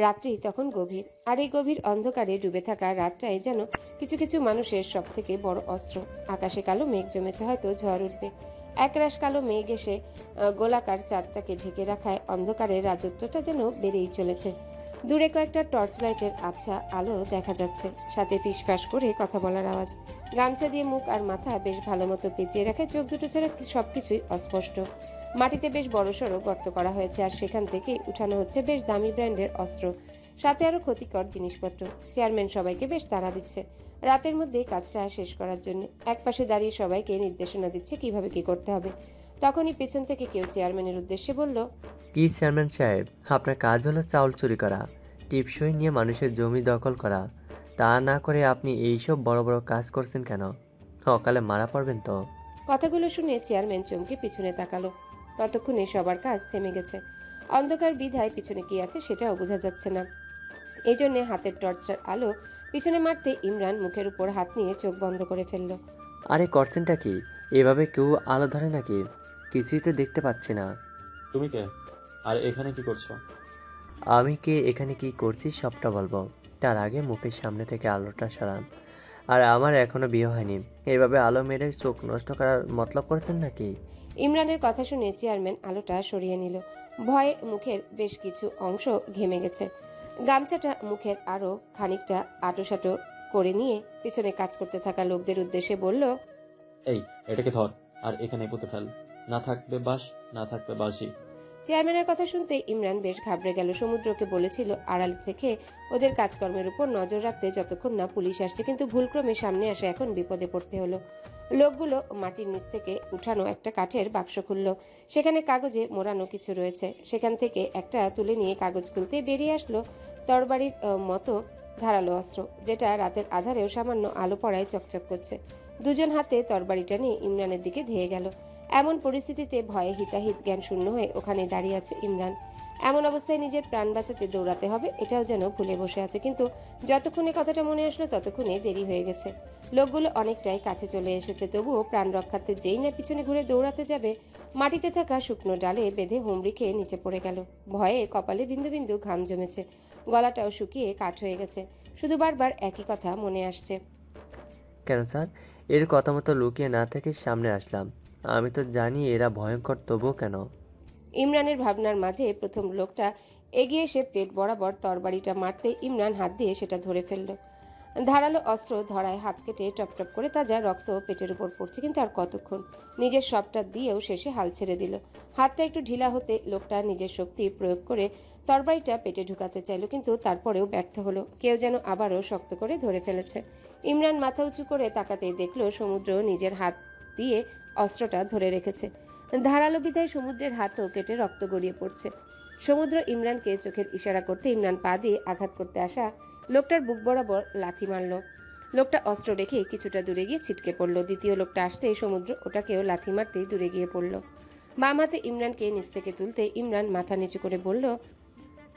রাত্রি তখন গভীর, আর এই গভীর অন্ধকারে ডুবে থাকা রাতটাই যেন কিছু কিছু মানুষের সব থেকে বড় অস্ত্র। আকাশে কালো মেঘ জমেছে, হয়তো ঝড় উঠবে। একরাশ কালো মেঘ এসে গোলাকার চাঁদটাকে ঢেকে রাখায় অন্ধকারের রাজত্বটা যেন বেড়েই চলেছে। দূরে কয়েকটা টর্চ লাইটের আবছা আলো দেখা যাচ্ছে, সাথে ফিসফাস করে কথা বলার আওয়াজ। গামছা দিয়ে মুখ আর মাথা বেশ ভালো মতো পেঁচিয়ে রাখে, চোখ দুটো ছাড়া সবকিছুই অস্পষ্ট। মাটিতে বেশ বড়সড় গর্ত করা হয়েছে, আর সেখান থেকে উঠানো হচ্ছে বেশ দামি ব্র্যান্ডের অস্ত্র, সাথে আরো ক্ষতিকর জিনিসপত্র। চেয়ারম্যান সবাইকে বেশ তাড়া দিচ্ছে রাতের মধ্যে কাজটা শেষ করার জন্য। একপাশে দাঁড়িয়ে সবাইকে নির্দেশনা দিচ্ছে কিভাবে কি করতে হবে। তখনই পেছন থেকে কেউ চেয়ারম্যানের উদ্দেশ্যে বলল, কি চেয়ারম্যান সাহেব, আপনার কাজ হলো চাউল চুরি করা, টিপসই নিয়ে মানুষের জমি দখল করা। তা না করে আপনি এইসব বড় বড় কাজ করছেন কেন? অকালে মারা পড়বেন তো। কথাগুলো শুনে চেয়ারম্যান চমকে পিছনে তাকালো। ততক্ষণে সবার কাজ থেমে গেছে। অন্ধকার বিধায় পিছনে কি আছে সেটাও বোঝা যাচ্ছে না। এই জন্য হাতের টর্চটার আলো পিছনে মারতে ইমরান মুখের উপর হাত নিয়ে চোখ বন্ধ করে ফেলল। আরে করছেনটা কি? এভাবে কেউ আলো ধরে নাকি? কিছুই তো দেখতে পাচ্ছি না। তুমি কে? আর এখানে কি করছো? আমি কে, এখানে কি করছি সবটা বলবো। তার আগে মুখের সামনে থেকে আলোটা সরান। আর আমার এখনো বিয়ে হয়নি, এভাবে আলো মেরে চোখ নষ্ট করার মতলব করেছেন নাকি? ইমরানের কথা শুনে চেয়ারম্যান আলোটা সরিয়ে নিল। ভয়ে মুখের বেশ কিছু অংশ ঘেমে গেছে। গামছাটা মুখের আরো খানিকটা আটোসাটো করে নিয়ে পিছনে কাজ করতে থাকা লোকদের উদ্দেশ্যে বলল, এই, এটাকে ধর আর এখানে পুঁতে ফেল। না থাকবে বাঁশ, না থাকবে বাঁশি। চেয়ারম্যানের কথা শুনতে ইমরান বেশ ঘাবড়ে গেল। সমুদ্রকে বলেছিল আড়াল থেকে ওদের কাজকর্মের উপর নজর রাখতে যতক্ষণ না পুলিশ আসছে, কিন্তু ভুলক্রমে সামনে আসে এখন বিপদে পড়তে হলো। লোকগুলো মাটির নিচ থেকে উঠানো একটা কাঠের বাক্স খুলল। সেখানে কাগজে মোড়ানো কিছু রয়েছে। সেখান থেকে একটা তুলে নিয়ে কাগজ খুলতে বেরিয়ে আসলো তরবারির মতো ধারালো অস্ত্র, যেটা রাতের আধারেও সামান্য আলো পড়ায় চকচক করছে। দুজন হাতে তরবারিটা নিয়ে ইমরানের দিকে ধেয়ে গেল। এমন পরিস্থিতিতে ভয়ে হিতাহিত জ্ঞান শূন্য হয়ে ওখানে দাঁড়িয়ে আছে ইমরান। এমন অবস্থায় নিজের প্রাণ বাঁচাতে দৌড়াতে হবে এটাও যেন ভুলে বসে আছে, কিন্তু যতক্ষণে কথাটা মনে আসলো ততক্ষণে দেরি হয়ে গেছে। লোকগুলো অনেকটাই কাছে চলে এসেছে, তবুও প্রাণ রক্ষার্থে যেই না পিছনে ঘুরে দৌড়াতে যাবে, মাটিতে থাকা শুকনো ডালে বেঁধে হুমড়ি খেয়ে নিচে পড়ে গেল। ভয়ে কপালে বিন্দু বিন্দু ঘাম জমেছে, গলাটাও শুকিয়ে কাঠ হয়ে গেছে। শুধু বারবার একই কথা মনে আসছে। কেন স্যার? এর কথা মতো লুকিয়ে না থেকে সামনে আসলাম। আমি তো জানি এরা ভয়ঙ্কর, তবুও কেন? ইমরানের ভাবনার মাঝে প্রথম লোকটা এগিয়ে এসে পেট বরাবর তরবারিটা মারতে ইমরান হাত দিয়ে সেটা ধরে ফেলল। ধারালো অস্ত্র ধরায় হাত কেটে টপটপ করে তাজা রক্ত পেটের উপর পড়ছে, কিন্তু আর কতক্ষণ। নিজের সবটা দিয়েও শেষে হাল ছেড়ে দিল। হাতটা একটু ঢিলা হতে লোকটা নিজের শক্তি প্রয়োগ করে তরবারিটা পেটে ঢুকাতে চাইল, কিন্তু তারপরেও ব্যর্থ হলো। কেউ যেন আবারও শক্ত করে ধরে ফেলেছে। ইমরান মাথা উঁচু করে তাকাতেই দেখলো সমুদ্র নিজের হাত দিয়ে অস্ত্রটা ধরে রেখেছে। ধারালো বিধায় সমুদ্রের হাতও কেটে রক্ত গড়িয়ে পড়ছে। সমুদ্র ইমরানকে চোখের ইশারা করতে ইমরান পা দিয়ে আঘাত করতে আসা লোকটার বুক বরাবর লাথি মারল। লোকটা অস্ত্র রেখে কিছুটা দূরে গিয়ে ছিটকে পড়ল। দ্বিতীয় লোকটা আসতেই সমুদ্র ওটাকেও লাথি মারতেই দূরে গিয়ে পড়ল। বাম হাতে ইমরানকে নিচ থেকে তুলতে ইমরান মাথা নিচু করে বলল,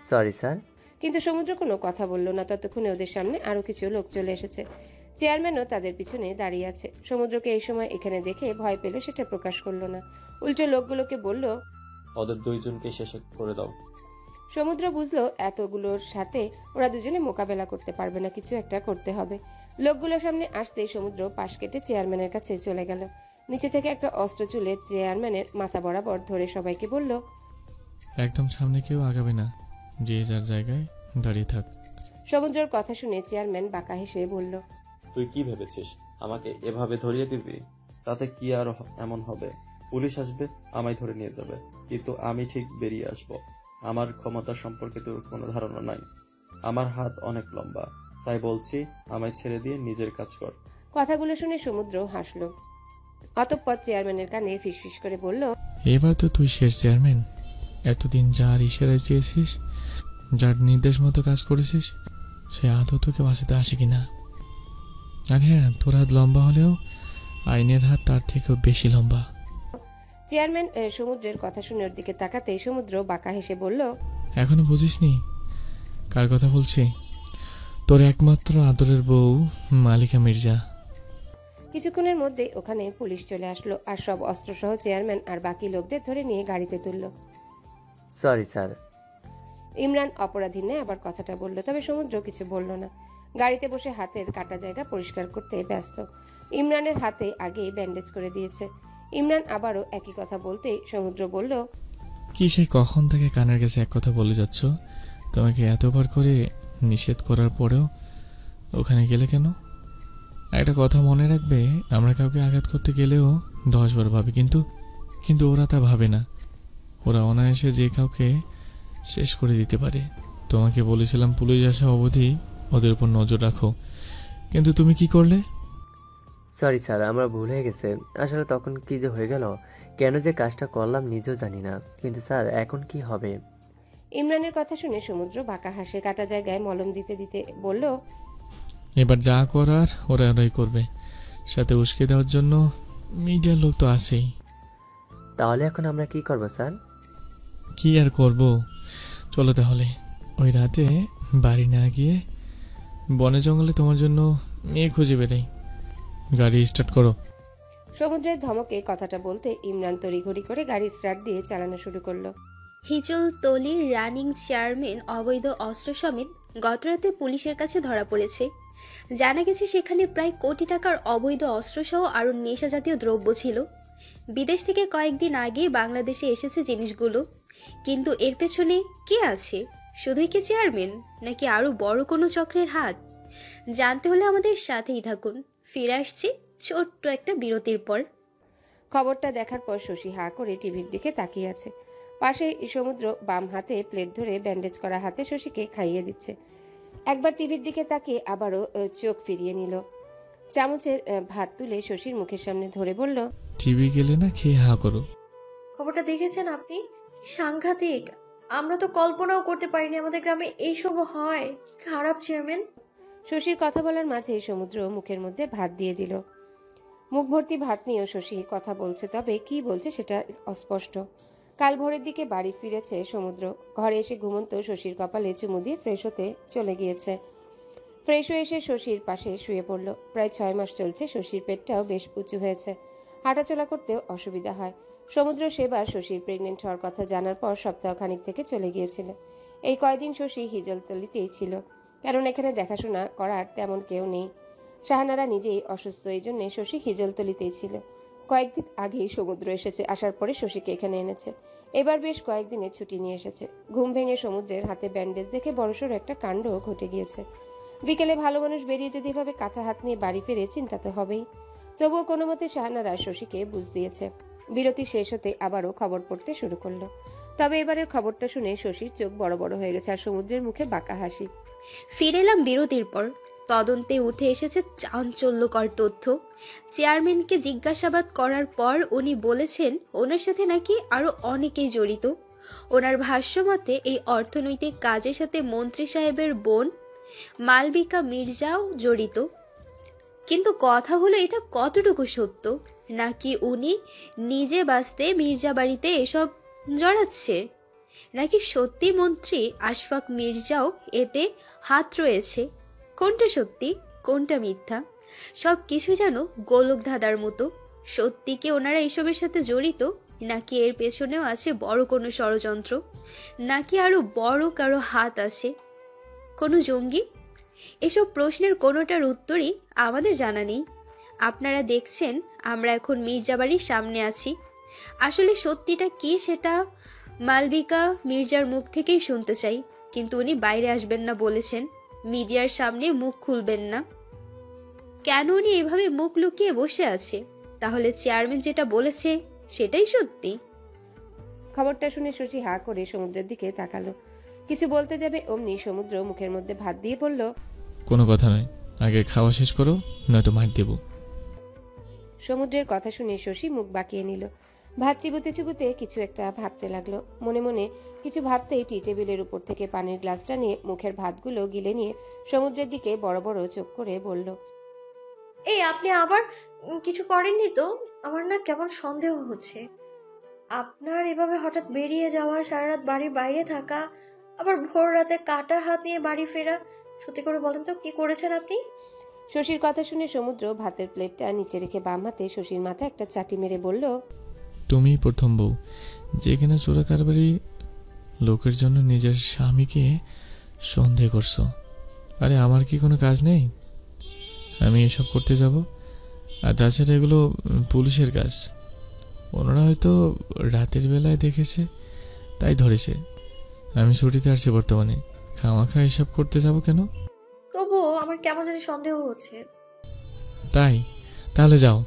সরি স্যার। কিন্তু সমুদ্র কোনো কথা বলল না। ততক্ষণে ওদের সামনে আরো কিছু লোক চলে এসেছে। চেয়ারম্যানও তাদের পিছনে দাঁড়িয়ে আছে। সমুদ্রকে এই সময় এখানে দেখে ভয় পেল, সেটা প্রকাশ করলো না। উল্টো লোকগুলোকে বলল, ওদের দুইজনকে শেষ করে দাও। সমুদ্র বুঝলো এতগুলোর সাথে ওরা দুজনে মোকাবেলা করতে পারবে না, কিছু একটা করতে হবে। লোকগুলোর সামনে আসতেই সমুদ্র পাশ কেটে চেয়ারম্যানের কাছে চলে গেল। নিচে থেকে একটা অস্ত্র চুলে চেয়ারম্যানের মাথা বরাবর ধরে সবাইকে বলল, একদম সামনে কেউ আগাবে না, যে যার জায়গায় দাঁড়িয়ে থাক। সমুদ্রের কথা শুনে চেয়ারম্যান বাঁকা হেসে বলল, তুই কি ভেবেছিস আমাকে এভাবে ধরিয়ে দিবি? তাতে কি আর এমন হবে? পুলিশ আসবে, আমায় ধরে নিয়ে যাবে, কিন্তু আমি ঠিক বেরিয়ে আসব। আমার ক্ষমতা সম্পর্কে তোর কোনো ধারণা নাই। আমার হাত অনেক লম্বা, তাই বলছি আমায় ছেড়ে দিয়ে নিজের কাজ কর। কথাগুলো শুনে সমুদ্র হাসলো। অতঃপর চেয়ারম্যানের কানে ফিসফিস করে বলল, এবার তো তুই শেষ চেয়ারম্যান। এতদিন যার ইশারায় চেয়েছিস, যার নির্দেশ মতো কাজ করেছিস, সে আদৌ তোকে বাঁচাতে আসে কিনা। আর হ্যাঁ, তোর হাত লম্বা হলেও আইনের হাত তার থেকেও বেশি লম্বা। চেয়ারম্যান সমুদ্রের কথা শুনে ওর দিকে তাকাতেই সমুদ্র বাঁকা হেসে বলল, এখনো বুঝিসনি কার কথা বলছি? তোর একমাত্র আদরের বউ মালিকা মির্জা। কিছুক্ষণের মধ্যে ওখানে পুলিশ চলে আসলো আর সব অস্ত্রসহ চেয়ারম্যান আর বাকি লোকদের ধরে নিয়ে গাড়িতে তুলল। Sorry sir. ইমরান অপরাধীর ন্যায় আবার কথাটা বলল, তবে সমুদ্র কিছু বলল না। গাড়িতে বসে হাতের কাটা জায়গা পরিষ্কার করতে ব্যস্ত। ইমরানের হাতে আগেই ব্যান্ডেজ করে দিয়েছে। ইমরান আবারও একই কথা বলতে সমুদ্র বলল, কি সেই কখন থেকে কানের কাছে এক কথা বলে যাচ্ছ? তোমাকে এতবার করে নিষেধ করার পরেও ওখানে গেলে কেন? একটা কথা মনে রাখবে, আমরা কাউকে আঘাত করতে গেলেও 10 বার ভাবি, কিন্তু ওরা তা ভাবে না। ওরা অনায়াসে যে কাউকে শেষ করে দিতে পারে। তোমাকে বলেছিলাম পুলিশ আসা অবধি ওদের উপর নজর রাখো, কিন্তু তুমি কি করলে? সরি স্যার, আমরা ভুল হয়ে গেছে। আসলে তখন কি যে হয়ে গেল, কেন যে কাজটা করলাম নিজেও জানি না। কিন্তু স্যার এখন কি হবে? ইমরানের কথা শুনে সমুদ্র বাঁকা হাসে কাটা জায়গায় মলম দিতে দিতে বলল, এবার যা করার ওরাই করবে। সাথে উস্কে দেওয়ার জন্য মিডিয়ার লোক তো আছেই। তাহলে এখন আমরা কি করব স্যার? কি আর করব, চলো তাহলে ওই রাতে বাড়ি না গিয়ে বনে জঙ্গলে তোমার জন্য মেয়ে খুঁজে বেরাই। গাড়ি স্টার্ট করো। সমুদ্রের ধমকে কথাটা বলতে ইমরান তড়িঘড়ি করে গাড়ি স্টার্ট দিয়ে চালানো শুরু করলো। হিজলতলির রানিং চেয়ারম্যান অবৈধ অস্ত্র সমেত গতরাতে পুলিশের কাছে ধরা পড়েছে। জানা গেছে সেখানে প্রায় কোটি টাকার অবৈধ অস্ত্রসহ আরও নেশা জাতীয় দ্রব্য ছিল। বিদেশ থেকে কয়েকদিন আগে বাংলাদেশে এসেছে জিনিসগুলো। কিন্তু এর পেছনে কে আছে? শুধুই কি চেয়ারম্যান, নাকি আরও বড় কোনো চক্রের হাত? জানতে হলে আমাদের সাথেই থাকুন। ফিরে আসছি ছোট্ট একটা বিরতির পর। খবরটা দেখার পর শশী হা করে টিভির দিকে তাকিয়ে আছে। পাশে সমুদ্র বাম হাতে প্লেট ধরে ব্যান্ডেজ করা হাতে শশীকে খাইয়ে দিচ্ছে। একবার টিভির দিকে তাকিয়ে আবারও চোখ ফিরিয়ে নিল। চামচের ভাত তুলে শশীর মুখের সামনে ধরে বলল, টিভি গেলে না খেয়ে হা করো। খবরটা দেখেছেন আপনি? কি সাংঘাতিক! আমরা তো কল্পনাও করতে পারিনি আমাদের গ্রামে এইসব হয়। কি খারাপ চেয়ারম্যান। শশীর কথা বলার মাঝে সমুদ্র মুখের মধ্যে ভাত দিয়ে দিল। মুখ ভর্তি ভাত নিয়েও শশী কথা বলছে, তবে কি বলছে সেটা অস্পষ্ট। কাল ভোরের দিকে বাড়ি ফিরেছে সমুদ্র। ঘরে এসে ঘুমন্ত শশীর কপালে চুমু দিয়ে ফ্রেশ হতে চলে গিয়েছে। ফ্রেশ হয়ে এসে শশীর পাশে শুয়ে পড়ল। প্রায় 6 মাস চলছে, শশীর পেটটাও বেশ উঁচু হয়েছে। হাঁটাচলা করতেও অসুবিধা হয়। সমুদ্র সেবার শশীর প্রেগনেন্ট হওয়ার কথা জানার পর সপ্তাহখানিক থেকে চলে গিয়েছিল। এই কয়দিন শশী হিজলতলিতেই ছিল, কারণ এখানে দেখাশোনা করার তেমন কেউ নেই। শাহানারা নিজেই অসুস্থ, এই জন্যে শশী হিজলতলিতেই ছিল। কয়েকদিন আগেই সমুদ্র এসেছে, আসার পরে শশীকে এখানে এনেছে। এবার বেশ কয়েকদিনের ছুটি নিয়ে এসেছে। ঘুম ভেঙে সমুদ্রের হাতে ব্যান্ডেজ দেখে বড়সড় একটা কাণ্ড ঘটে গিয়েছে। বিকেলে ভালো মানুষ বেরিয়ে যদি এভাবে কাটা হাত নিয়ে বাড়ি ফিরে, চিন্তা তো হবেই। তবুও কোনো মতে শাহানারা শশীকে বুঝ দিয়েছে। বিরতি শেষ হতে আবারও খবর পড়তে শুরু করলো। তবে এবারের খবরটা শুনে শশীর চোখ বড় বড় হয়ে গেছে আর সমুদ্রের মুখে বাঁকা হাসি। ফিরে এলাম বিরতির পর। তদন্তে উঠে এসেছে চাঞ্চল্যকর তথ্য। চেয়ারম্যানকে জিজ্ঞাসাবাদ করার পর উনি বলেছেন ওনার সাথে নাকি আরও অনেকেই জড়িত। ওনার ভাষ্যমতে এই অর্থনৈতিক কাজের সাথে মন্ত্রী সাহেবের বোন মালবিকা মির্জাও জড়িত। কিন্তু কথা হলো, এটা কতটুকু সত্য? নাকি উনি নিজে বাঁচতে মির্জা বাড়িতে এসব জড়াচ্ছে? নাকি সত্যি মন্ত্রী আশফাক মির্জাও এতে হাত রয়েছে? কোনটা সত্যি কোনটা মিথ্যা সব কিছু যেন গোলক ধাঁধার মতো। সত্যি কি ওনারা এসবের সাথে জড়িত, নাকি এর পেছনেও আছে বড় কোনো ষড়যন্ত্র? নাকি আরো বড় কারো হাত আছে, কোনো জঙ্গি? এসব প্রশ্নের কোনোটার উত্তরই আমাদের জানা নেই। আপনারা দেখছেন আমরা এখন মির্জাবাড়ির সামনে আছি। আসলে সত্যিটা কি সেটা মালবিকা মির্জার মুখ থেকেই শুনতে চাই, কিন্তু উনি বাইরে আসবেন না বলেছেন। মিডিয়ার সামনে মুখ খুলবেন না। কেন উনি এভাবে মুখ লুকিয়ে বসে আছে? তাহলে চেয়ারম্যান যেটা বলেছে সেটাই সত্যি? খবরটা শুনে শশী হা করে সমুদ্রের দিকে তাকালো। কিছু বলতে যাবে অমনি সমুদ্র মুখের মধ্যে ভাত দিয়ে বলল, কোনো কথা নয়, আগে খাওয়া শেষ করো, নয়তো মার দেব। সমুদ্রের কথা শুনে শশী মুখ বাঁকিয়ে নিল। ভাত চিবুতে চিবুতে কিছু একটা ভাবতে লাগলো। মনে মনে কিছু ভাবতেই টি টেবিলের উপর থেকে পানির গ্লাসটা নিয়ে মুখের ভাতগুলো গিলে নিয়ে সমুদ্রের দিকে বড় বড় চোখ করে বলল, এই আপনি আবার কিছু করেননি তো? আমার না কেমন সন্দেহ হচ্ছে। আপনার এভাবে হঠাৎ বেরিয়ে যাওয়া, সারা রাত বাড়ির বাইরে থাকা, আবার ভোর রাতে কাটা হাত নিয়ে বাড়ি ফেরা, সত্যি করে বলেন তো কি করেছেন আপনি? শশীর কথা শুনে সমুদ্র ভাতের প্লেটটা নিচে রেখে বাম হাতে শশীর মাথায় একটা চাটি মেরে বলল, তুমিই প্রথম বউ যে কিনা চোরাকারবারি লোকের জন্য নিজের স্বামীকে সন্দেহ করছো। আরে আমার কি কোনো কাজ নেই আমি এসব করতে যাব? আর তাছাড়া এগুলো পুলিশের কাজ। ওনারা হয়তো রাতের বেলায় দেখেছে তাই ধরেছে। আমি ছুটিতে আসছি বর্তমানে, খামাখা এসব করতে যাব কেন? তবুও আমার কেমন জানি সন্দেহ হচ্ছে। তাই তাহলে যাও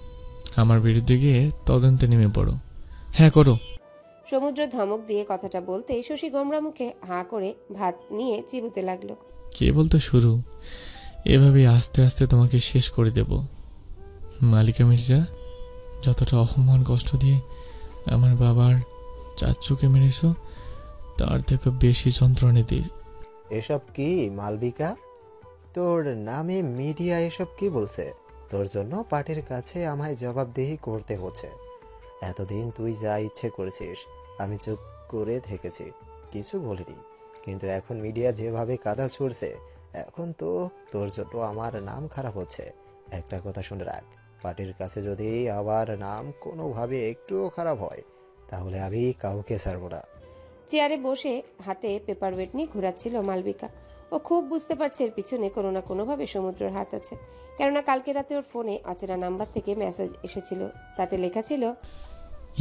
আমার বিরুদ্ধে গিয়ে তদন্তে নেমে পড়ো। হ্যাঁ করো। সমুদ্র ধমক দিয়ে কথাটা বলতেই শশী গোমরা মুখে হাঁ করে ভাত নিয়ে চিবুতে লাগলো। কেবল তো শুরু, এভাবেই আস্তে আস্তে তোমাকে শেষ করে দেব। মালিকা মির্জা, যতটা অপমান কষ্ট দিয়ে আমার বাবার চাচ্চুকে মেরেছ তার থেকে বেশি যন্ত্রণা দিই। এসব কি মালবিকা? তোর নামে মিডিয়া এসব কি বলছে? তোর জন্য পার্টির কাছে আমায় জবাবদিহি করতে হচ্ছে। এতদিন তুই যা ইচ্ছে করেছিস আমি চুপ করে থেকেছি, কিছু বলিনি। কিন্তু এখন মিডিয়া যেভাবে কাদা ছুড়ছে, এখন তো তোর জন্য আমার নাম খারাপ হচ্ছে। একটা কথা শুনে রাখ, পার্টির কাছে যদি আবার নাম কোনোভাবে একটুও খারাপ হয় তাহলে আমি কাউকে ছাড়বো না। চেয়ারে বসে হাতে পেপার ওয়েট নিয়ে ঘোরাচ্ছিল মালবিকা। ও খুব বুঝতে পারছে এর পিছনে কোনো না কোনোভাবে সমুদ্রের হাত আছে, কেননা কালকে রাতে ওর ফোনে অচেনা নাম্বার থেকে মেসেজ এসেছিল। তাতে লেখা ছিল,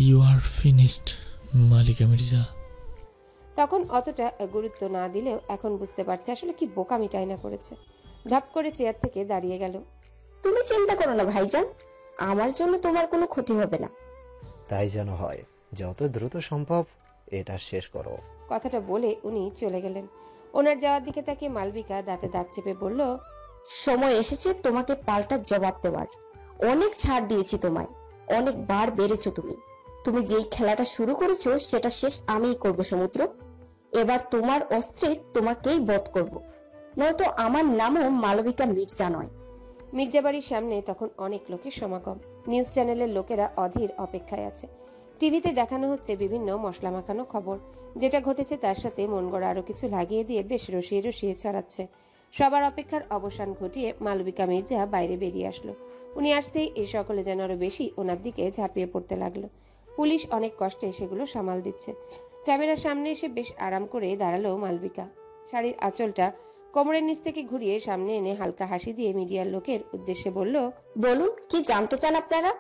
ইউ আর ফিনিশড মালিকা মির্জা। তখন অতটা গুরুত্ব না দিলেও এখন বুঝতে পারছে আসলে কি বোকামিটাই না করেছে। ধপ করে চেয়ার থেকে দাঁড়িয়ে গেল। তুমি চিন্তা করো না ভাইজান, আমার জন্য তোমার কোনো ক্ষতি হবে না। তাই যেন হয়, যত দ্রুত সম্ভব এটা শেষ করো। কথাটা বলে উনি চলে গেলেন। ওনার যাওয়ার দিকে তাকিয়ে মালবিকা দাঁতে দাঁত চেপে বলল, সময় এসেছে তোমাকে পাল্টা জবাব দেওয়ার। অনেক ছাড় দিয়েছি তোমায়, অনেকবার বেড়েছো তুমি। তুমি যেই খেলাটা শুরু করেছো সেটা শেষ আমিই করব সমুদ্র। এবার তোমার অস্ত্রে তোমাকেই বধ করব, নয়তো আমার নামও মালবিকা মির্জা নয়। মির্জাবাড়ির সামনে তখন অনেক লোকের সমাগম। নিউজ চ্যানেলের লোকেরা অধীর অপেক্ষায় আছে। টিভিতে দেখানো হচ্ছে বিভিন্ন মশলা মাখানো খবর। যেটা ঘটেছে তার সাথে মন গড়া আরো কিছু লাগিয়ে দিয়ে বেশ রসিয়ে রসিয়ে ছড়াচ্ছে। সবার অপেক্ষার অবসান ঘটিয়ে মালবিকা মির্জা বাইরে বেরিয়ে আসলো। উনি আসতেই এই সকলে যেন আরো বেশি ওনার দিকে ঝাঁপিয়ে পড়তে লাগলো। পুলিশ অনেক কষ্টে সেগুলো সামাল দিচ্ছে। ক্যামেরার সামনে এসে বেশ আরাম করে দাঁড়ালো মালবিকা। শাড়ির আঁচলটা কোমরের নিচ থেকে ঘুরিয়ে সামনে এনে হালকা হাসি দিয়ে মিডিয়ার লোকের উদ্দেশ্যে বলল, বলুন, কি জানতে চান আপনারা?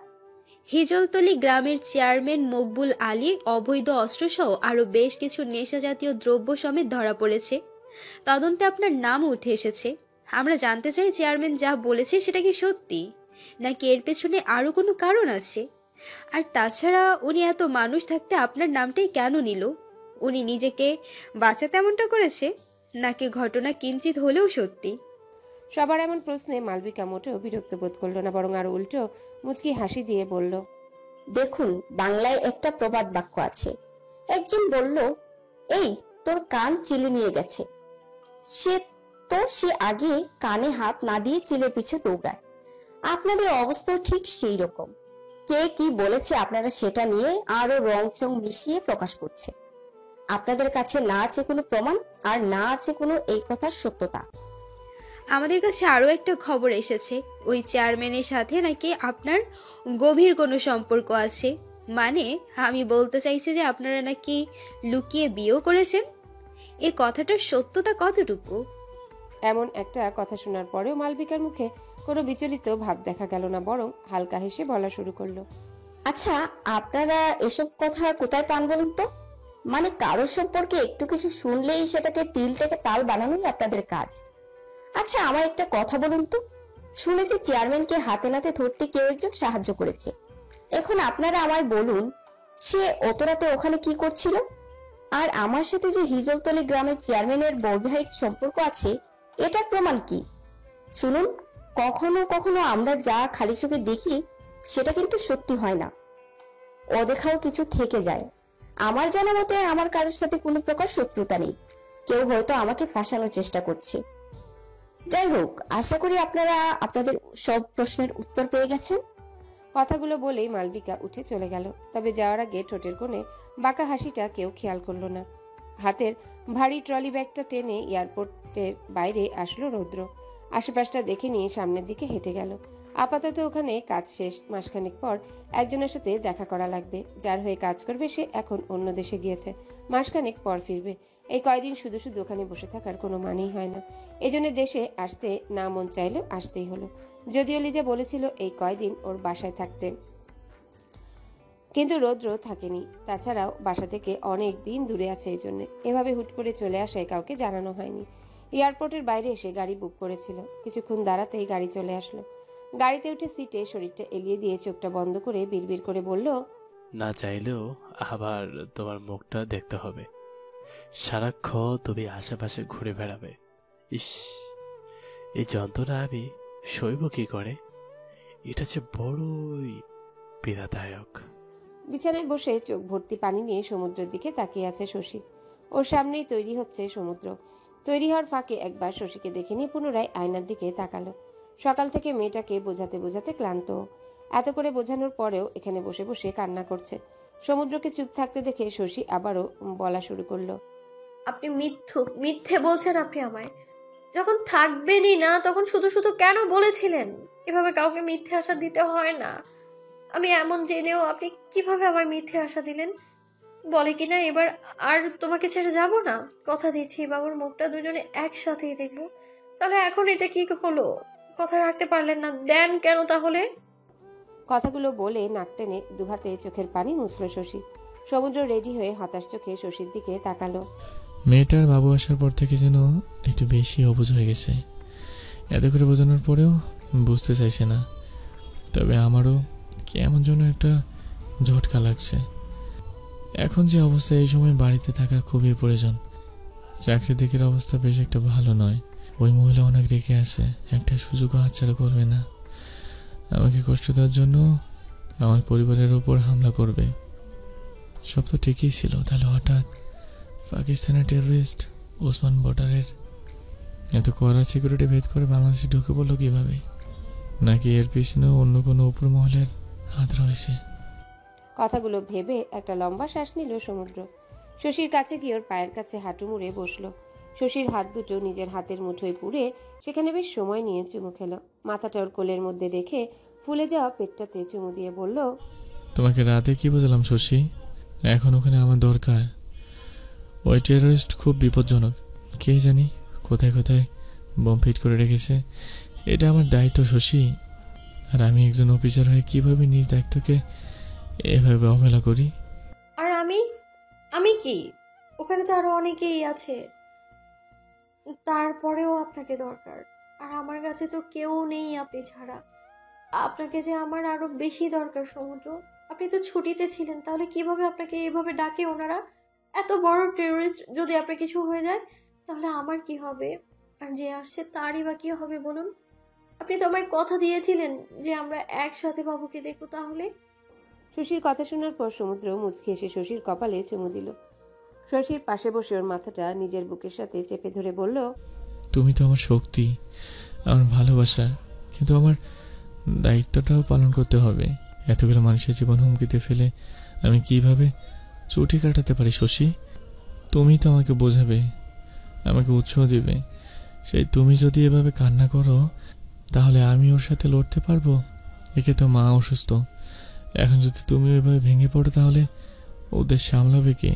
হিজলতলি গ্রামের চেয়ারম্যান মকবুল আলী অবৈধ অস্ত্রসহ আরও বেশ কিছু নেশা জাতীয় দ্রব্য সমেত ধরা পড়েছে। তদন্তে আপনার নাম উঠে এসেছে। আমরা জানতে চাই চেয়ারম্যান যা বলেছে সেটা কি সত্যি, নাকি এর পেছনে আরও কোনো কারণ আছে? আর তাছাড়া উনি এত মানুষ থাকতে আপনার নামটাই কেন নিল? উনি নিজেকে বাঁচাতে এমনটা করেছে, নাকি ঘটনা কিঞ্চিত হলেও সত্যি? সবার এমন প্রশ্নে মালবিকা মোটেও বিরক্ত বোধ করলো না, বরং আরো উল্টো মুচকি হাসি দিয়ে বলল, দেখুন, বাংলায় একটা প্রবাদ বাক্য আছে। একজন বলল, এই তোর কান চিলে নিয়ে গেছে। সে আগে কানে হাত না দিয়ে চিলের পিছে দৌড়ায়। আপনাদের অবস্থাও ঠিক সেই রকম। কে কি বলেছে আপনারা সেটা নিয়ে আরো রংচং মিশিয়ে প্রকাশ করছে। আপনাদের কাছে না আছে কোনো প্রমাণ, আর না আছে কোনো এই কথার সত্যতা। আমাদের কাছে আরও একটা খবর এসেছে, ওই চেয়ারম্যানের সাথে নাকি আপনার গভীর কোনো সম্পর্ক আছে। মানে আমি বলতে চাইছি যে আপনারা নাকি লুকিয়ে বিয়েও করেছেন। এই কথাটার সত্যতা কতটুকু? এমন একটা কথা শোনার পরেও মালবিকার মুখে কোনো বিচলিত ভাব দেখা গেল না, বরং হালকা হেসে বলা শুরু করলো, আচ্ছা, আপনারা এসব কথা কোথায় পান বলুন তো? মানে কারোর সম্পর্কে একটু কিছু শুনলেই সেটাকে তিল থেকে তাল বানানোই আপনাদের কাজ। আচ্ছা, আমার একটা কথা বলুন তো। শুনেছি চেয়ারম্যানকে হাতে নাতে ধরতে কেউ একজন সাহায্য করেছে। এখন আপনারা আমায় বলুন, সে অত রাতে ওখানে কি করছিল? আর আমার সাথে যে হিজলতলি গ্রামের চেয়ারম্যানের বৈবাহিক সম্পর্ক আছে, এটার প্রমাণ কি? শুনুন, কখনো কখনো আমরা যা খালি চোখে দেখি সেটা কিন্তু সত্যি হয় না, অদেখাও কিছু থেকে যায়। আমার জানা মতে আমার কারোর সাথে কোনো প্রকার শত্রুতা নেই। কেউ হয়তো আমাকে ফাঁসানোর চেষ্টা করছে। যাই হোক, আশা করি আপনারা আপনাদের সব প্রশ্নের উত্তর পেয়ে গেছেন। কথাগুলো বলেই মালবিকা উঠে চলে গেল। তবে যাওয়ার আগে ঠোঁটের কোণে বাঁকা হাসিটা কেউ খেয়াল করলো না। হাতের ভারী ট্রলি ব্যাগটা টেনে এয়ারপোর্টের বাইরে আসলো রৌদ্র। আশেপাশটা দেখে নিয়ে সামনের দিকে হেঁটে গেল। আপাতত ওখানে কাজ শেষ, মাসখানেক পর একজনের সাথে দেখা করা লাগবে। যার হয়ে কাজ করবে সে এখন অন্য দেশে গিয়েছে, মাসখানেক পর ফিরবে। এই কয়দিন শুধু শুধু ওখানে বসে থাকার কোনো মানেই হয় না। এজন্য দেশে আসতে না মন চাইলেও আসতেই হলো। যদিও লিজা বলেছিল এই কয়দিন ওর বাসায় থাকতে, কিন্তু রৌদ্র থাকেনি। তাছাড়াও বাসা থেকে অনেক দিন দূরে আছে, এই জন্য এভাবে হুট করে চলে আসায় কাউকে জানানো হয়নি। এয়ারপোর্টের বাইরে এসে গাড়ি বুক করেছিল, কিছুক্ষণ দাঁড়াতেই গাড়ি চলে আসলো। গাড়িতে উঠে সিটে শরীরটা এলিয়ে দিয়ে চোখটা বন্ধ করে বিড়বিড় করে বলল, না চাইলেও আবার তোমার মুখটা দেখতে হবে। সারাক্ষণ তুমি আশেপাশে ঘুরে বেড়াবে। ইস, এই যন্ত্রণা আমি সইব কি করে? এটা যে বড়ই পীড়াদায়ক। বিছানায় বসে চোখ ভর্তি পানি নিয়ে সমুদ্রের দিকে তাকিয়ে আছে শশী। ওর সামনেই তৈরি হচ্ছে সমুদ্র। তৈরি হওয়ার ফাঁকে একবার শশীকে দেখে নিয়ে পুনরায় আয়নার দিকে তাকালো। সকাল থেকে মেয়েটাকে বোঝাতে বোঝাতে ক্লান্ত। এত করে বোঝানোর পরেও এখানে বসে বসে কান্না করছে। সমুদ্রকে চুপ থাকতে দেখে শশী আবারও বলা শুরু করলো, আপনি মিথ্যে বলছেন। আপনি আমায় যখন থাকবেনই না তখন শুধু শুধু কেন বলেছিলেন? এভাবে কাউকে মিথ্যে আশা দিতে হয় না। আমি এমন জেনেও আপনি কিভাবে আমায় মিথ্যে আশা দিলেন? বলে কিনা এবার আর তোমাকে ছেড়ে যাব না। কথা দিচ্ছি বাবুর মুখটা দুজনে একসাথেই দেখবো। তাহলে এখন এটা কি হলো? কথা রাখতে পারলেন না, দেন কেন তাহলে? কথাগুলো বলে নাক টেনে দুহাতে চোখের পানি মুছল শশী। সমুদ্র রেডি হয়ে হতাশ চোখে শশীর দিকে তাকালো। মেয়েটার বাবু আসার পর থেকে যেন একটু বেশি অবুঝ হয়ে গেছে। এত করে বোঝানোর পরেও বুঝতে চাইছে না। তবে আমারও কেমন যেন একটা ঝটকা লাগছে। এখন যে অবস্থা, এই সময় বাড়িতে থাকা খুবই প্রয়োজন। চাকরির দিকের অবস্থা বেশ একটা ভালো নয়। ওই মহিলা অনেক রেখে আছে, একটা সুযোগও হাতছাড়া করবে না। আমাকে কষ্ট দেওয়ার জন্য আমার পরিবারের উপর হামলা করবে। সব তো ঠিকই ছিল, তাহলে হঠাৎ পাকিস্তানের টেররিস্ট ওসমান বর্ডারের এত কড়া সিকিউরিটি ভেদ করে বাংলাদেশে ঢুকে পড়লো কিভাবে? নাকি এর পিছনেও অন্য কোনো উপর মহলের হাত রয়েছে? কথাগুলো ভেবে একটা লম্বা শ্বাস নিল সমুদ্র। শশীর কাছে গিয়ে ওর পায়ের কাছে হাঁটু মুড়ে বসলো। শশীর হাত দুটো নিজের হাতের মুঠোয় পুড়ে সেখানে বেশ সময় নিয়ে চুমু খেলো। মাথাটা ওর কোলের মধ্যে রেখে ফুলে যাওয়া পেটটাতে চুমু দিয়ে বলল, তোমাকে রাতে কি বললাম শশী? এখন ওখানে আমার দরকার। ওই টেররিস্ট খুব বিপজ্জনক। কে জানি কোথায় কোথায় বম ফিট করে রেখেছে। এটা আমার দায়িত্ব শশী। আর আমি একজন অফিসার হয়ে কিভাবে নিজ দায়িত্বকে এভাবে অবহেলা করি? আর আমি কি? ওখানে তো আরো অনেকেই আছে। তারপরেও আপনাকে দরকার। আর আমার কাছে তো কেউ নেই আপনি ছাড়া। আপনাকে যে আমার আরো বেশি দরকার সমুদ্র। আপনি তো ছুটিতে ছিলেন, তাহলে কিভাবে আপনাকে এভাবে ডাকে ওনারা? এত বড় টেররিস্ট যদি আপনার কিছু হয়ে যায় তাহলে আমার কি হবে? আর যে আসছে তারই বা কি হবে বলুন? আপনি তো আমায় কথা দিয়েছিলেন যে আমরা একসাথে বাবুকে দেখবো। তাহলে শশীর কথা শোনার পর সমুদ্র মুচকি এসে শশীর কপালে চুমু দিল। শশীর পাশে বসে ওর মাথাটা নিজের বুকের সাথে চেপে ধরে বলল, তুমি তো আমার শক্তি, আমার ভালোবাসা, কিন্তু আমার দায়িত্বটাও পালন করতে হবে। এতগুলো মানুষের জীবন হুমকিতে ফেলে আমি কিভাবে ছুটি কাটাতে পারি শশী? তুমি তো আমাকে বোঝাবে, আমাকে উৎসাহ দিবে। সেই তুমি যদি এভাবে কান্না করো তাহলে আমি ওর সাথে লড়তে পারবো? একে তো মা অসুস্থ, এখন যদি তুমি ওইভাবে ভেঙে পড়ো তাহলে ওদের সামলাবে কে?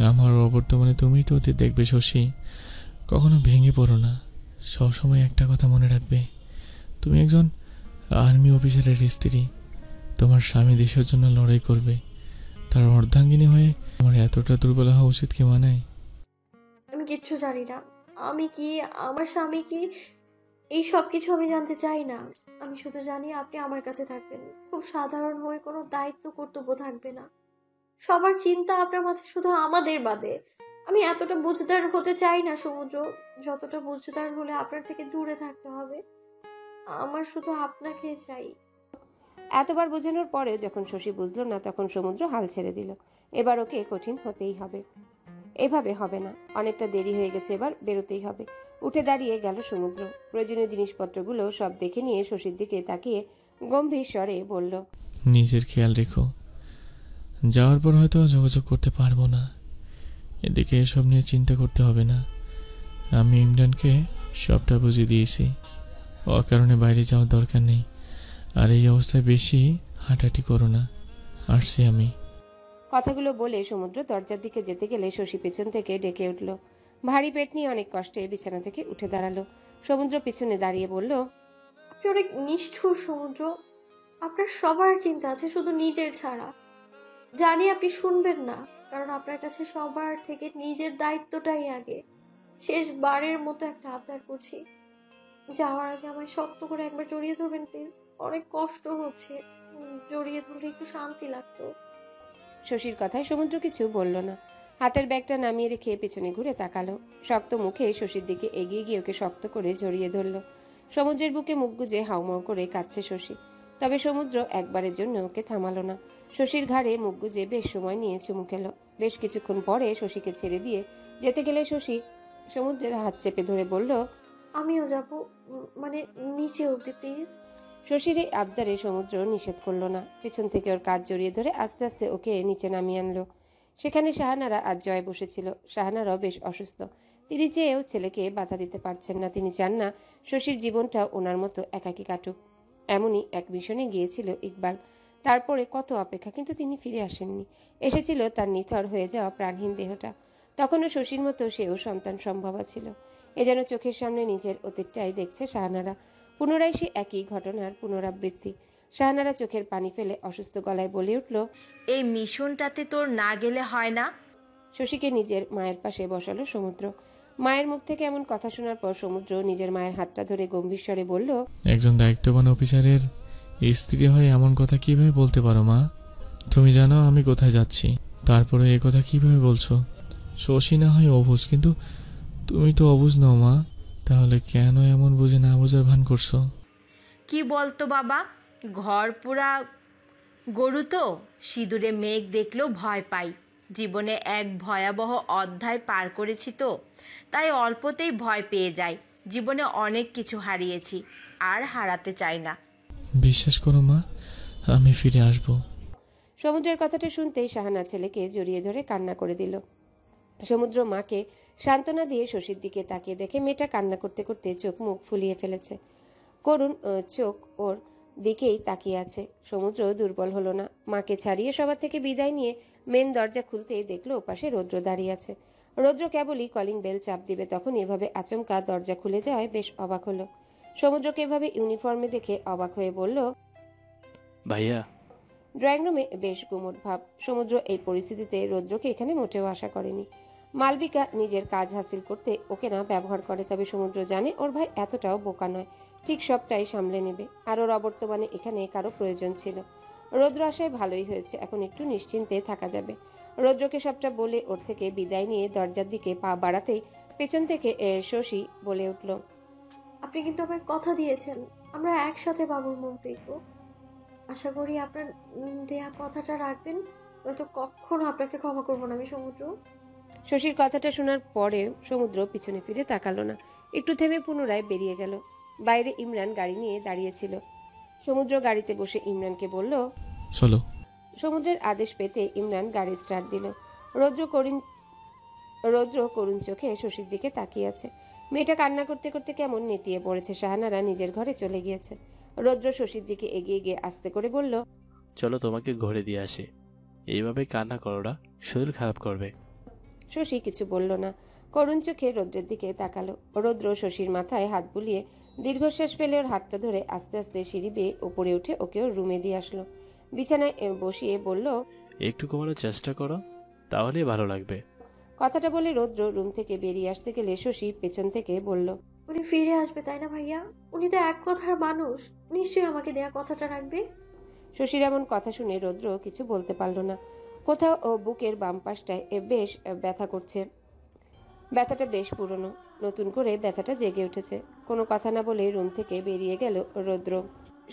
আমার অবর্তমানে তুমিই তো ওদের দেখবে শশী। কখনো ভেঙে পড়ো না। সবসময় একটা কথা মনে রাখবে, তুমি একজন আর্মি অফিসারের স্ত্রী। তোমার স্বামী দেশের জন্য লড়াই করবে, তার অর্ধাঙ্গিনী হয়ে আমার এতটা দুর্বল হওয়া উচিত কি মানায়? আমি কিচ্ছু জানি না। আমি কি, আমার স্বামী কি, এই সব কিছু আমি জানতে চাই না। আমি শুধু জানি আপনি আমার কাছে থাকবেন, খুব সাধারণ হয়ে, কোনো দায়িত্ব কর্তব্য থাকবে না। সবার চিন্তা আপনার মাথায় শুধু আমাদের বাদে। আমি এতটা বুঝদার হতে চাই না সমুদ্র, যতটা বুঝদার হলে আপনার থেকে দূরে থাকতে হবে। আমার শুধু আপনাকে চাই। এতবার বোঝানোর পরেও যখন শশী বুঝলো না, তখন সমুদ্র হাল ছেড়ে দিল। এবার ওকে কঠিন হতেই হবে, এভাবে হবে না। অনেকটা দেরি হয়ে গেছে, এবার বেরোতেই হবে। উঠে দাঁড়িয়ে গেল সমুদ্র। প্রয়োজনীয় জিনিসপত্রগুলো সব দেখে নিয়ে শশীর দিকে তাকিয়ে গম্ভীর স্বরে বলল, নিজের খেয়াল রেখো। যাওয়ার পর হয়তো যোগাযোগ করতে পারবো না, এদিকে এসব নিয়ে চিন্তা করতে হবে না। আমি ইমরানকে সবটা বুঝিয়ে দিয়েছি। অকারণে বাইরে যাওয়ার দরকার নেই। আর এই অবস্থায় বেশি হাঁটাহাঁটি করো না। আসছি আমি। কথাগুলো বলে সমুদ্র দরজার দিকে যেতে গেলে শশী পেছন থেকে ডেকে উঠল। ভারী পেট নিয়ে অনেক কষ্টে বিছানা থেকে উঠে দাঁড়ালো। সমুদ্র পিছনে দাঁড়িয়ে বলল, আপনি অনেক নিষ্ঠুর সমুদ্র। আপনার সবার চিন্তা আছে, শুধু নিজের ছাড়া। জানি আপনি শুনবেন না, কারণ আপনার কাছে সবার থেকে নিজের দায়িত্বটাই আগে। শেষবারের মতো একটা আবদার করছি, যাওয়ার আগে আমায় শক্ত করে একবার জড়িয়ে ধরবেন প্লিজ। অনেক কষ্ট হচ্ছে, জড়িয়ে ধরলে একটু শান্তি লাগতো। শশীর কথায় সমুদ্র কিছু বলল না। হাতের ব্যাগটা নামিয়ে রেখে পেছনে ঘুরে তাকালো। শক্ত মুখে শশীর দিকে এগিয়ে গিয়ে ওকে শক্ত করে জড়িয়ে ধরল। সমুদ্রের বুকে মুখ গুজে হাউমাউ করে কাঁদছে শশী। তবে সমুদ্র একবারের জন্য ওকে থামালো না। শশীর ঘাড়ে মুখ গুজে বেশ সময় নিয়ে চুমু খেলো। বেশ কিছুক্ষণ পরে শশীকে ছেড়ে দিয়ে যেতে গেলে শশী সমুদ্রের হাত চেপে ধরে বলল, আমিও যাব, মানে নিচে অবধি প্লিজ। শশীর এই আবদারে সমুদ্র নিষেধ করলো না। পেছন থেকে ওর কাঁধ জড়িয়ে ধরে আস্তে আস্তে ওকে নিচে নামিয়ে আনলো। সেখানে শাহানারা আর জয় বসেছিল। শাহানারাও বেশ অসুস্থ। তিনি চেয়েও ছেলেকে বাধা দিতে পারছেন না। তিনি চান না শশীর জীবনটা ওনার মতো একাকী কাটুক। এমনই এক মিশনে গিয়েছিল ইকবাল। তারপরে কত অপেক্ষা, কিন্তু তিনি ফিরে আসেননি। এসেছিল তার নিথর হয়ে যাওয়া প্রাণহীন দেহটা। তখনও শশীর মতো সেও সন্তান সম্ভবা ছিল। এ যেন চোখের সামনে নিজের অতীতটাই দেখছে শাহানারা। পুনরায় সে একই ঘটনার পুনরাবৃত্তি। শাহানারা চোখের পানি ফেলে অসুস্থ গলায় বলে উঠল, এই মিশনটাতে তোর না গেলে হয় না? শশীকে নিজের মায়ের পাশে বসালো সমুদ্র। মায়ের মুখ থেকে এমন কথা শোনার পর সমুদ্র নিজের মায়ের হাতটা ধরে গম্ভীর স্বরে বলল, একজন দায়িত্ববান অফিসারের স্ত্রী হয়ে এমন কথা কিভাবে বলতে পারো মা? তুমি জানো আমি কোথায় যাচ্ছি, তারপরে এ কথা কিভাবে বলছো? শশী না হয় অবুঝ, কিন্তু তুমি তো অবুঝ নও মা। তাহলে কেন এমন বুঝে না বোঝার ভান করছো? কি বলতো বাবা, ঘর পুরা গরু তো, সিঁদুরে মেঘ দেখলেও ভয় পাই। জীবনে এক ভয়াবহ অধ্যায় পার করেছি তো, তাই অল্পতেই ভয় পেয়ে যাই। জীবনে অনেক কিছু হারিয়েছি, আর হারাতে চাই না। বিশ্বাস করো মা, আমি ফিরে আসবো। সমুদ্রের কথাটা শুনতেই শাহানা ছেলেকে জড়িয়ে ধরে কান্না করে দিল। সমুদ্র মাকে সান্ত্বনা দিয়ে শশীর দিকে তাকিয়ে দেখে মেয়েটা কান্না করতে করতে চোখ মুখ ফুলিয়ে ফেলেছে। করুণ চোখ ওর দিকেই তাকিয়ে আছে। সমুদ্র দুর্বল হলো না। মাকে ছাড়িয়ে সবার থেকে বিদায় নিয়ে মেন দরজা খুলতেই দেখলো ওপাশে রৌদ্র দাঁড়িয়ে আছে। রৌদ্র কেবলই কলিং বেল চাপ দিবে, তখন এভাবে আচমকা দরজা খুলে যাওয়ায় বেশ অবাক হলো। সমুদ্রকে এভাবে ইউনিফর্মে দেখে অবাক হয়ে বলল, ভাইয়া। ড্রয়িং রুমে বেশ গুমট ভাব। সমুদ্র এই পরিস্থিতিতে রৌদ্রকে এখানে মোটেও আশা করেনি। মালবিকা নিজের কাজ হাসিল করতে ওকে না ব্যবহার করে, তবে সমুদ্র জানে ওর ভাই এতটাও বোকা নয়, ঠিক সবটাই সামলে নেবে। আর ওর অবর্তমানে এখানে কারো প্রয়োজন ছিল। রৌদ্র আসায় ভালোই হয়েছে, এখন একটু নিশ্চিন্তে থাকা যাবে। রৌদ্রকে সবটা বলে ওর থেকে বিদায় নিয়ে দরজার দিকে পা বাড়াতেই পেছন থেকে শশী বলে উঠল, আপনি কিন্তু আমায় কথা দিয়েছেন আমরা একসাথে বাবুর মুখ দেখব। আশা করি আপনার দেয়া কথাটা রাখবেন, নয়তো কখনো আপনাকে ক্ষমা করবো না আমি সমুদ্র। শশীর কথাটা শোনার পরেও সমুদ্র পিছনে ফিরে তাকালো না। একটু থেমে পুনরায় বেরিয়ে গেল। বাইরে ইমরান গাড়ি নিয়ে দাঁড়িয়েছিল। সমুদ্র গাড়িতে বসে ইমরানকে বলল, চলো। সমুদ্রের আদেশ পেতে ইমরান গাড়ি স্টার্ট দিল। রৌদ্র করুণ চোখে শশীর দিকে তাকিয়ে আছে। মেয়েটা কান্না করতে করতে কেমন নেতিয়ে পড়েছে। শাহানারা নিজের ঘরে চলে গিয়েছে। রৌদ্র শশীর দিকে এগিয়ে গিয়ে আস্তে করে বলল, চলো তোমাকে ঘরে দিয়ে আসি। এইভাবে কান্না করো না, শরীর খারাপ করবে। শশী কিছু বলল না। করুণ চোখে রৌদ্রের দিকে তাকালো। রৌদ্র শশীর মাথায় হাত বুলিয়ে দীর্ঘশ্বাস ফেলে ওর হাতটা ধরে আস্তে আস্তে সিঁড়ি বেয়ে ওপরে উঠে ওকে ওর রুমে দিয়ে আসলো। বিছানায় বসিয়ে বলল, একটু কমানোর চেষ্টা করো, তাহলেই ভালো লাগবে। কথাটা বলে রৌদ্র রুম থেকে বেরিয়ে আসতে গেলে শশী পেছন থেকে বলল, উনি ফিরে আসবে তাই না ভাইয়া? উনি তো এক কথার মানুষ, নিশ্চয়ই আমাকে দেয়া কথাটা রাখবে। শশীর এমন কথা শুনে রৌদ্র কিছু বলতে পারল না। কোথাও ও বুকের বাম পাশটায় বেশ ব্যথা করছে। ব্যথাটা বেশ পুরনো, নতুন করে ব্যথাটা জেগে উঠেছে। কোনো কথা না বলে রুম থেকে বেরিয়ে গেল রৌদ্র।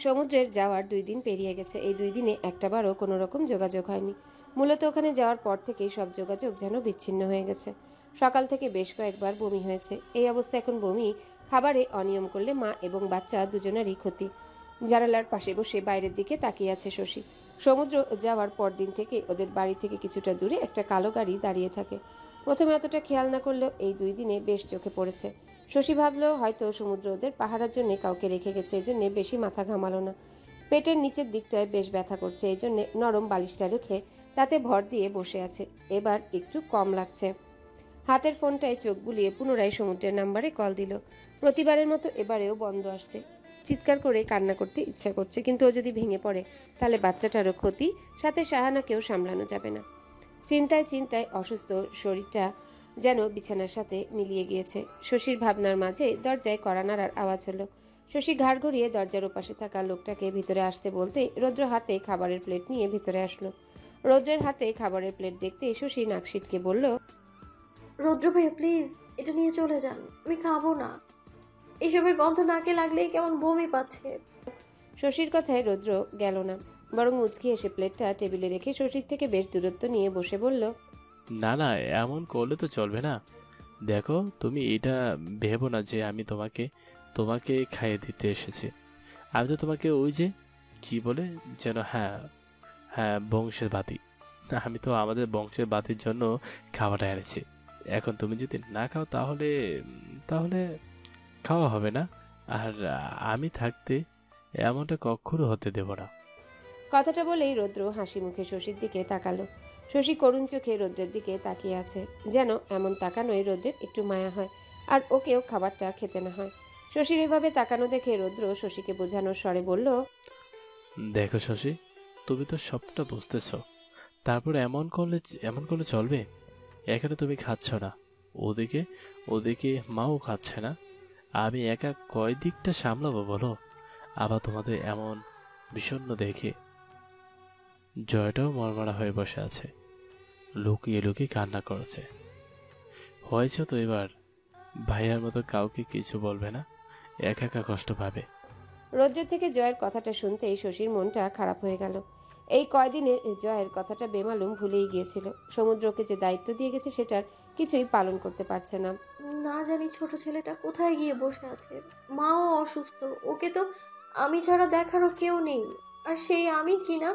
সমুদ্রের যাওয়ার 2 দিন পেরিয়ে গেছে। এই 2 দিনে একটাবারও কোনো রকম যোগাযোগ হয়নি। মূলত ওখানে যাওয়ার পর থেকেই সব যোগাযোগ যেন বিচ্ছিন্ন হয়ে গেছে। সকাল থেকে বেশ কয়েকবার বমি হয়েছে। এই অবস্থা এখন বমি খাবারে অনিয়ম করলে মা এবং বাচ্চা দুজনেরই ক্ষতি। জানালার পাশে বসে বাইরের দিকে তাকিয়ে আছে শশী। সমুদ্র যাওয়ার পর দিন থেকে ওদের বাড়ি থেকে কিছুটা দূরে একটা কালো গাড়ি দাঁড়িয়ে থাকে। প্রথমে অতটা খেয়াল না করলেও এই 2 দিনে বেশ চোখে পড়েছে। শশী ভাবলো হয়তো সমুদ্র ওদের পাহারার জন্য কাউকে রেখে গেছে, এজন্য বেশি মাথা ঘামালো না। পেটের নিচের দিকটায় বেশ ব্যথা করছে, এই জন্য নরম বালিশটা রেখে তাতে ভর দিয়ে বসে আছে। এবার একটু কম লাগছে। হাতের ফোনটায় চোখ বুলিয়ে পুনরায় সমুদ্রের নাম্বারে কল দিল। প্রতিবারের মতো এবারেও বন্ধ আসছে। চিৎকার করে কান্না করতে ইচ্ছা করছে, কিন্তু ও যদি ভেঙে পড়ে তাহলে বাচ্চাটারও ক্ষতি, সাথে শাহানাকেও সামলানো যাবে না। চিন্তায় চিন্তায় অসুস্থ শরীরটা যেন বিছানার সাথে মিলিয়ে গিয়েছে। শশীর ভাবনার মাঝে দরজায় কড়া নাড়ার আওয়াজ হলো। শশী ঘাড় ঘুরিয়ে দরজার ওপাশে থাকা লোকটাকে ভিতরে আসতে বলতে রৌদ্র হাতে খাবারের প্লেট নিয়ে ভিতরে আসলো। রৌদ্রের হাতে খাবারের প্লেট দেখতে শশী নাক সিটকে বলল, রৌদ্র ভাইয়া প্লিজ এটা নিয়ে চলে যান, আমি খাবো না। এসবের গন্ধ নাকে লাগলেই কেমন বমি পাচ্ছে। শশীর কথায় রৌদ্র গেল না, বরং মুচকি এসে প্লেটটা টেবিলে রেখে শশীর থেকে বেশ দূরত্ব নিয়ে বসে বলল, না না, এমন করলে তো চলবে না। দেখো, তুমি এটা ভেবো না যে আমি তোমাকে খাইয়ে দিতে এসেছি। আমি তো তোমাকে ওই যে কি বলে যেন, হ্যাঁ হ্যাঁ, বংশের বাতি। আমি তো আমাদের বংশের বাতির জন্য খাওয়াটা এনেছি। এখন তুমি যদি না খাও তাহলে খাওয়া হবে না। আর আমি থাকতে এমনটা কখনো হতে দেব না। কথাটা বলেই রৌদ্র হাসি মুখে শশীর দিকে তাকালো। শশী করুণ চোখে রৌদ্রের দিকে তাকিয়ে আছে, যেন এমন তাকানোয় রৌদ্রের একটু মায়া হয় আর ওকেও খাবারটা খেতে না হয়। শশীর এভাবে তাকানো দেখে রৌদ্র শশীকে বোঝানোর স্বরে বলল, দেখো শশী, তুমি তো সবটা বুঝতেছ, তারপর এমন করলে চলবে? এখানে তুমি খাচ্ছ না, ওদিকে মাও খাচ্ছে না। আমি একা কয় দিকটা সামলাবো বলো? আবার তোমাদের এমন বিষণ্ণ দেখে জয়টাও মরমরা হয়ে বসে আছে, লুকিয়ে লুকিয়ে কান্না করছে। হয়েছে তো এবার, ভাইয়ার মতো কাউকে কিছু বলবে না, একা একা কষ্ট পাবে। রৌদ্রের থেকে জয়ের কথাটা শুনতেই শশীর মনটা খারাপ হয়ে গেল। এই কয়দিনে জয়ের কথাটা বেমালুম ভুলেই গিয়েছিল। সমুদ্রকে যে দায়িত্ব দিয়ে গেছে সেটার কিছুই পালন করতে পারছে না। না জানি ছোট ছেলেটা কোথায় গিয়ে বসে আছে। মাও অসুস্থ, ওকে তো আমি ছাড়া দেখারও কেউ নেই। আর সেই আমি কিনা।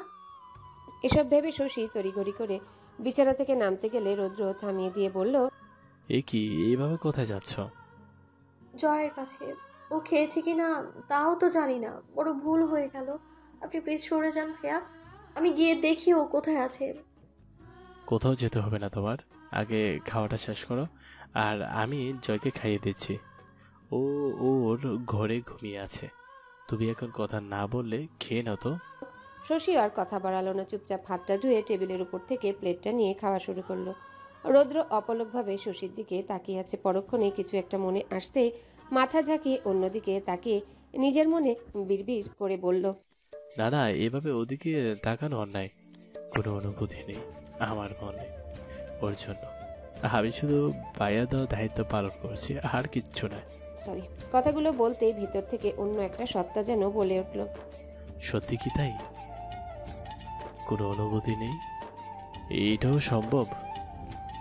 এসব ভেবে শশী তড়িঘড়ি করে বিছানা থেকে নামতে গেলে রৌদ্র থামিয়ে দিয়ে বলল, এ কি, এইভাবে কোথায় যাচ্ছ? জয়ের কাছে। ও খেয়েছে কিনা তাও তো জানি না, বড় ভুল হয়ে গেল। আপনি প্লিজ সরে যান ভাইয়া, আমি গিয়ে দেখি ও কোথায় আছে। কোথাও যেতে হবে না তোমার, আগে খাওয়াটা শেষ করো, আর আমি জয়কে খাইয়ে দিচ্ছি। ওর ঘরে ঘুমিয়ে আছে। তুমি এখন কথা না বললে খেয়ে নাও তো। শশী আর কথা বাড়ালো না, চুপচাপ হাতটা ধুয়ে টেবিলের উপর থেকে প্লেটটা নিয়ে খাওয়া শুরু করলো। রৌদ্র অপলকভাবে শশীর দিকে তাকিয়ে আছে। পরক্ষণে কিছু একটা মনে আসতে মাথা ঝাঁকিয়ে অন্যদিকে তাকিয়ে নিজের মনে বিড়বিড় করে বলল, না না, এভাবে ওদিকে তাকানো অন্যায়। কোনো অনুভূতি নেই আমার মনে ওর জন্য। আমি শুধু পায়া দেওয়া দায়িত্ব পালন করছি, আর কিচ্ছু নয়। সরি। কথাগুলো বলতে ভিতর থেকে অন্য একটা সত্তা যেন বলে উঠল, সত্যি কি তাই? কোনো অনুভূতি নেই, এইটাও সম্ভব?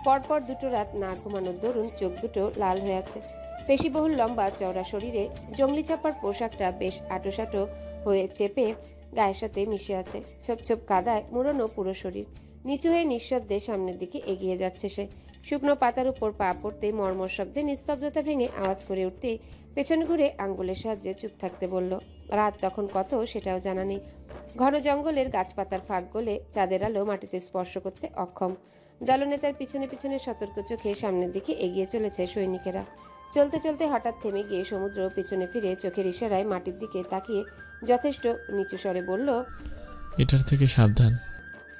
পরপর 2 রাত না ঘুমানোর দরুন চোখ দুটো লাল হয়ে আছে। পেশিবহুল লম্বা চওড়া শরীরে জঙ্গলি চাপার পোশাকটা বেশ আটোসাটো হয়ে চেপে গায়ের সাথে মিশে আছে। ছোপ ছোপ কাদায় মুড়ানো পুরো শরীর। নিচু হয়ে নিঃশব্দে সামনের দিকে এগিয়ে যাচ্ছে সে। শুকনো পাতার উপর পা পড়তে মর্মর শব্দে নিস্তব্ধতা ভেঙে আওয়াজ করে উঠতে পেছন ঘুরে আঙ্গুলের সাহায্যে চুপ থাকতে বলল। রাত তখন কত সেটাও জানা নেই। ঘন জঙ্গলের গাছপাতার ফাঁক গলে চাঁদের আলো মাটিতে স্পর্শ করতে অক্ষম। দলনেতার পিছনে পিছনে সতর্ক চোখে সামনের দিকে এগিয়ে চলেছে সৈনিকেরা। চলতে চলতে হঠাৎ থেমে গিয়ে সমুদ্র পিছনে ফিরে চোখের ইশারায় মাটির দিকে তাকিয়ে যথেষ্ট নিচু স্বরে বলল, এটার থেকে সাবধান।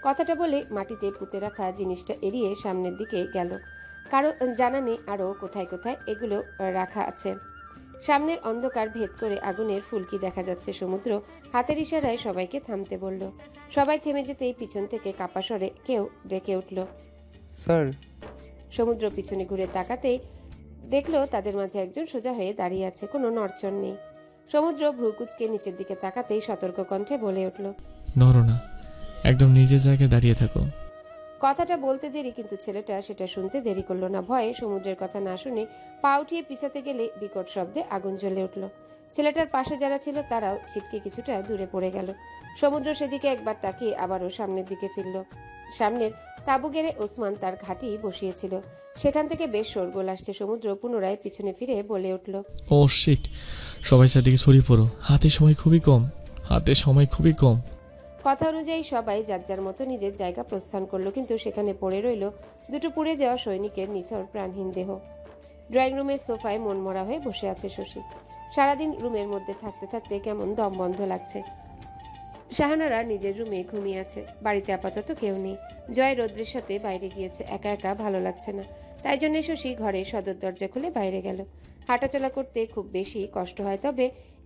কথাটা বলে মাটিতে পুঁতে রাখা জিনিসটা এড়িয়ে সামনের দিকে গেল। কারো জানা নেই আরও কোথায় কোথায় এগুলো রাখা আছে। সামনের অন্ধকার ভেদ করে আগুনের ফুলকি দেখা যাচ্ছে। সমুদ্র হাতের ইশারায় সবাইকে থামতে বলল। সবাই থেমে যেতেই পিছন থেকে কাপা স্বরে কেউ ডেকে উঠল, স্যার। সমুদ্র পিছনে ঘুরে তাকাতেই দেখলো তাদের মাঝে একজন সোজা হয়ে দাঁড়িয়ে আছে, কোনো নড়চড় নেই। সমুদ্র ভ্রুকুচকে নিচের দিকে তাকাতেই সতর্ক কণ্ঠে বলে উঠল, নড়ো না, একদম নিজের জায়গায় দাঁড়িয়ে থাকো। কথাটা বলতে দেরি, কিন্তু ছেলেটা সেটা শুনতে দেরি করলো না। ভয়ে সমুদ্রের কথা না শুনে পা উঠিয়ে পিছাতে গেলে বিকট শব্দে আগুন জ্বলে উঠল। ছেলেটার পাশে যারা ছিল তারাও ছিটকে কিছুটা দূরে পড়ে গেল। সমুদ্র সেদিকে একবার তাকিয়ে আবারও সামনের দিকে ফিরল। সামনের তাঁবু গেড়ে ওসমান তার ঘাঁটি বসিয়েছিল। সেখান থেকে বেশ শোরগোল আসছে। সমুদ্র পুনরায় পিছনে ফিরে বলে উঠল, ও শিট, সবাই চারদিকে ছড়িয়ে পড়ো, হাতে সময় খুবই কম। কথা অনুযায়ী সবাই যার যার মতো নিজের জায়গা প্রস্থান করলো, কিন্তু সেখানে পড়ে রইল দুটো পুড়ে যাওয়া সৈনিকের নিথর প্রাণহীন দেহ। ড্রয়িং রুমের সোফায় মনমরা হয়ে বসে আছে শশী। সারাদিন রুমের মধ্যে থাকতে থাকতে কেমন দম বন্ধ লাগছে। শাহানারা নিজের রুমে ঘুমিয়ে আছে। বাড়িতে আপাতত কেউ নেই। জয় রৌদ্রের সাথে বাইরে গিয়েছে। একা একা ভালো লাগছে না, তাই জন্য শশী ঘরে সদর দরজা খুলে বাইরে গেল। হাঁটাচলা করতে খুব বেশি কষ্ট হয়, তবে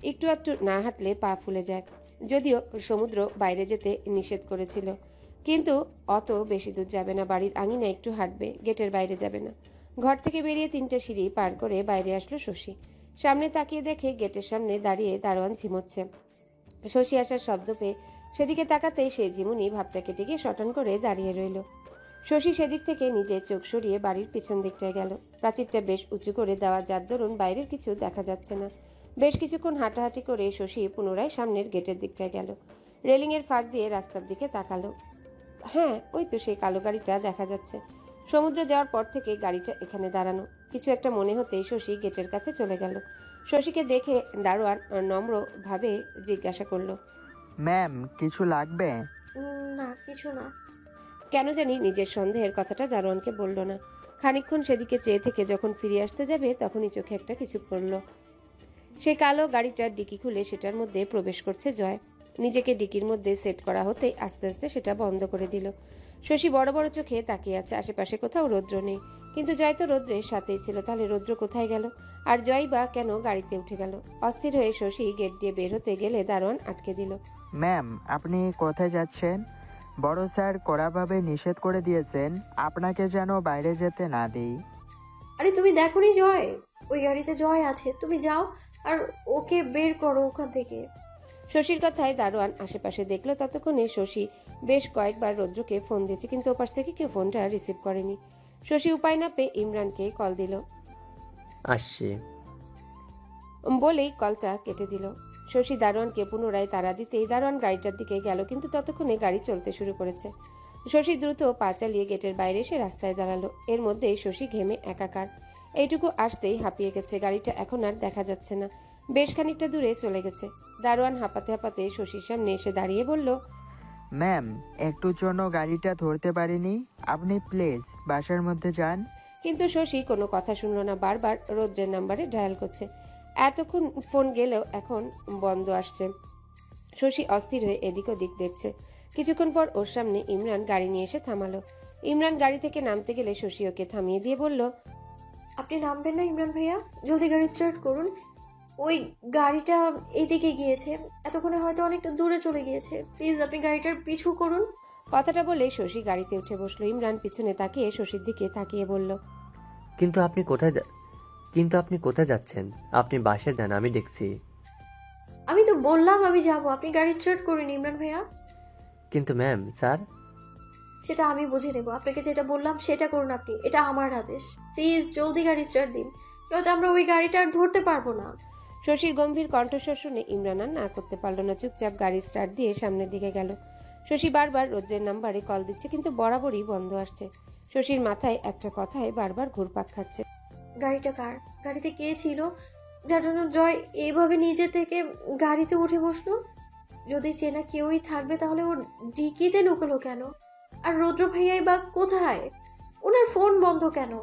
একটু একটু না হাঁটলে পা ফুলে যায়। যদিও সমুদ্র বাইরে যেতে নিষেধ করেছিল, কিন্তু অত বেশি দূর যাবে না। বাড়ির আঙিনা একটু হাঁটবে, গেটের বাইরে যাবে না। ঘর থেকে বেরিয়ে 3টে সিঁড়ি পার করে বাইরে আসলো শশী। সামনে তাকিয়ে দেখে গেটের সামনে দাঁড়িয়ে দারোয়ান ঝিমোচ্ছে। শশী আসার শব্দ পেয়ে সেদিকে তাকাতেই সে ঝিমুনি ভাবটা কেটে গিয়ে শটান করে দাঁড়িয়ে রইল। শশী সেদিক থেকে নিজের চোখ সরিয়ে বাড়ির পিছন দিকটায় গেল। প্রাচীরটা বেশ উঁচু করে দেওয়া, যার দরুন বাইরের কিছু দেখা যাচ্ছে না। বেশ কিছুক্ষণ হাঁটাহাঁটি করে শশী পুনরায় সামনের গেটের দিকটায় গেল। রেলিংয়ের ফাঁক দিয়ে রাস্তার দিকে তাকালো। হ্যাঁ, ওই তো সেই কালো গাড়িটা দেখা যাচ্ছে। সমুদ্র যাওয়ার পর থেকে গাড়িটা এখানে দাঁড়ানো। কিছু একটা মনে হতেই শশী গেটের কাছে চলে গেল। শশীকে দেখে দারোয়ান নম্রভাবে জিজ্ঞাসা করলো, ম্যাম কিছু লাগবে? না, কিছু না। কেন জানি নিজের সন্দেহের কথাটা দারোয়ানকে বলল না। খানিকক্ষণ সেদিকে চেয়ে থেকে যখন ফিরে আসতে যাবে তখনই চোখে একটা কিছু পড়ল। সেই কালো গাড়িটার ডিকি খুলে সেটার মধ্যে প্রবেশ করছে জয়। নিজেকে ডিকির মধ্যে সেট করা হতেই আস্তে আস্তে সেটা বন্ধ করে দিল। শশী বড় বড় চোখে তাকিয়ে আছে। আশেপাশে কোথাও রৌদ্র নেই, কিন্তু জয় তো রৌদ্রের সাথেই ছিল। তাহলে রৌদ্র কোথায় গেল? আর জয় বা কেন গাড়িতে উঠে গেল? অস্থির হয়ে শশী গেট দিয়ে বের হতে গেলে দারোয়ান আটকে দিল। ম্যাম আপনি কোথায় যাচ্ছেন? বড় স্যার কড়াভাবে নিষেধ করে দিয়েছেন আপনাকে যেন বাইরে যেতে না দিই। আরে তুমি দেখোনি জয়? ওই গাড়িতে জয় আছে, তুমি যাও আর ওকে বের করো ওখান থেকে। শশীর কথায় দারোয়ান আশেপাশে দেখলো। ততক্ষণে শশী বেশ কয়েকবার রৌদ্রকে ফোন দিয়েছে, কিন্তু ওপাশ থেকে কেউ ফোনটা রিসিভ করেনি। শশী উপায় না পেয়ে ইমরানকে কল দিল। আসছি বলেই কলটা কেটে দিল। শশী দারোয়ানকে পুনরায় তাড়া দিতেই দারোয়ান গাড়িটার দিকে গেল, কিন্তু ততক্ষণে গাড়ি চলতে শুরু করেছে। শশী দ্রুত পা চালিয়ে গেটের বাইরে এসে রাস্তায় দাঁড়ালো। এর মধ্যেই শশী ঘেমে একাকার। এইটুকু আসতেই হাঁপিয়ে গেছে। গাড়িটা এখন আর দেখা যাচ্ছে না, বেশ খানিকটা দূরে চলে গেছে। দারোয়ান হাঁপাতে হাঁপাতে শশীর সামনে এসে দাঁড়িয়ে বলল, ম্যাম একটুর জন্য গাড়িটা ধরতে পারিনি, আপনি প্লিজ বাসার মধ্যে যান। কিন্তু শশী কোনো কথা শুনল না। বারবার রৌদ্রের নাম্বারে ডায়াল করছে। এতক্ষণ ফোন গেলেও এখন বন্ধ আসছে। শশী অস্থির হয়ে এদিক ওদিক দেখছে। কিছুক্ষণ পর ওর সামনে ইমরান গাড়ি নিয়ে এসে থামালো। ইমরান গাড়ি থেকে নামতে গেলে শশী ওকে থামিয়ে দিয়ে বলল, আপনি নামবেন না ইমরান ভাইয়া? জলদি গাড়ি স্টার্ট করুন। ওই গাড়িটা এইদিকে গিয়েছে, এতক্ষণে হয়তো অনেকটা দূরে চলে গিয়েছে। প্লিজ আপনি গাড়িটার পিছু করুন। কথাটা বলে শশী গাড়িতে উঠে বসলো। ইমরান পিছনে তাকিয়ে শশীর দিকে তাকিয়ে বলল, কিন্তু আপনি কোথায় যাচ্ছেন? আপনি বাসায় যান, আমি দেখছি। আমি তো বললাম আমি যাব, আপনি গাড়ি স্টার্ট করুন ইমরান ভাইয়া। কিন্তু ম্যাম স্যার। সেটা আমি বুঝে নেব। আপনাকে যেটা বললাম সেটা করুন আপনি, এটা আমার আদেশ। প্লিজ জলদি গাড়ি স্টার্ট দিন, নয়তো আমরা ওই গাড়িটা আর ধরতে পারবো না। শশীর গম্ভীর কণ্ঠস্বর শুনে ইমরান আর না করতে পারল না। চুপচাপ গাড়ি স্টার্ট দিয়ে সামনের দিকে গেল। শশী বারবার রৌদ্রের নাম্বারে কল দিচ্ছে, কিন্তু বরাবরই বন্ধ আসছে। শশীর মাথায় একটা কথায় বারবার ঘুরপাক খাচ্ছে। গাড়িটা কার? গাড়িতে কে ছিল যার জন্য জয় এইভাবে নিজে থেকে গাড়িতে উঠে বসলো? যদি চেনা কেউই থাকবে তাহলে ও ডিকিতে লুকালো কেন? আর রৌদ্র ভাইয়াই বা কোথায়? ওনার ফোন বন্ধ কেন?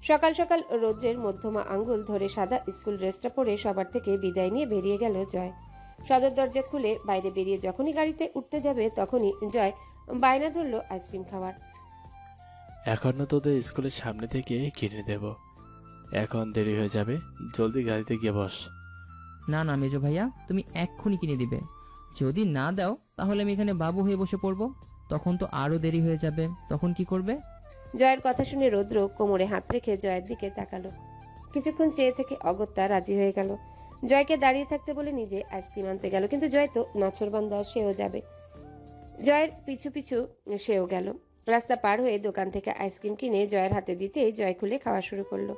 সকাল সকাল রৌদ্রের মধ্যমা আঙ্গুল ধরে সাদা স্কুল ড্রেসটা পরে সবার থেকে বিদায় নিয়ে বেরিয়ে গেল জয়। সদর দরজা খুলে বাইরে বেরিয়ে যখনই গাড়িতে উঠতে যাবে তখনই জয় বায়না ধরলো আইসক্রিম খাওয়ার। এখনো তোদের স্কুলের সামনে থেকে কিনে দেব, এখন দেরি হয়ে যাবে, জলদি গাড়িতে গিয়ে বস। না না মেজো ভাইয়া, তুমি এক্ষুনি কিনে দিবে। যদি না দাও তাহলে আমি এখানে বাবু হয়ে বসে পড়বো, তখন তো আরো দেরি হয়ে যাবে। তখন কি করবে? জয়ের কথা শুনে রৌদ্র কোমরে হাত রেখে জয়ের দিকে তাকালো। কিছুক্ষণ চেয়ে থেকে অগত্যা রাজি হয়ে গেল। জয়কে দাঁড়িয়ে থাকতে বলে নিজে আইসক্রিম আনতে গেল, কিন্তু জয় তো নাছরবান্দা, সেও যাবে। জয়ের পিছু পিছু সেও গেল। রাস্তা পার হয়ে দোকান থেকে আইসক্রিম কিনে জয়ের হাতে দিতেই জয় খুলে খাওয়া শুরু করলো।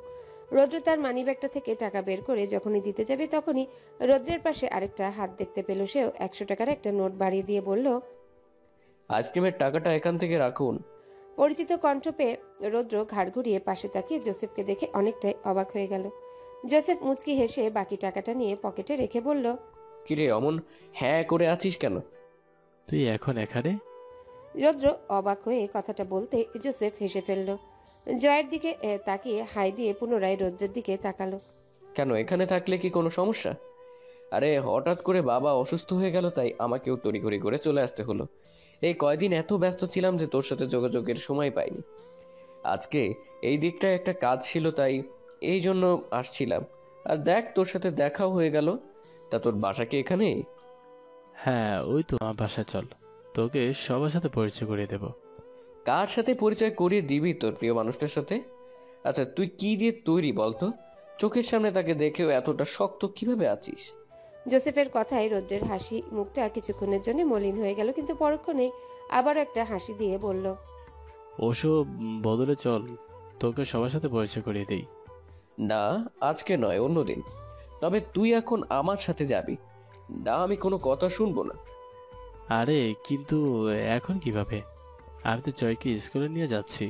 রৌদ্র তার মানিব্যাগটা থেকে টাকা বের করে যখনই দিতে যাবে তখনই রৌদ্রের পাশে আরেকটা হাত দেখতে পেল। সেও 100 টাকার একটা নোট বাড়িয়ে দিয়ে বলল, আইসক্রিমের টাকাটা এখান থেকে রাখুন। পরিচিত কণ্ঠ পেয়ে রৌদ্র ঘাড় ঘুরিয়ে পাশে তাকিয়ে জোসেফকে দেখে অনেকটাই অবাক হয়ে গেল। জোসেফ মুচকি হেসে বাকি টাকাটা নিয়ে পকেটে রেখে বলল, কিরে অমন হ্যাঁ করে আছিস কেন? তুই এখন এখানে? রৌদ্র অবাক হয়ে কথাটা বলতে জোসেফ হেসে ফেলল। জয়ের দিকে তাকিয়ে হাই দিয়ে পুনরায় রৌদ্রের দিকে তাকালো। কেন, এখানে থাকলে কি কোনো সমস্যা? আরে হঠাৎ করে বাবা অসুস্থ হয়ে গেল, তাই আমাকেও তড়িঘড়ি করে চলে আসতে হলো। এই কয়দিন এত ব্যস্ত ছিলাম যে তোর সাথে যোগাযোগের সময় পাইনি। আজকে এই দিকটায় একটা কাজ ছিল, তাই এই জন্য আসছিলাম। আর দেখ, তোর সাথে দেখাও হয়ে গেল। তা তোর বাসা কি এখানে? হ্যাঁ, ওই তো আমার বাসায় চল, তোকে সবার সাথে পরিচয় করিয়ে দেব। কার সাথে পরিচয় করিয়ে দিবি তোর প্রিয় মানুষটার সাথে? আচ্ছা, তুই কি দিয়ে তৈরি বলতো? চোখের সামনে তাকে দেখেও এতটা শক্ত কিভাবে আছিস? জোসেফের কথায় রৌদ্রের হাসি মুখটা কিছুক্ষণের জন্য মলিন হয়ে গেল, কিন্তু পরক্ষণে আবারও একটা হাসি দিয়ে বলল, ওসব বদলে চল, তোকে সবার সাথে পরিচয় করিয়ে দেই। না, আজকে নয়, অন্যদিন। তবে তুই এখন আমার সাথে যাবি না, আমি কোনো কথা শুনবো না। আরে কিন্তু এখন কিভাবে? আমি তো জয়কে স্কুলে নিয়ে যাচ্ছি।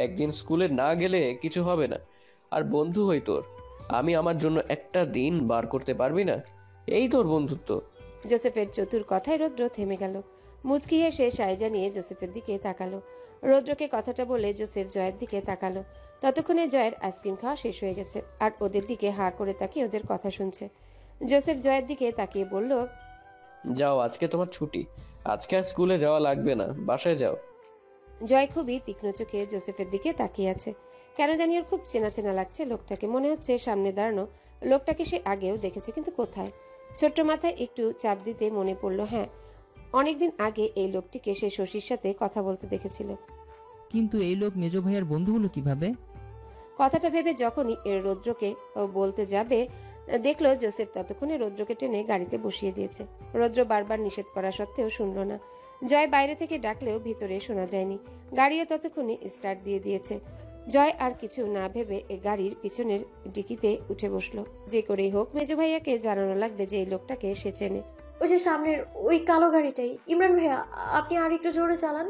একদিন স্কুলে না গেলে কিছু হবে না। আর বন্ধু হই তোর, আমি আমার জন্য একটা দিন বার করতে পারবি না? এই তোর বন্ধুত্ব। জোসেফের চতুর কথায় রৌদ্র থেমে গেল। মুচকি হেসে সাইজা নিয়ে জোসেফের দিকে তাকালো। রৌদ্রকে কথাটা বলে জোসেফ জয়ের দিকে তাকালো। ততক্ষণে জয়ের আইসক্রিম খাওয়া শেষ হয়ে গেছে, আর ওদের দিকে হাঁ করে তাকিয়ে ওদের কথা শুনছে। জোসেফ জয়ের দিকে তাকিয়ে বলল, যাও, আজকে তোমার ছুটি। আজকে আর স্কুলে যাওয়া লাগবে না, বাসায় যাও। জয় খুবই তীক্ষ্ণ চোখে জোসেফের দিকে তাকিয়ে আছে। কেন জানি ওর খুব চেনা চেনা লাগছে লোকটাকে। মনে হচ্ছে সামনে দাঁড়ানো লোকটাকে সে আগেও দেখেছে, কিন্তু কোথায়? ছোট্ট মাথায় একটু চাপ দিতে মনে পড়ল, হ্যাঁ, অনেকদিন আগে এই লোকটিকে সে শশীর সাথে কথা বলতে দেখেছিল। কিন্তু এই লোক মেজো ভাইয়ার বন্ধু হলো কিভাবে? কথাটা ভেবে যখনই রৌদ্রকে বলতে যাবে, দেখলো জোসেফ ততক্ষণে রৌদ্রকে টেনে গাড়িতে বসিয়ে দিয়েছে। রৌদ্র বারবার নিষেধ করা সত্ত্বেও শুনল না। জয় বাইরে থেকে ডাকলেও ভিতরে শোনা যায়নি। গাড়িও ততক্ষণে স্টার্ট দিয়ে দিয়েছে। জয় আর কিছু না ভেবে গাড়ির পিছনের ডিকিতে উঠে বসলো। যে করেই হোক মেজো ভাইয়াকে জানানো লাগবে যে এই লোকটাকে সে চেনে। ওই যে সামনের ওই কালো গাড়িটাই। ইমরান ভাইয়া, আপনি আর একটু জোরে চালান।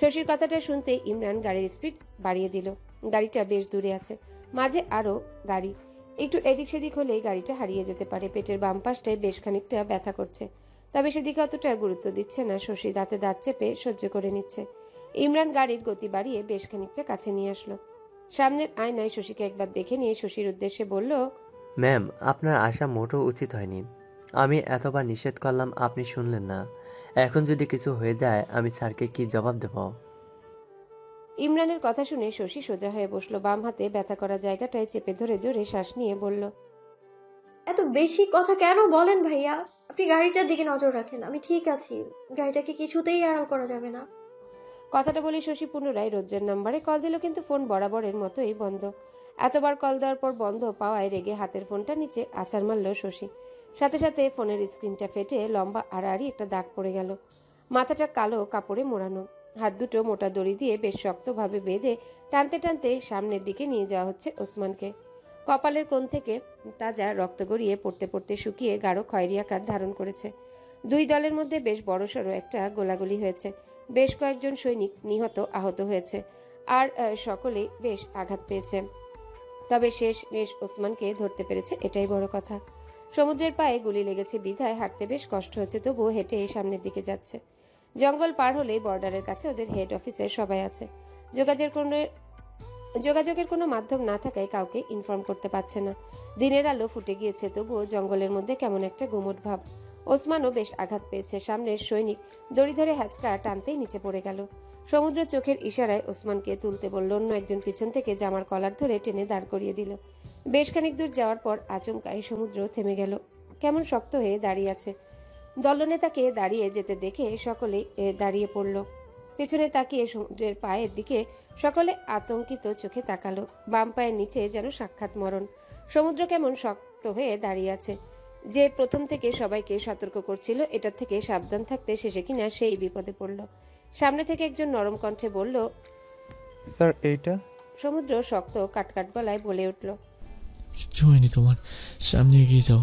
শশীর কথাটা শুনতে ইমরান গাড়ির স্পিড বাড়িয়ে দিল। গাড়িটা বেশ দূরে আছে, মাঝে আরো গাড়ি। একটু এদিক সেদিক হলেই গাড়িটা হারিয়ে যেতে পারে। পেটের বাম পাশটায় বেশ খানিকটা ব্যথা করছে, তবে সেদিকে অতটা গুরুত্ব দিচ্ছে না। শশী দাঁতে দাঁত চেপে সহ্য করে নিচ্ছে। ইমরান গাড়ির গতি বাড়িয়ে বেশ খানিকটা কাছে নিয়ে আসলো। সামনের আয়নায় শশীকে একবার দেখে নিয়ে শশীর উদ্দেশ্যে বলল, ম্যাম, আপনার আসা মোটেও উচিত হয়নি। আমি এতবার নিষেধ করলাম, আপনি শুনলেন না। এখন যদি কিছু হয়ে যায় আমি স্যারকে কি জবাব দেব? ইমরানের কথা শুনে শশী সোজা হয়ে বসলো। বাম হাতে ব্যথা করা জায়গাটায় চেপে ধরে জোরে শ্বাস নিয়ে বলল, এত বেশি কথা কেন বলেন ভাইয়া? আপনি গাড়িটার দিকে নজর রাখেন, আমি ঠিক আছি। গাড়িটাকে কিছুতেই আড়াল করা যাবে না। কথাটা বলে শশী পুনরায় রৌদ্রের নাম্বারে কল দিল, কিন্তু ফোন বরাবরের মতোই বন্ধ। এতবার কল দেওয়ার পর বন্ধ পাওয়ায় রেগে হাতের ফোনটা নিচে আছাড় মারল শশী। সাথে সাথে ফোনের স্ক্রিনটা ফেটে লম্বা আড়াআড়ি একটা দাগ পড়ে গেল। মাথাটা কালো কাপড়ে মোড়ানো, হাত দুটো মোটা দড়ি দিয়ে বেশ শক্তভাবে বেঁধে টানতে টানতে সামনের দিকে নিয়ে যাওয়া হচ্ছে ওসমানকে। কপালের কোণ থেকে তাজা রক্ত গড়িয়ে পড়তে পড়তে শুকিয়ে গাঢ় খয়েরি আকার ধারণ করেছে। দুই দলের মধ্যে বেশ বড়সড় একটা গোলাগুলি হয়েছে। বেশ কয়েকজন সৈনিক নিহত আহত হয়েছে, আর সকলেই বেশ আঘাত পেয়েছে। তবে শেষ ওসমানকে ধরতে পেরেছে, এটাই বড় কথা। সমুদ্রের পায়ে গুলি লেগেছে বিধায় হাঁটতে বেশ কষ্ট হচ্ছে, তবুও হেঁটে সামনের দিকে যাচ্ছে। জঙ্গল পার হলেই বর্ডারের কাছে ওদের হেড অফিসের সবাই আছে। যোগাযোগের কোনো মাধ্যম না থাকায় কাউকে ইনফর্ম করতে পারছে না। দিনের আলো ফুটে গিয়েছে, তবুও জঙ্গলের মধ্যে কেমন একটা গুমট ভাব। ওসমানও বেশ আঘাত পেয়েছে। সামনের সৈনিক দড়ি ধরে হ্যাচকা টানতেই নিচে পড়ে গেল। সমুদ্র চোখের ইশারায় ওসমানকে তুলতে বলল। অন্য একজন পিছন থেকে জামার কলার ধরে টেনে দাঁড় করিয়ে দিল। বেশ খানিক দূর যাওয়ার পর আচমকাই সমুদ্র থেমে গেল। কেমন শক্ত হয়ে দাঁড়িয়ে আছে। দলনেতাকে দাঁড়িয়ে যেতে দেখে সকলে দাঁড়িয়ে পড়ল। পেছনে তাকিয়ে সমুদ্রের পায়ের দিকে সকলে আতঙ্কিত চোখে তাকালো। বাম পায়ের নিচে যেন সাক্ষাৎ মরণ। সমুদ্র কেমন শক্ত হয়ে দাঁড়িয়ে আছে। যে প্রথম থেকে সবাইকে সতর্ক করছিল এটার থেকে সাবধান থাকতে, শেষে কিনা সেই বিপদে পড়ল। সামনে থেকে একজন নরম কণ্ঠে বলল, স্যার এইটা। সমুদ্র শক্ত কাটকাট গলায় বলে উঠল, কিচ্ছু হয়নি তোমার, সামনে এগিয়ে যাও।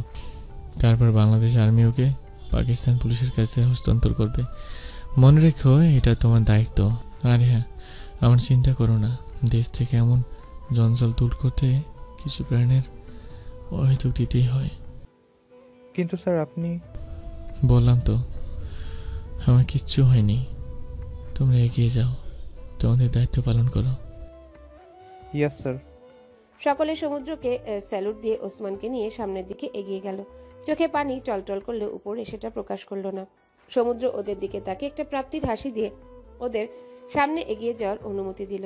তারপর বাংলাদেশ আর্মি ওকে পাকিস্তান পুলিশের কাছে হস্তান্তর করবে। মনে রেখো, এটা তোমার দায়িত্ব। আর হ্যাঁ, আমার চিন্তা করো না, দেশ থেকে এমন জঞ্জাল দূর করতে কিছু প্রাণের অহেতুক দিতেই হয়। কিন্তু স্যার আপনি... বললাম তো, আমার কিচ্ছু হয়নি। তোমরা এগিয়ে যাও, তোমাদের দায়িত্ব পালন করো। Yes sir. সকলে সমুদ্রকে স্যালুট দিয়ে ওসমানকে নিয়ে সামনের দিকে এগিয়ে গেল। চোখে পানি টলটল করলে উপরে সেটা প্রকাশ করলো না। সমুদ্র ওদের দিকে তাকে একটা প্রাপ্তির হাসি দিয়ে ওদের সামনে এগিয়ে যাওয়ার অনুমতি দিল।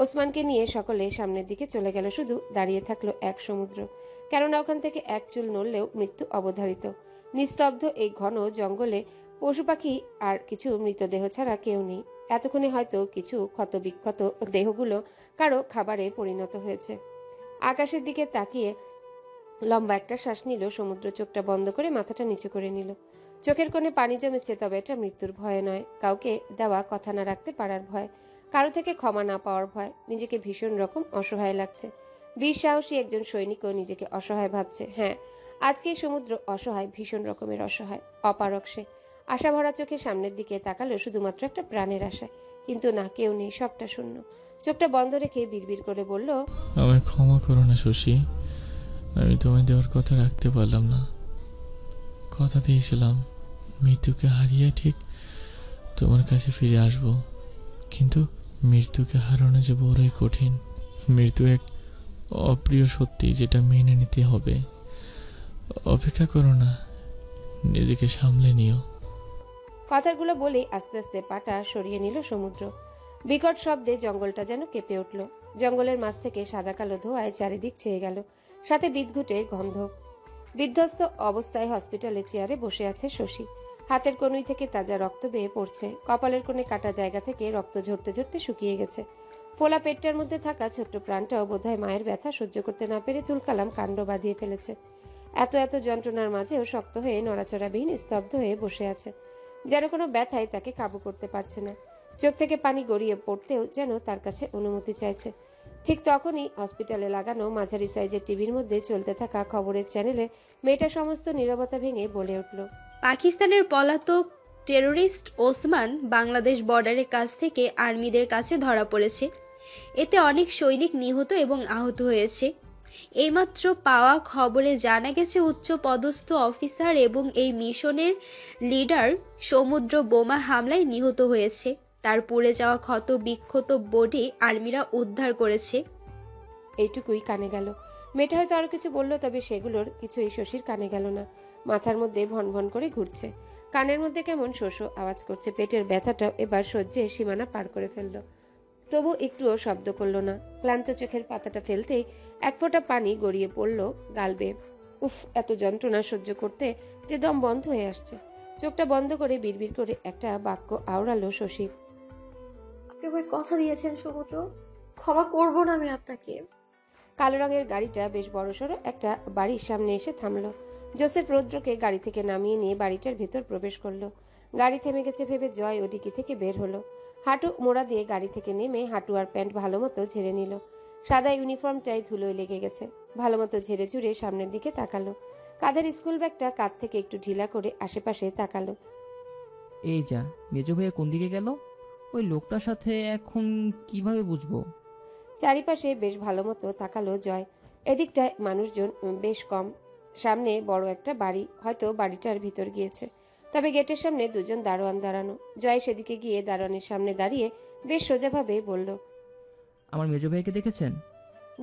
ওসমানকে নিয়ে সকলে সামনের দিকে চলে গেল। শুধু দাঁড়িয়ে থাকলো এক সমুদ্র, কেননা ওখান থেকে এক চুল নড়লেও মৃত্যু অবধারিত। নিস্তব্ধ এই ঘন জঙ্গলে পশু পাখি আর কিছু মৃতদেহ ছাড়া কেউ নেই। এতক্ষণে হয়তো কিছু ক্ষতবিক্ষত দেহগুলো কারো খাবারে পরিণত হয়েছে। আকাশের দিকে তাকিয়ে লম্বা একটা শ্বাস নিল সমুদ্র। চোখটা বন্ধ করে মাথাটা নিচু করে নিল। চোখের কোণে পানি জমেছে, তবে এটা মৃত্যুর ভয় নয়, কাউকে দেওয়া কথা না রাখতে পারার ভয়, কারো থেকে ক্ষমা না পাওয়ার ভয়। নিজেকে ভীষণ রকম অসহায় লাগছে। বীর সাহসী একজন সৈনিকও নিজেকে অসহায় ভাবছে। হ্যাঁ, আজকে সমুদ্র অসহায়, ভীষণ রকমের অসহায়, অপারক। সে আশা ভরা চোখে সামনের দিকে তাকালো, শুধুমাত্র একটা প্রাণের আশায়। কিন্তু না, কেউ নেই, সবটা শূন্য। চোখটা বন্ধ রেখে বিড়বিড় করে বলল, আমায় ক্ষমা করো না শশী, আমি তোমায় দেওয়ার কথা রাখতে পারলাম না। কথা দিয়েছিলাম মৃত্যুকে হারিয়ে ঠিক তোমার কাছে ফিরে আসব, কিন্তু মৃত্যুকে হারানো যে বড়ই কঠিন। মৃত্যু এক অপ্রিয় সত্যি, যেটা মেনে নিতে হবে। অপেক্ষা করো না, নিজেকে সামলে নিও। কথাগুলো বলেই আস্তে আস্তে পাটা সরিয়ে নিল সমুদ্র। বিকট শব্দে জঙ্গলটা যেন কেঁপে উঠল। জঙ্গলের মাছ থেকে সাদা কালো ধোঁয়ায় চারিদিক ছেয়ে গেল, সাথে বিদঘুটে গন্ধ। বিধ্বস্ত অবস্থায় হসপিটালে চেয়ারে বসে আছে শশী। হাতের কনুই থেকে তাজা রক্ত বেয়ে পড়ছে। কপালের কোণে কাটা জায়গা থেকে রক্ত ঝরতে ঝরতে শুকিয়ে গেছে। ফোলা পেটটার মধ্যে থাকা ছোট্ট প্রাণটাও বোধহয় মায়ের ব্যথা সহ্য করতে না পেরে তুলকালাম কাণ্ড বাঁধিয়ে ফেলেছে। এত এত যন্ত্রণার মাঝেও শক্ত হয়ে নড়াচড়াবিহীন স্তব্ধ হয়ে বসে আছে, যেন কোনো ব্যথায় তাকে কাবু করতে পারছে না। চোখ থেকে পানি গড়িয়ে পড়তেও যেন তার কাছে অনুমতি চাইছে। ঠিক তখনই হসপিটালে লাগানো মাঝারি সাইজের টিভির মধ্যে চলতে থাকা খবরের চ্যানেলে মেয়েটা সমস্ত নীরবতা ভেঙে বলে উঠল, পাকিস্তানের পলাতক টেরোরিস্ট ওসমান বাংলাদেশ বর্ডারের কাছ থেকে আর্মিদের কাছে ধরা পড়েছে। এতে অনেক সৈনিক নিহত এবং আহত হয়েছে। এইমাত্র পাওয়া খবরে জানা গেছে উচ্চ পদস্থ অফিসার এবং এই মিশনের লিডার সমুদ্র বোমা হামলায় নিহত হয়েছে। তার পুড়ে যাওয়া ক্ষত বিক্ষত বডি আর্মিরা উদ্ধার করেছে। এইটুকুই কানে গেল। মেয়েটা হয়তো আরো কিছু বলল, তবে সেগুলোর কিছুই শশীর কানে গেল না। মাথার মধ্যে ভন ভন করে ঘুরছে, কানের মধ্যে কেমন শোষ আওয়াজ করছে। পেটের ব্যথাটাও এবার সহ্যে সীমানা পার করে ফেলল, তবু একটুও শব্দ করল না। ক্লান্ত চোখের পাতাটা ফেলতেই এক ফোঁটা পানি গড়িয়ে পড়ল গাল বেয়ে। উফ, এত যন্ত্রণা সহ্য করতে যে দম বন্ধ হয়ে আসছে। চোখটা বন্ধ করে বিড়বিড় করে একটা বাক্য আওড়ালো শশী, আপনি আমায় কথা দিয়েছেন সমুদ্র, ক্ষমা করব না আমি আপনাকে। কালো রঙের গাড়িটা বেশ বড়সড় একটা বাড়ির সামনে এসে থামলো। জোসেফ রৌদ্রকে গাড়ি থেকে নামিয়ে নিয়ে বাড়িটার ভেতর প্রবেশ করলো। গাড়ি থেমে গেছে ভেবে জয় ও ডিকি থেকে বের হলো। হাঁটু মোড়া দিয়ে গাড়ি থেকে নেমে হাঁটু আর প্যান্ট ভালো মতো ঝেড়ে নিল। সাদা ইউনিফর্মটাই ধুলোয় লেগে গেছে। ভালো মতো ঝেড়ে ঝুড়ে সামনের দিকে তাকালো। কাঁধের স্কুল ব্যাগটা কাঁধ থেকে একটু ঢিলা করে আশেপাশে তাকালো। এই যা, মেজো ভাইয়া কোন দিকে গেল? ওই লোকটার সাথে এখন কিভাবে বুঝবো? চারিপাশে বেশ ভালো মতো তাকালো জয়। এদিকটায় মানুষজন বেশ কম। সামনে বড় একটা বাড়ি, হয়তো বাড়িটার ভিতর গিয়েছে। তবে গেটের সামনে দুজন দারোয়ান দাঁড়ানো। জয় সেদিকে গিয়ে দারোয়ানের সামনে দাঁড়িয়ে বেশ সোজাভাবে বলল, আমার মেজো ভাইকে দেখেছেন?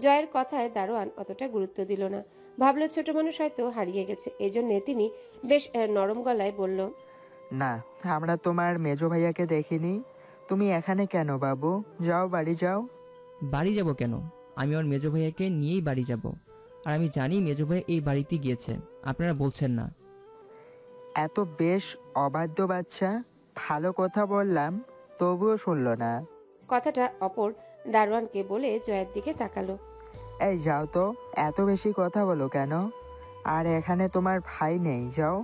জয়ের কথায় দারোয়ান অতটা গুরুত্ব দিল না। ভাবলো ছোট মানুষ হয়তো হারিয়ে গেছে, এজন্য তিনি বেশ নরম গলায় বলল, না, আমরা তোমার মেজো ভাইয়াকে দেখিনি। তুমি এখানে কেন বাবু? যাও, বাড়ি যাও। বাড়ি যাব কেন? আমি আমার মেজো ভাইয়াকে নিয়েই বাড়ি যাব। আর আমি জানি মেজো ভাই এই বাড়িতে গিয়েছে, আপনারা বলছেন না। এত বেশ অবাধ্য বাচ্চা, ভালো কথা বললাম তবুও শুনলো না। কথাটা অপর দারোয়ানকে বলে জয়ের দিকে তাকালো। এই যাও তো, এত বেশি কথা বলো কেন? আর এখানে তোমার ভাই নেই, যাও।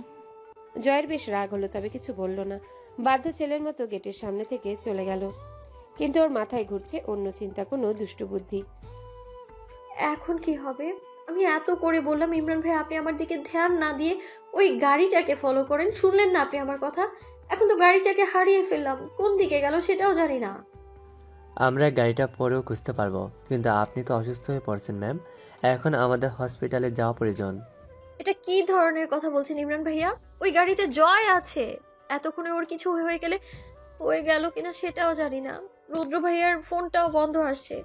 জয়ের বেশ রাগ হলো, তবে কিছু বলল না। বাধ্য ছেলের মতো গেটের সামনে থেকে চলে গেল। কিন্তু ওর মাথায় ঘুরছে অন্য চিন্তা, কোনো দুষ্টু বুদ্ধি। এখন কি হবে? আমি এত করে বললাম ইমরান ভাই আপনি আমার দিকে ধ্যান না দিয়ে ওই গাড়িটাকে ফলো করেন, শুনলেন না আপনি আমার কথা? এখন তো গাড়িটাকে হারিয়ে ফেললাম, কোন দিকে গেল সেটাও জানি না। আমরা গাড়িটা পরেও খুঁজতে পারবো, কিন্তু আপনি তো অসুস্থ হয়ে পড়ছেন ম্যাম, এখন আমাদের হসপিটালে যাওয়া প্রয়োজন। এটা কি ধরনের কথা বলছেন ইমরান ভাইয়া? ওই গাড়িতে জয় আছে, এতক্ষণে ওর কিছু হয়ে গেলে হয়ে গেল কিনা সেটাও জানি না। রুদ্র ভাইয়ার ফোনটাও বন্ধ আসছে।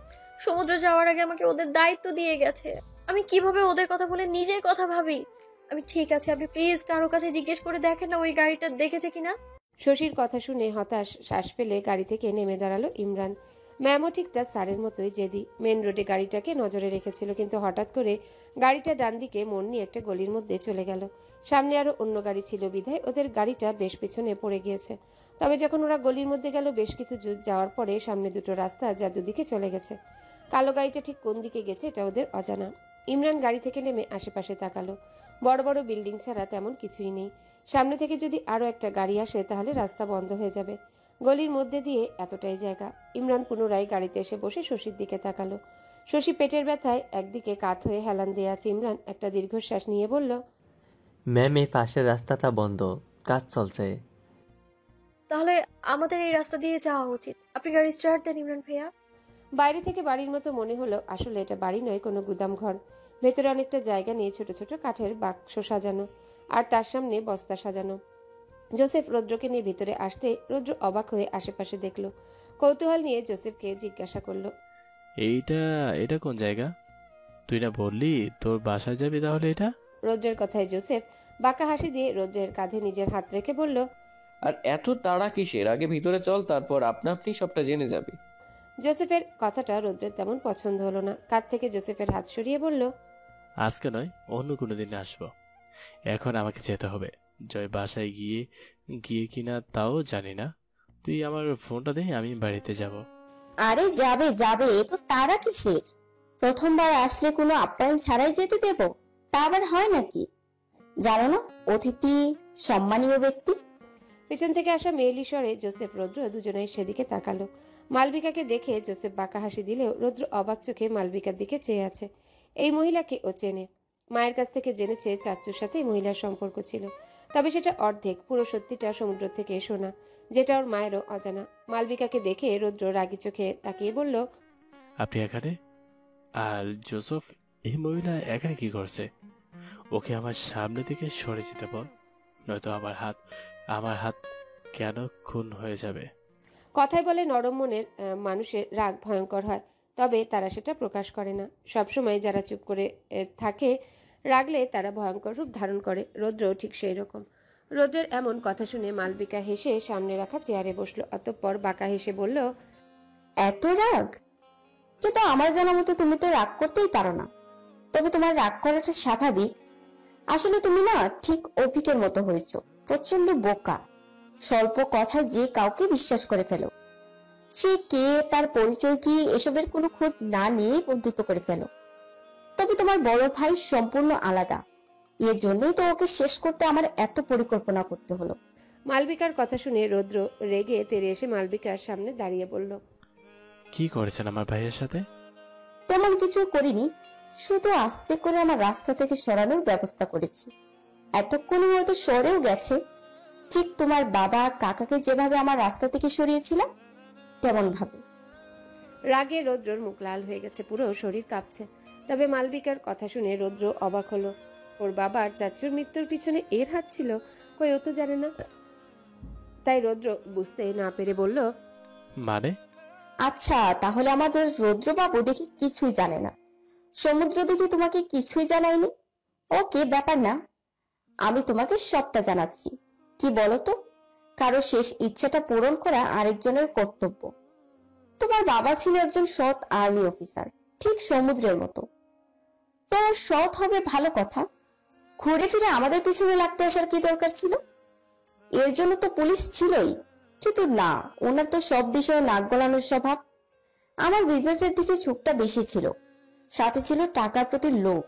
সমুদ্র যাওয়ার আগে আমাকে ওদের দায়িত্ব দিয়ে গেছে, আমি কিভাবে ওদের কথা বলে নিজের কথা ভাবি? আমি ঠিক আছে, আপনি প্লিজ কারো কাছে জিজ্ঞেস করে দেখেন না ওই গাড়িটা দেখেছে কিনা। শশীর কথা শুনে হতাশ শ্বাস ফেলে গাড়ি থেকে নেমে দাঁড়ালো ইমরান। ম্যামও ঠিক তার স্যারের মতোই জেদি। মেন রোডে গাড়িটাকে নজরে রেখেছিল, কিন্তু হঠাৎ করে গাড়িটা ডান দিকে মোড় নিয়ে একটা গলির মধ্যে চলে গেল। সামনে আরো অন্য গাড়ি ছিল বিধায় ওদের গাড়িটা বেশ পেছনে পড়ে গিয়েছে। তবে যখন ওরা গলির মধ্যে গেল, বেশ কিছু যাওয়ার পরে সামনে দুটো রাস্তা যা দুদিকে চলে গেছে। কালো গাড়িটা ঠিক কোন দিকে গেছে এটা ওদের অজানা। ইমরান গাড়ি থেকে নেমে আশেপাশে তাকালো। বড় বড় বিল্ডিং ছাড়া তেমন কিছুই নেই। সামনে থেকে যদি আরো একটা গাড়ি আসে তাহলে রাস্তা বন্ধ হয়ে যাবে। গলির মধ্যে দিয়ে এতটাই জায়গা। ইমরান পুনরায় গাড়িতে এসে বসে শশীর দিকে তাকালো। শশী পেটের ব্যথায় একদিকে কাত হয়ে হেলান দিয়ে আছে। ইমরান একটা দীর্ঘশ্বাস নিয়ে বলল, ম্যাম এই পাশের রাস্তাটা বন্ধ, কাজ চলছে। তাহলে আমাদের এই রাস্তা দিয়ে যাওয়া উচিত। আপনি গাড়ি স্টার্ট দেন ইমরান ভাইয়া। বাইরে থেকে বাড়ির মতো মনে হলো, আসলে এটা বাড়ি নয়, কোনো গুদাম ঘর। ভেতরে অনেকটা জায়গা নিয়ে ছোট ছোট কাঠের বাক্স সাজানো, আর তার সামনে বস্তা সাজানো। জোসেফ রৌদ্রকে নিয়ে ভিতরে আসতে রৌদ্র অবাক হয়ে আশেপাশে দেখলো। কৌতূহল নিয়ে জোসেফকে জিজ্ঞাসা করলো, এটা কোন জায়গা? তুই না বললি তোর বাসায় যাবি, তাহলে এটা? রৌদ্রের কথায় জোসেফ বাঁকা হাসি দিয়ে রৌদ্রের কাঁধে নিজের হাত রেখে বলল, আর এত তাড়া কিসের? আগে ভিতরে চল, তারপর আপনা আপনি সবটা জেনে যাবি। জোসেফের কথাটা রৌদ্রের তেমন পছন্দ হলো না। কাঁধ থেকে জোসেফের হাত সরিয়ে বলল, আজকে নয়, অন্য কোনো দিন আসবো। এখন আমাকে যেতে হবে। জয় বাসায় গিয়ে কিনা তাও জানি না। তুই আমার ফোনটা দে, আমি বাড়িতে যাব। আরে যাবে যাবে, এ তো তারা কিসের? প্রথমবার আসলে কোনো আপ্যায়ন ছাড়াই যেতে দেব? তা আবার হয় নাকি? জানো না, অতিথি সম্মানীয় ব্যক্তি। পেছন থেকে আসা মেয়েলি স্বরে জোসেফ রৌদ্র দুজনেই সেদিকে তাকালো। মালবিকাকে দেখে জোসেফ বাঁকা হাসি দিলেও রৌদ্র অবাক চোখে মালবিকার দিকে চেয়ে আছে। এই মহিলাকে ও চেনে, মায়ের কাছ থেকে জেনেছে চাচ্চুর সাথে এই মহিলার সম্পর্ক ছিল। তবে সেটা অর্ধেক, পুরো সত্যিটা সমুদ্র থেকে শোনা, যেটা ওর মায়েরও অজানা। মালবিকাকে দেখে রৌদ্র রাগি চোখে তাকিয়ে বলল, আপনি এখানে? আর জোসেফ, এই মহিলা এখানে কি করছে? ওকে আমার সামনে থেকে সরে যেতে বল, নয়তো আমার হাত কেন খুন হয়ে যাবে। কথায় বলে নরম মনের মানুষের রাগ ভয়ঙ্কর হয়, তবে তারা সেটা প্রকাশ করে না। সবসময় যারা চুপ করে থাকে, রাগলে তারা ভয়ঙ্কর রূপ ধারণ করে। রৌদ্রও ঠিক সেই রকম। রৌদ্রের এমন কথা শুনে মালবিকা হেসে সামনে রাখা চেয়ারে বসলো। অতঃপর বাঁকা হেসে বলল, এত রাগ? কিন্তু আমার জানা মতো তুমি তো রাগ করতেই পারো না। তবে তোমার রাগ করাটা স্বাভাবিক। আসলে তুমি না ঠিক অভিকের মতো হয়েছো, প্রচন্ড বোকা। স্বল্প কথায় যে কাউকে বিশ্বাস করে ফেলো। সে কে, তার পরিচয় কি, এসবের কোনো খোঁজ না নিয়ে বন্ধুত্ব করে ফেলো। তবে তোমার বড় ভাই সম্পূর্ণ আলাদা, এর জন্যই তো ওকে শেষ করতে আমার এত পরিকল্পনা করতে হলো। মালবিকার কথা শুনে রৌদ্র রেগে তেড়ে এসে মালবিকার সামনে দাঁড়িয়ে বলল, কি করেছেন আমার ভাইয়ের সাথে? তেমন কিছু করিনি, শুধু আস্তে করে আমার রাস্তা থেকে সরানোর ব্যবস্থা করেছি। এতক্ষণে হয়তো সরেও গেছে। ঠিক তোমার বাবা কাকাকে যেভাবে আমার রাস্তা থেকে সরিয়েছিলাম তেমন ভাবে। রাগে রৌদ্রর মুখ লাল হয়ে গেছে, পুরো শরীর কাঁপছে। তবে মালবিকার কথা শুনে রৌদ্র অবাক হলো। ওর বাবার চাচ্চুর মৃত্যুর পিছনে এর হাত ছিল, কই ও তো জানে না। তাই রৌদ্র বুঝতে না পেরে বলল, মানে? আচ্ছা, তাহলে আমাদের রৌদ্রবাবু দেখি কিছুই জানে না, সমুদ্র দেখি তোমাকে কিছুই জানায়নি। ওকে, ব্যাপার না, আমি তোমাকে সবটা জানাচ্ছি। কি বলো তো, কারো শেষ ইচ্ছাটা পূরণ করা আরেকজনের কর্তব্য। তোমার বাবা ছিল একজন সৎ আর্মি অফিসার, ঠিক সমুদ্রের মতো। তো সৎ হবে ভালো কথা, ঘুরে ফিরে আমাদের পিছনে লাগতে আসার কি দরকার ছিল? এর জন্য তো পুলিশ ছিলই। কিন্তু না, ওনার তো সব বিষয়ে নাক গলানোর স্বভাব। আমার বিজনেসের দিকে ঝোঁকটা বেশি ছিল, সাথে ছিল টাকার প্রতি লোভ।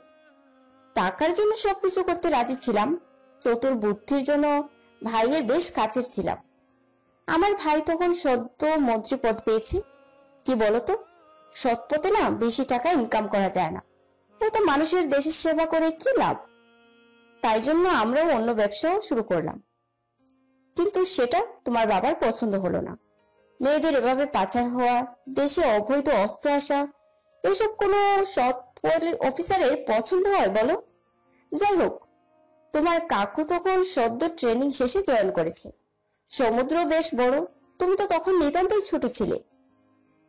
টাকার জন্য সবকিছু করতে রাজি ছিলাম, চতুর বুদ্ধির জন্য ভাইয়ের বেশ কাছের ছিলাম। আমার ভাই তখন সদ্য মন্ত্রী পদ পেয়েছে, কি বলতো, সৎ পথে না বেশি টাকা ইনকাম করা যায় না। এত মানুষের দেশের সেবা করে কি লাভ? তাই জন্য আমরাও অন্য ব্যবসাও শুরু করলাম, কিন্তু সেটা তোমার বাবার পছন্দ হলো না। মেয়েদের এভাবে পাচার হওয়া, দেশে অবৈধ অস্ত্র আসা, এসব কোনো সৎ অফিসারের পছন্দ হয় বলো? যাই হোক, তোমার কাকু তখন সদ্য ট্রেনিং শেষে জয়েন করেছে। সমুদ্র বেশ বড়, তুমি তো তখন নিতান্তই ছোট ছিলে।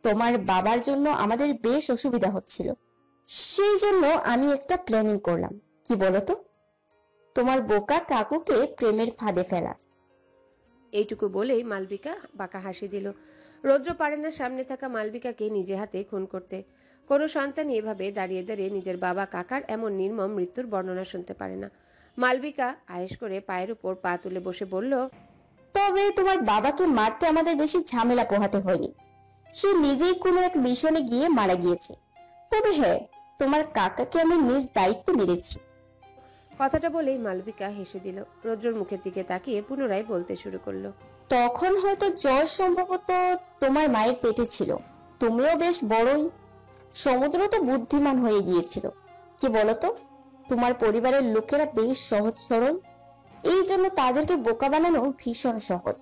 তোমার বাবার জন্য আমাদের বেশ অসুবিধা হচ্ছিল, সেই জন্য আমি একটা প্ল্যানিং করলাম। কি বলতো, তোমার বোকা কাকুকে প্রেমের ফাঁদে ফেলার। এইটুকু বলেই মালবিকা বাঁকা হাসি দিল। রৌদ্র পারে না সামনে থাকা মালবিকাকে নিজে হাতে খুন করতে। কোনো সন্তানই এভাবে দাঁড়িয়ে দাঁড়িয়ে নিজের বাবা কাকার এমন নির্মম মৃত্যুর বর্ণনা শুনতে পারে না। মালবিকা আয়েশ করে পায়ের উপর পা তুলে বসে বলল, তবে তোমার বাবাকে মারতে আমাদের বেশি ঝামেলা পোহাতে হয়নি। সে নিজেই কোনো এক মিশনে গিয়ে মারা গিয়েছে। তবে হ্যাঁ, তোমার কাকাকে আমি নিজ দায়িত্বে মেরেছি। কথাটা বলেই মালবিকা হেসে দিল। রৌদ্রর মুখের দিকে তাকিয়ে পুনরায় বলতে শুরু করলো, তখন হয়তো জয় সম্ভবত তোমার মায়ের পেটে ছিল। তুমিও বেশ বড়ই। সমুদ্র তো বুদ্ধিমান হয়ে গিয়েছিল। কি বলতো, তোমার পরিবারের লোকেরা বেশ সহজ সরল, এই জন্য তাদেরকে বোকা বানানো ভীষণ সহজ।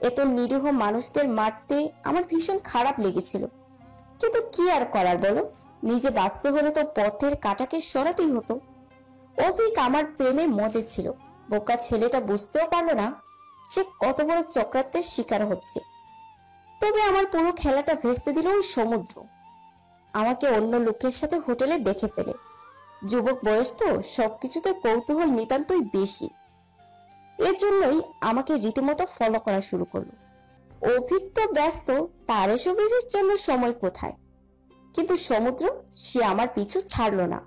এত নিরীহ মানুষদের মারতে আমার ভীষণ খারাপ লেগেছিল, কিন্তু কি আর করার বলো, নিজে বাঁচতে হলে তো পথের কাঁটাকে সরাতেই হতো। অভিক আমার প্রেমে মজে ছিল। বোকা ছেলেটা বুঝতেও পারলো না সে কত বড় চক্রান্তের শিকার হচ্ছে। তবে আমার পুরো খেলাটা ভেস্তে দিল ওই সমুদ্র। আমাকে অন্য লোকের সাথে হোটেলে দেখে ফেলে। যুবক বয়স তো, সবকিছুতে কৌতূহল নিতান্তই বেশি। এর জন্যই আমাকে রীতিমতো ফলো করা শুরু করলো। অভিক তো ব্যস্ত, তার এসবের জন্য সময় কোথায়? কিন্তু সমুদ্র, সে আমার পিছু ছাড়লো না।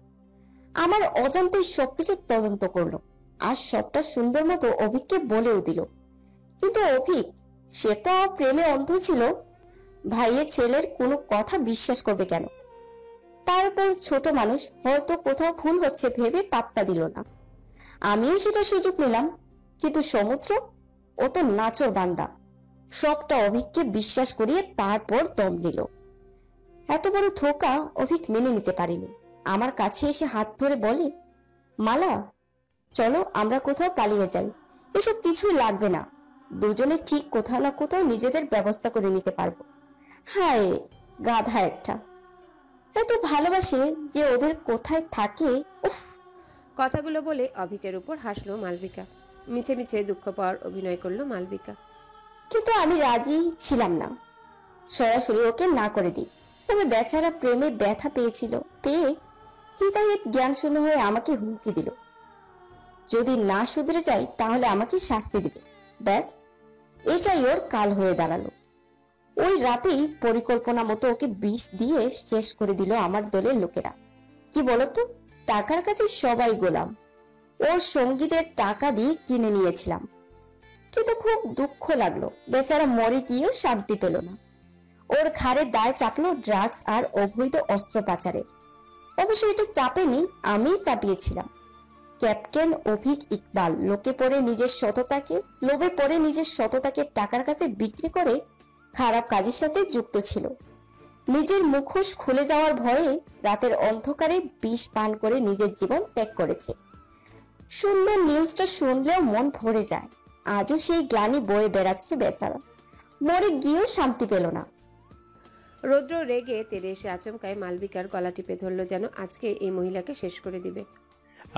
আমার অজান্তে সবকিছু তদন্ত করলো, আর সবটা সুন্দর মতো অভিককে বলেও দিল। কিন্তু অভিক, সে তো প্রেমে অন্ধ ছিল। ভাইয়ের ছেলের কোনো কথা বিশ্বাস করবে কেন? তারপর ছোট মানুষ, হয়তো কোথাও ভুল হচ্ছে ভেবে পাত্তা দিল না। আমিও সেটা সুযোগ নিলাম। কিন্তু সমুদ্র, ও তো নাচর বান্দা, সবটা অভিককে বিশ্বাস করিয়ে তারপর দম নিল। এত বড় ধোঁকা অভিক মেনে নিতে পারেনি। আমার কাছে এসে হাত ধরে বলে, মালা, চলো আমরা কোথাও পালিয়ে যাই। এসব কিছুই লাগবে না, দুজনে ঠিক কোথাও না কোথাও নিজেদের ব্যবস্থা করে নিতে পারবো। হায় গাধা একটা, এত ভালোবাসে যে ওদের কোথায় থাকে। উফ। কথাগুলো বলে অভিকের উপর হাসলো মালবিকা। মিছে মিছে দুঃখ পাওয়ার অভিনয় করলো মালবিকা। কিন্তু আমি রাজি ছিলাম না, সরাসরি ওকে না করে দিই। তবে বেচারা প্রেমে ব্যথা পেয়েছিল, পেয়ে হিতাহিত জ্ঞান শূন্য হয়ে আমাকে হুমকি দিল, যদি না শুধরে যাই তাহলে আমাকে শাস্তি দিবে। ব্যাস, এটাই ওর কাল হয়ে দাঁড়ালো। ওই রাতেই পরিকল্পনা মতো ওকে বিষ দিয়ে শেষ করে দিল আমার দলের লোকেরা। কি বলতো, টাকার কাছে সবাই গোলাম। ওর সঙ্গীদের টাকা দিয়ে কিনে নিয়েছিলাম, কিন্তু খুব দুঃখ লাগলো, বেচারা মরে গিয়েও শান্তি পেল না। ওর ঘাড়ে দায় চাপলো ড্রাগস আর অবৈধ অস্ত্র পাচারের। অবশ্য এটা চাপেনি, আমিই চাপিয়েছিলাম। ক্যাপ্টেন অভিক ইকবাল লোভে পড়ে নিজের সততাকে টাকার কাছে বিক্রি করে খারাপ কাজের সাথে যুক্ত ছিল। নিজের মুখোশ খুলে যাওয়ার ভয়ে রাতের অন্ধকারে বিষ পান করে নিজের জীবন ত্যাগ করেছে। সুন্দর নিউজটা শুনলেও মন ভরে যায়। আজও সেই গ্লানি বয়ে বেড়াচ্ছে বেচারা, মরে গিয়েও শান্তি পেল না। রৌদ্র রেগে তেরে এসে আচমকায় মালবিকার গলা টিপে ধরলো, যেন আজকে এই মহিলাকে শেষ করে দিবে।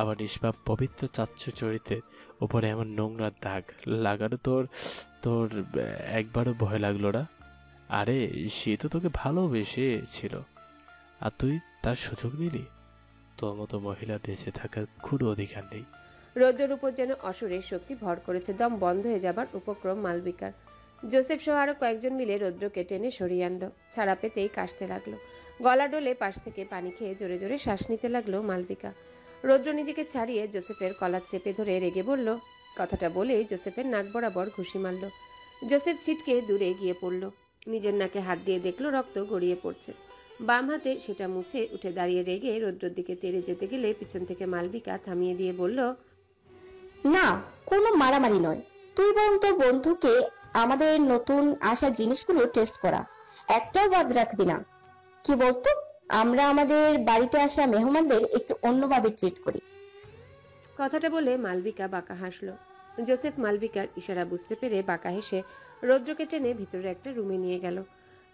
আবার নিষ্পাপ পবিত্র চাচ্ছু চরিত্রের উপরে এমন নোংরা দাগ লাগানো তোর একবারও ভয় লাগলো না? আরে সে তো তোকে ভালোবেসে ছিল, আর তুই তার সুযোগ নিলি। তোর মতো মহিলা বেঁচে থাকার কোনো অধিকার নেই। রৌদ্রের উপর যেন অসুরের শক্তি ভর করেছে। দম বন্ধ হয়ে যাবার উপক্রম মালবিকার। জোসেফ সহ আরো কয়েকজন মিলে রৌদ্রকে টেনে সরিয়ে আনলো। ছাড়া পেতেই কাশতে লাগলো। গলা ডলে পাশ থেকে পানি খেয়ে জোরে জোরে শ্বাস নিতে লাগলো মালবিকা। রৌদ্র নিজেকে ছাড়িয়ে জোসেফের কলার চেপে ধরে রেগে বলল। কথাটা বলেই জোসেফের নাক বরাবর ঘুষি মারল। জোসেফ ছিটকে দূরে গিয়ে পড়ল। নিজের নাকে হাত দিয়ে দেখলো রক্ত গড়িয়ে পড়ছে। বাম হাতে সেটা মুছে উঠে দাঁড়িয়ে রেগে রৌদ্রর দিকে তেড়ে যেতে গেলে পিছন থেকে মালবিকা থামিয়ে দিয়ে বলল, না, কোনো মারামারি নয়। তুই বরং তোর বন্ধুকে আমাদের নতুন আসা জিনিসগুলো টেস্ট করা। একটাও বাদ রাখবি না। কি বলতো, আমরা আমাদের বাড়িতে আসা মেহমানদের একটু অন্যভাবে ট্রিট করি। কথাটা বলে মালবিকা বাঁকা হাসল। জোসেফ মালবিকার ইশারা বুঝতে পেরে বাঁকা হেসে রৌদ্রকে টেনে ভিতরে একটা রুমে নিয়ে গেল।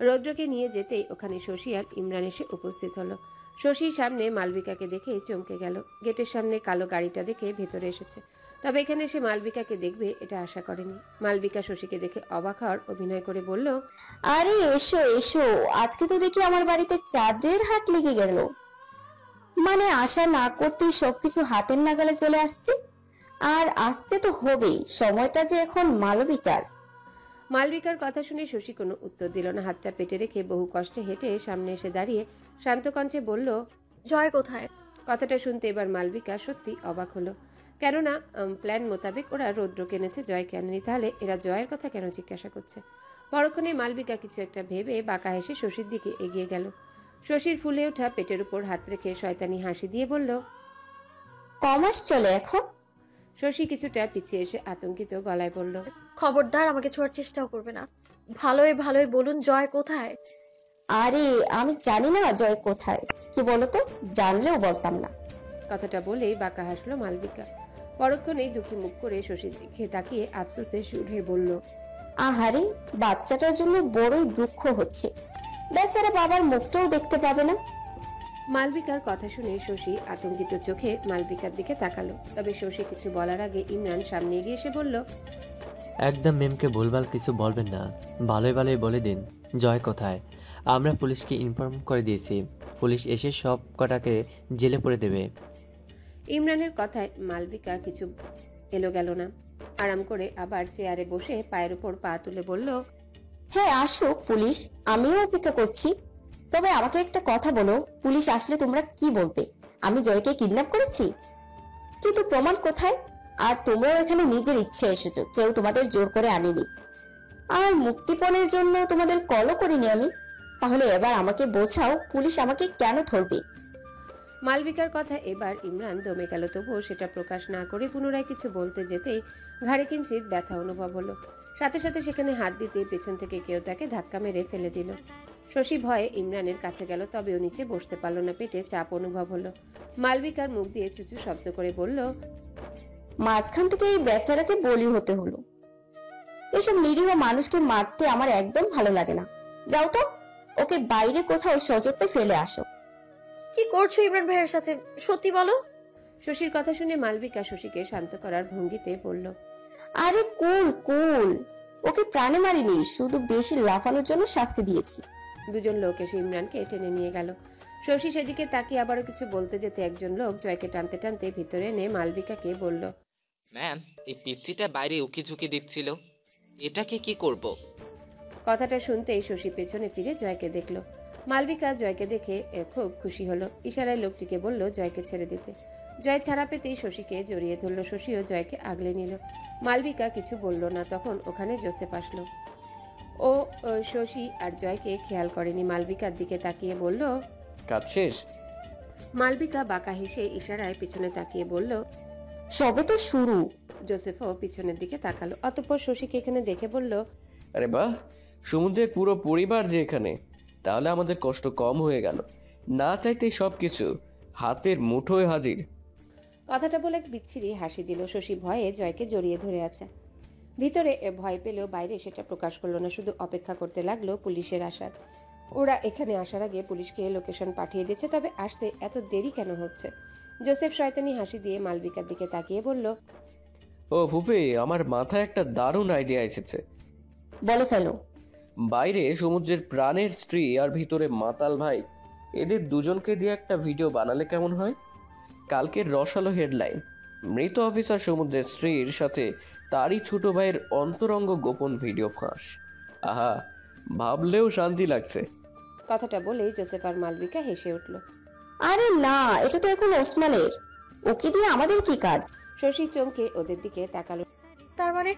রৌদ্রকে নিয়ে যেতেই ওখানে শশী আর ইমরান এসে উপস্থিত হলো। শশীর সামনে মালবিকাকে দেখে চমকে গেল। গেটের সামনে কালো গাড়িটা দেখে ভেতরে এসেছে, তবে এখানে এসে মালবিকাকে দেখবে এটা আশা করেনি। মালবিকা শশীকে দেখে অবাক হওয়ার অভিনয় করে বলল, আরে এসো এসো, আজকে তো দেখি আমার বাড়িতে চাঁদের হাট লেগে গেল। মানে আশা না করতেই সবকিছু হাতের নাগালে চলে আসছে, আর আসতে তো হবেই, সময়টা যে এখন মালবিকার। মালবিকার কথা শুনে শশী কোনো উত্তর দিল না। হাতটা পেটে রেখে বহু কষ্টে হেঁটে সামনে এসে দাঁড়িয়ে শান্ত কণ্ঠে বলল, জয় কোথায়? কথাটা শুনতে এবার মালবিকা সত্যি অবাক হলো। কেননা প্ল্যান মোতাবেক ওরা রৌদ্রকে এনেছে, জয়কে আনেনি। তাহলে এরা জয়ের কথা কেন জিজ্ঞাসা করছে? পরক্ষণে মালবিকা কিছু একটা ভেবে বাঁকা হেসে শশীর দিকে এগিয়ে গেল। শশীর ফুলে ওঠা পেটের উপর হাত রেখে শয়তানি হাসি দিয়ে বলল, কমাস চলে এখন। শশী কিছুটা পিছিয়ে এসে আতঙ্কিত গলায় বলল, খবরদার আমাকে ছোঁয়ার চেষ্টাও করবে না। ভালোই ভালোই বলুন জয় কোথায়? আরে আমি জানি না জয় কোথায়, কি বলতো, জানলেও বলতাম না। কথাটা বলেই বাঁকা হাসলো মালবিকা। পরক্ষণেই দুঃখী মুখ করে শশীর দিকে তাকিয়ে আফসোসে সুর হয়ে বলল, আহারে, বাচ্চাটার জন্য বড়ই দুঃখ হচ্ছে, বেচারা বাবার মুখটাও দেখতে পাবে না। মালবিকার কথা শুনে শশী আতঙ্কিত চোখে মালবিকার দিকে তাকালো। তবে শশী কিছু বলার আগে ইমরান সামনে এগিয়ে এসে বলল, একদম মেমকে ভুলভাল কিছু বলবেন না, ভালোই ভালোই বলে দিন জয় কোথায়। আমরা পুলিশকে ইনফর্ম করে দিয়েছি, পুলিশ এসে সব কটাকে জেলে পড়ে দেবে। ইমরানের কথায় মালবিকা কিছু এলো গেল না। আরাম করে আবার চেয়ারে বসে পায়ের উপর পা তুলে বলল, হ্যাঁ আসুক পুলিশ, আমিও অপেক্ষা করছি। তবে আমাকে একটা কথা বলো, পুলিশ আসলে তোমরা কি বলবে? আমি জয়কে কিডন্যাপ করেছি, কিন্তু প্রমাণ কোথায়? আর তোমরাও এখানে নিজের ইচ্ছে এসেছো, কেউ তোমাদের জোর করে আনিনি। আর মুক্তিপণের জন্য তোমাদের কলও করিনি আমি। তাহলে এবার আমাকে বোঝাও, পুলিশ আমাকে কেন ধরবে? মালবিকার কথা এবার ইমরান দমে গেল, তবুও সেটা প্রকাশ না করে পুনরায় কিছু বলতে যেতেই ঘাড়ে কিঞ্চিত ব্যথা অনুভব হলো। সাথে সাথে সেখানে হাত দিতে পেছন থেকে কেউ তাকে ধাক্কা মেরে ফেলে দিল। শশী ভয়ে ইমরানের কাছে গেল, তবেও নিচে বসতে পারল না, পেটে চাপ অনুভব হলো। মালবিকার মুখ দিয়ে চুচু শব্দ করে বলল, মাঝখান থেকে এই বেচারাকে বলি হতে হলো। এসব নিরীহ মানুষকে মারতে আমার একদম ভালো লাগে না। যাও তো, ওকে বাইরে কোথাও সযত্নে ফেলে আসো। কি করছো ইমরান ভাইয়ের সাথে, সত্যি বলো। শশীর কথা শুনে মালবিকা শশীকে শান্ত করার ভঙ্গিতে বলল, আরে কুল কুল, ওকে প্রাণে মারিনি, শুধু বেশি লাফানোর জন্য শাস্তি দিয়েছি। দুজন লোক এসে ইমরানকে টেনে নিয়ে গেল। শশী সেদিকে তাকিয়ে আবারও কিছু বলতে যেতে একজন লোক জয়কে টানতে টানতে ভিতরে এনে মালবিকাকে বলল, ম্যাম, এই পিচ্চিটা বাইরে উকি ঝুঁকি দিচ্ছিল, এটাকে কি করব? কথাটা শুনতেই শশী পেছনে ফিরে জয়কে দেখল। মালবিকা জয়কে দেখে খুব খুশি হলো। ইশারায় লোকটিকে বলল জয়কে ছেড়ে দিতে। জয় ছাড়া পেতেই শশীকে জড়িয়ে ধরল। শশীও জয়কে আগলে নিল। মালবিকা কিছু বলল না। তখন ওখানে জোসেফ আসলো। ও শশী আর জয়কে খেয়াল করেনি। মালবিকার দিকে তাকিয়ে বলল, কাজ শেষ? মালবিকা বাঁকা হেসে ইশারায় পিছনে তাকিয়ে বলল, সবে তো শুরু। জোসেফও পিছনের দিকে তাকালো। অতঃপর শশীকে এখানে দেখে বলল, আরে বাহ, সমুদ্রের পুরো পরিবার যে এখানে, তাহলে আমাদের কষ্ট কম হয়ে গেল। না চাইতেই সবকিছু হাতের মুঠোয় হাজির। কথাটা বলে এক বিচ্ছিরি হাসি দিল। শশী ভয়ে জয়কে জড়িয়ে ধরে আছে। ভিতরে ভয় পেলেও বাইরে সেটা প্রকাশ করলো না, শুধু অপেক্ষা করতে লাগলো পুলিশের আসার। ওরা এখানে আসার আগে পুলিশকে লোকেশন পাঠিয়ে দিয়েছে, তবে আসতে এত দেরি কেন হচ্ছে? জোসেফ শয়তানি হাসি দিয়ে মালবিকার দিকে তাকিয়ে বলল, ও ফুপি, আমার মাথায় একটা দারুণ আইডিয়া এসেছে। বলে ফেলো। বাইরে সমুদ্রের প্রাণের স্ত্রী আর ভিতরে মাতাল ভাই, এদের দুজনকে দিয়ে একটা ভিডিও বানালে কেমন হয়? কালকের রসালো হেডলাইন, মৃত অফিসার সমুদ্রের স্ত্রীর সাথে তারই ছোট ভাইয়ের অন্তরঙ্গ গোপন ভিডিও ফাঁস। আহা, ভাবলেও শান্তি লাগছে। কথাটা বলেই জোসেফ আর মালবিকা হেসে উঠল। আরে না, এটা তো এখন ওসমানের, ওকে দিয়ে আমাদের কি কাজ? শশী চমকে ওদের দিকে তাকালো। তার মানে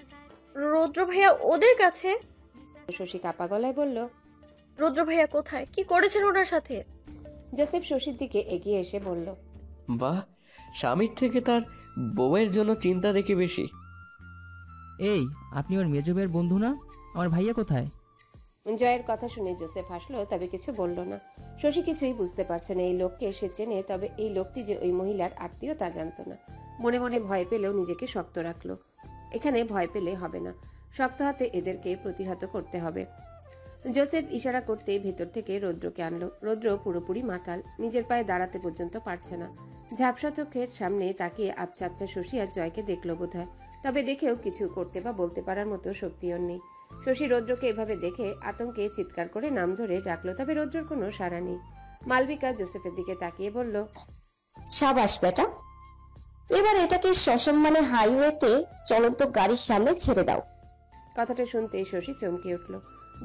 রৌদ্র ভাইয়া ওদের কাছে? শশী কাপা গলায় বলল, রৌদ্র ভাইয়া কোথায়, কি করেছেন ওনার সাথে? জোসেফ শশীর দিকে এগিয়ে এসে বলল, বাহ, স্বামীর থেকে তার বউয়ের জন্য চিন্তা দেখি বেশি। এই, আপনি ওর মেজো ভাইয়ের বন্ধু না? আমার ভাইয়া কোথায়? জয়ের কথা শুনে জোসেফ হাসলো, তবে কিছু বলল না। শশী কিছুই বুঝতে পারছে না। এই লোককে সে চেনে, তবে এই লোকটি যে ওই মহিলার আত্মীয় তা জানতো না। মনে মনে ভয় পেলেও নিজেকে শক্ত রাখলো। এখানে ভয় পেলে হবে না, শক্ত হাতে এদেরকে প্রতিহত করতে হবে। জোসেফ ইশারা করতে ভেতর থেকে রৌদ্রকে আনলো। রৌদ্র পুরোপুরি মাতাল, নিজের পায়ে দাঁড়াতে পর্যন্ত পারছে না। ঝাপসা চোখের সামনে তাকিয়ে আবছা আবছা শশী আর জয়কে দেখলো বোধহয়, তবে দেখেও কিছু করতে বা বলতে পারার মতো শক্তি ওর নেই। শশী রৌদ্রকে এভাবে দেখে আতঙ্কে চিৎকার করে নাম ধরে ডাকলো, তবে রৌদ্রর কোনো সাড়া নেই। মালবিকা জোসেফের দিকে তাকিয়ে বলল, সাবাস বেটা, এবার এটাকে সসম্মানে হাইওয়েতে চলন্ত গাড়ির সামনে ছেড়ে দাও। কথাটা শুনতেই শশী চমকে উঠল।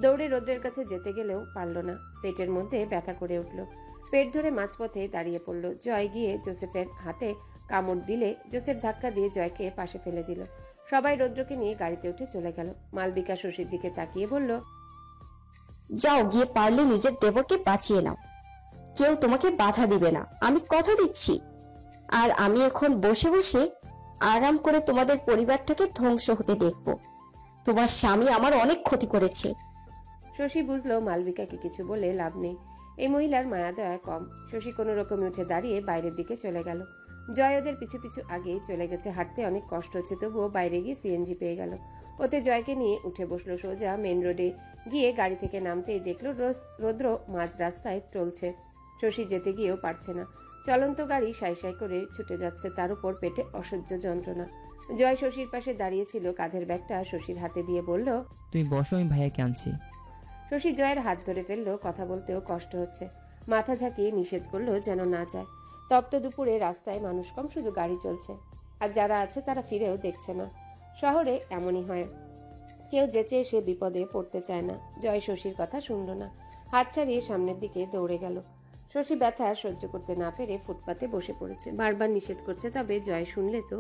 দৌড়ে রৌদ্রের কাছে যেতে গেলেও পারল না, পেটের মধ্যে ব্যথা করে উঠল। পেট ধরে মাঝপথে দাঁড়িয়ে পড়ল। জয় গিয়ে জোসেফের হাতে কামড় দিলে জোসেফ ধাক্কা দিয়ে জয়কে পাশে ফেলে দিল। সবাই রৌদ্রকে নিয়ে গাড়িতে উঠে চলে গেল। মালবিকা শশীর দিকে তাকিয়ে বলল, যাও, গিয়ে পারলে নিজের দেবরকে বাঁচিয়ে নাও, কেউ তোমাকে বাধা দিবে না, আমি কথা দিচ্ছি। আর আমি এখন বসে বসে আরাম করে তোমাদের পরিবারটাকে ধ্বংস হতে দেখব। তোমার স্বামী আমার অনেক ক্ষতি করেছে। শশী বুঝলো মালবিকাকে কিছু বলে লাভ নেই, এই মহিলার মায়া দয়া কম। শশী কোনো রকমে উঠে দাঁড়িয়ে বাইরের দিকে চলে গেল। জয় ওদের পিছু পিছু আগেই চলে গেছে। হাঁটতে অনেক কষ্ট হচ্ছে, তবুও বাইরে গিয়ে সিএনজি পেয়ে গেল। ওতে জয়কে নিয়ে উঠে বসলো। সোজা মেন রোডে গিয়ে গাড়ি থেকে নামতেই দেখলো রৌদ্র মাঝ রাস্তায় চলছে। শশী যেতে গিয়েও পারছে না, চলন্ত গাড়ি সাই সাই করে ছুটে যাচ্ছে, তার উপর পেটে অসহ্য যন্ত্রণা। জয় শশীর পাশে দাঁড়িয়েছিল, কাঁধের ব্যাগটা শশীর হাতে দিয়ে বলল, তুমি বসো, আমি ভাইয়াকে আনছি। শশী জয়ের হাত ধরে ফেললো, কথা বলতেও কষ্ট হচ্ছে। মাথা ঝাঁকিয়ে নিষেধ করলো যেন না যায়। তপ্ত দুপুরে রাস্তায় মানুষ কম, শুধু গাড়ি চলছে, আর যারা আছে তারা ফিরেও দেখছে না। শহরে এমনই হয়, কেউ যেচে এসে বিপদে পড়তে চায় না। জয় শশীর কথা শুনল না, হাত ছাড়িয়ে সামনের দিকে দৌড়ে গেল। শশী ব্যথা সহ্য করতে না পেরে ফুটপাতে বসে পড়েছে। বারবার নিষেধ করছে, তবে জয় শুনলে তো।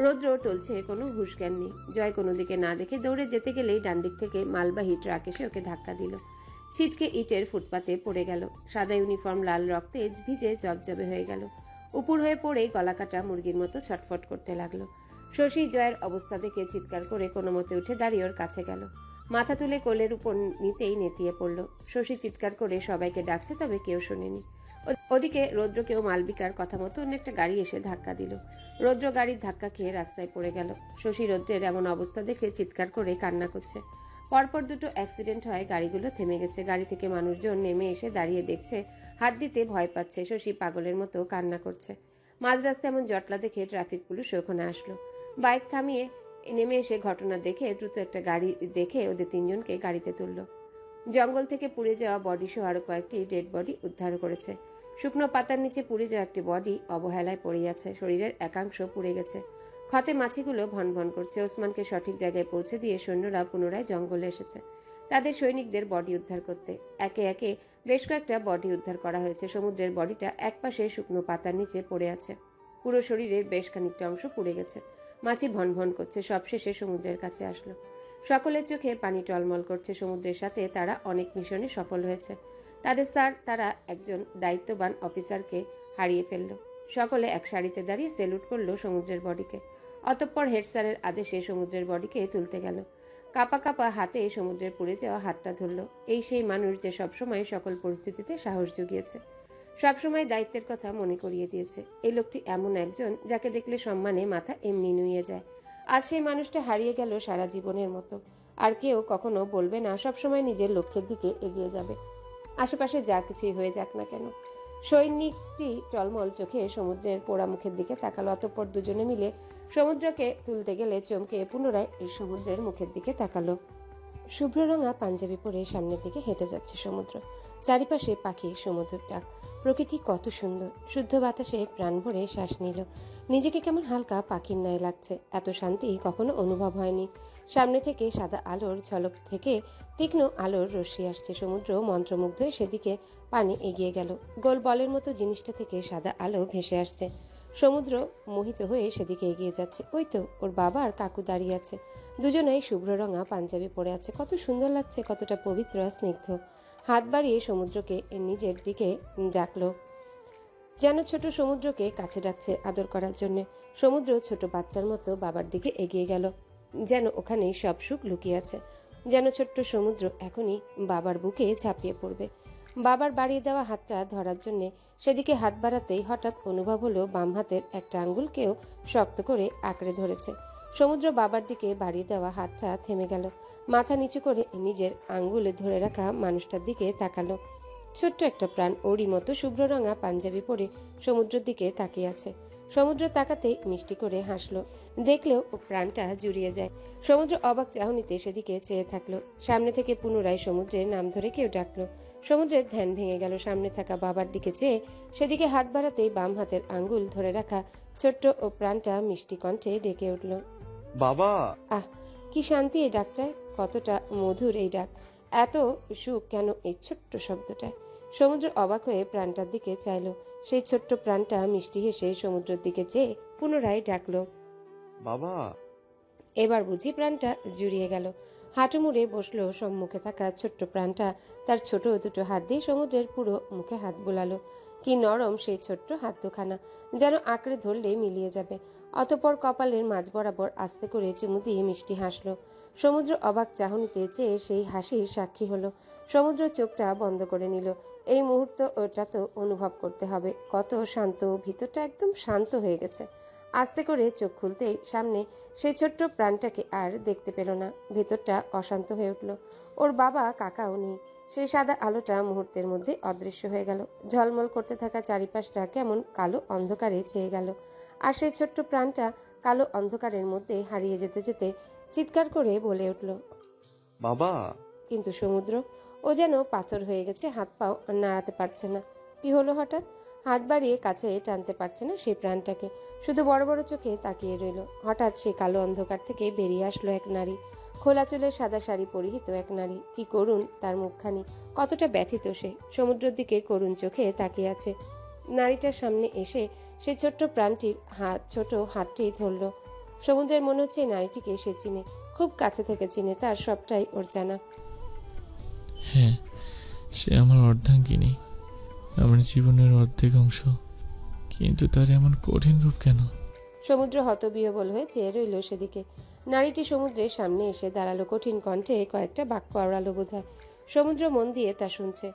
রৌদ্র টলছে, কোনো হুঁশ জ্ঞান নেই। জয় কোনো দিকে না দেখে দৌড়ে যেতে গেলেই ডান দিক থেকে মালবাহী ট্রাক এসে ওকে ধাক্কা দিল। ছিটকে ইটের ফুটপাতে পড়ে গেল। সাদা ইউনিফর্ম লাল রক্তে ভিজে জবজবে হয়ে গেল। উপর হয়ে পড়ে গলা কাটা মুরগির মতো ছটফট করতে লাগলো। শশী জয়ের অবস্থা দেখে চিৎকার করে কোনো মতে উঠে দাঁড়িয়ে ওর কাছে গেল। মাথা তুলে কোলের উপর নিতেই নেতিয়ে পড়ল। শশী চিৎকার করে সবাইকে ডাকছে, তবে কেউ শোনেনি। ওদিকে রৌদ্রকেও মালবিকার কথা মতো অন্য একটা গাড়ি এসে ধাক্কা দিল। রৌদ্র গাড়ির ধাক্কা খেয়ে রাস্তায় পড়ে গেল। শশী রৌদ্রের এমন অবস্থা দেখে চিৎকার করে কান্না করছে। পরপর দুটো অ্যাক্সিডেন্ট হয়, গাড়িগুলো থেমে গেছে। গাড়ি থেকে মানুষজন নেমে এসে দাঁড়িয়ে দেখছে, হাত দিতে ভয় পাচ্ছে। শশী পাগলের মতো কান্না করছে। মাঝ রাস্তায় এমন জটলা দেখে ট্রাফিক পুলিশ ওখানে আসলো। বাইক থামিয়ে নেমে এসে ঘটনা দেখে দ্রুত একটা গাড়ি দেখে ওদের তিনজনকে গাড়িতে তুলল। জঙ্গল থেকে পুড়ে যাওয়া বডি সহ আরো কয়েকটি ডেড বডি উদ্ধার করেছে। শুকনো পাতার নিচে পুড়ে যাওয়া একটি বডি অবহেলায় পড়ে আছে, শরীরের একাংশ পুড়ে গেছে। ক্ষতে মাছিগুলো ভন ভন করছে। ওসমানকে সঠিক জায়গায় পৌঁছে দিয়ে সৈন্যরা পুনরায় জঙ্গলে এসেছে তাদের সৈনিকদের বডি উদ্ধার করতে। একে একে বেশ কয়েকটা বডি উদ্ধার করা হয়েছে। সমুদ্রের বডিটা একপাশে শুকনো পাতার নিচে পড়ে আছে, পুরো শরীরের বেশ খানিকটা অংশ পুড়ে গেছে। মাছি ভন ভন করছে। সবশেষে সমুদ্রের কাছে আসলো। সকলের চোখে পানি টলমল করছে। সমুদ্রের সাথে তারা অনেক মিশনে সফল হয়েছে। তাদের স্যার, তারা একজন দায়িত্ববান অফিসারকে হারিয়ে ফেলল। সকলে এক সারিতে দাঁড়িয়ে সেলুট করলো সমুদ্রের বডিকে। অতঃপর হেড স্যারের আদেশে সমুদ্রের বডিকে তুলতে গেল। কাপা কাপা হাতে সমুদ্রের পুড়ে যাওয়া হাতটা ধরল। এই সেই মানুষ যে সবসময় সকল পরিস্থিতিতে সাহস জুগিয়েছে, সবসময় দায়িত্বের কথা মনে করিয়ে দিয়েছে। এই লোকটি এমন একজন যাকে দেখলে সম্মানে মাথা এমনি নুয়ে যায়। আজ সেই মানুষটা হারিয়ে গেল সারা জীবনের মতো। আর কেউ কখনো বলবে না সবসময় নিজের লক্ষ্যের দিকে এগিয়ে যাবে, আশেপাশে যা কিছুই হয়ে যাক না কেন। সৈনিকটি টলমল চোখে সমুদ্রের পোড়া মুখের দিকে তাকালো। অতঃপর দুজনে মিলে সমুদ্রকে তুলতে গেলে চমকে পুনরায় সমুদ্রের মুখের দিকে তাকালো। শুভ্র রঙা পাঞ্জাবি পরে সামনের দিকে হেঁটে যাচ্ছে সমুদ্র। চারিপাশে পাখি, সমুদ্রের ডাক। প্রকৃতি কত সুন্দর। শুদ্ধ বাতাসে প্রাণ ভরে শ্বাস নিল। নিজেকে কেমন হালকা পাখির ন্যায় লাগছে। এত শান্তি কখনো অনুভব হয়নি। সামনে থেকে সাদা আলোর ঝলক থেকে তীক্ষ্ণ আলোর রশ্মি আসছে। সমুদ্র মন্ত্রমুগ্ধ হয়ে সেদিকে পানি এগিয়ে গেল। গোল বলের মতো জিনিসটা থেকে সাদা আলো ভেসে আসছে। সমুদ্র মোহিত হয়ে সেদিকে এগিয়ে যাচ্ছে। ওই তো ওর বাবা আর কাকু দাঁড়িয়ে আছে। দুজনেই শুভ্র রঙা পাঞ্জাবি পরে আছে। কত সুন্দর লাগছে, কতটা পবিত্র আর স্নিগ্ধ। হাত বাড়িয়ে সমুদ্রকে নিজের দিকে ডাকলো, যেন ছোট সমুদ্রকে কাছে ডাকছে আদর করার জন্য। সমুদ্র ছোট বাচ্চার মতো বাবার দিকে এগিয়ে গেল, যেন ওখানেই সব সুখ লুকিয়ে আছে। যেন ছোট্ট সমুদ্র এখনই বাবার বুকে ঝাঁপিয়ে পড়বে। বাবার বাড়িয়ে দেওয়া হাতটা ধরার জন্য সেদিকে হাত বাড়াতেই হঠাৎ অনুভব হলো বাম হাতের একটা আঙ্গুলকেও শক্ত করে আঁকড়ে ধরেছে। সমুদ্র বাবার দিকে বাড়িয়ে দেওয়া হাতটা থেমে গেল। মাথা নিচু করে নিজের আঙ্গুলে ধরে রাখা মানুষটার দিকে তাকালো। ছোট্ট একটা প্রাণ ওরই মতো শুভ্র রঙা পাঞ্জাবি পরে সমুদ্রের দিকে তাকিয়ে আছে। সমুদ্র তাকাতেই মিষ্টি করে হাসলো। দেখলেও ও প্রাণটা জুড়িয়ে যায়। সমুদ্র অবাক চাহনিতে সেদিকে চেয়ে থাকলো। সামনে থেকে পুনরায় সমুদ্রের নাম ধরে কেউ ডাকলো। সমুদ্রের ধ্যান ভেঙে গেল। সামনে থাকা বাবার দিকে চেয়ে সেদিকে হাত বাড়াতেই বাম হাতের আঙ্গুল ধরে রাখা ছোট্ট ও প্রাণটা মিষ্টি কণ্ঠে ডেকে উঠল, বাবা। আহ, কি শান্তি এই ডাকটায়, কতটা মধুর এই ডাক, এত সুখ কেন এই ছোট্ট শব্দটায়। সমুদ্র অবাক হয়ে প্রাণটার দিকে চাইলো। সেই ছোট্ট প্রাণটা মিষ্টি হেসে সমুদ্রের দিকে চেয়ে পুনরায় ডাকলো, বাবা। এবার বুঝি প্রাণটা জুড়িয়ে গেল। হাঁটু মুড়ে বসলো সম্মুখে থাকা ছোট্ট প্রাণটা। তার ছোট দুটো হাত দিয়ে সমুদ্রের পুরো মুখে হাত বোলালো। কি নরম সেই ছোট্ট হাত দুখানা, যেন আঁকড়ে ধরলে মিলিয়ে যাবে। অতঃপর কপালের মাঝ বরাবর আস্তে করে চুমু দিয়ে মিষ্টি হাসলো। সমুদ্র অবাক চাহনিতে চেয়ে সেই হাসির সাক্ষী হলো। সমুদ্র চোখটা বন্ধ করে নিল। এই মুহূর্ত ওটা তো অনুভব করতে হবে, কত শান্ত, ভিতরটা একদম শান্ত হয়ে গেছে। আস্তে করে চোখ খুলতেই সামনে সেই ছোট্ট প্রাণটাকে আর দেখতে পেল না। ভেতরটা অশান্ত হয়ে উঠল। ওর বাবা কাকাও নেই। সেই সাদা আলোটা মুহূর্তের মধ্যে অদৃশ্য হয়ে গেল। ঝলমল করতে থাকা চারিপাশটা কেমন কালো অন্ধকারে ছেয়ে গেল। আর সেই ছোট্ট প্রাণটা কালো অন্ধকারের মধ্যে হারিয়ে যেতে যেতে চিৎকার করে বলে উঠল, বাবা। কিন্তু সমুদ্র, ও যেন পাথর হয়ে গেছে, হাত পাও নাড়াতে পারছে না। কি হলো হঠাৎ? হাত বাড়িয়ে কাছে টানতে পারছে না সেই প্রাণটাকে, শুধু বড় বড় চোখে তাকিয়ে রইল। হঠাৎ সে কালো অন্ধকার থেকে বেরিয়ে আসলো এক নারী, খোলা চুলের সাদা শাড়ি পরিহিত এক নারী। কি করুণ তার মুখখানি, কতটা ব্যথিত সে। সমুদ্রের দিকে করুণ চোখে তাকিয়ে আছে। নারীটার সামনে এসে সেই ছোট্ট প্রাণটির ছোট হাতটি ধরল। সমুদ্রের মনে হচ্ছে নারীটিকে সে চিনে, খুব কাছে থেকে চিনে, তার সবটাই ওর জানা। হ্যাঁ, সে আমার অর্ধাঙ্গিনী, আমার জীবনের অর্ধেক অংশ, কিন্তু তার এমন কঠিন রূপ কেন? সমুদ্র হতবিহ্বল হয়ে চেয়ে রইল সেদিকে। নারীটি সমুদ্রের সামনে এসে দাঁড়ালো। কঠিন কণ্ঠে কয়েকটা বাক্য আওড়ালো বোধহয়। সমুদ্র মন দিয়ে তা শুনছে।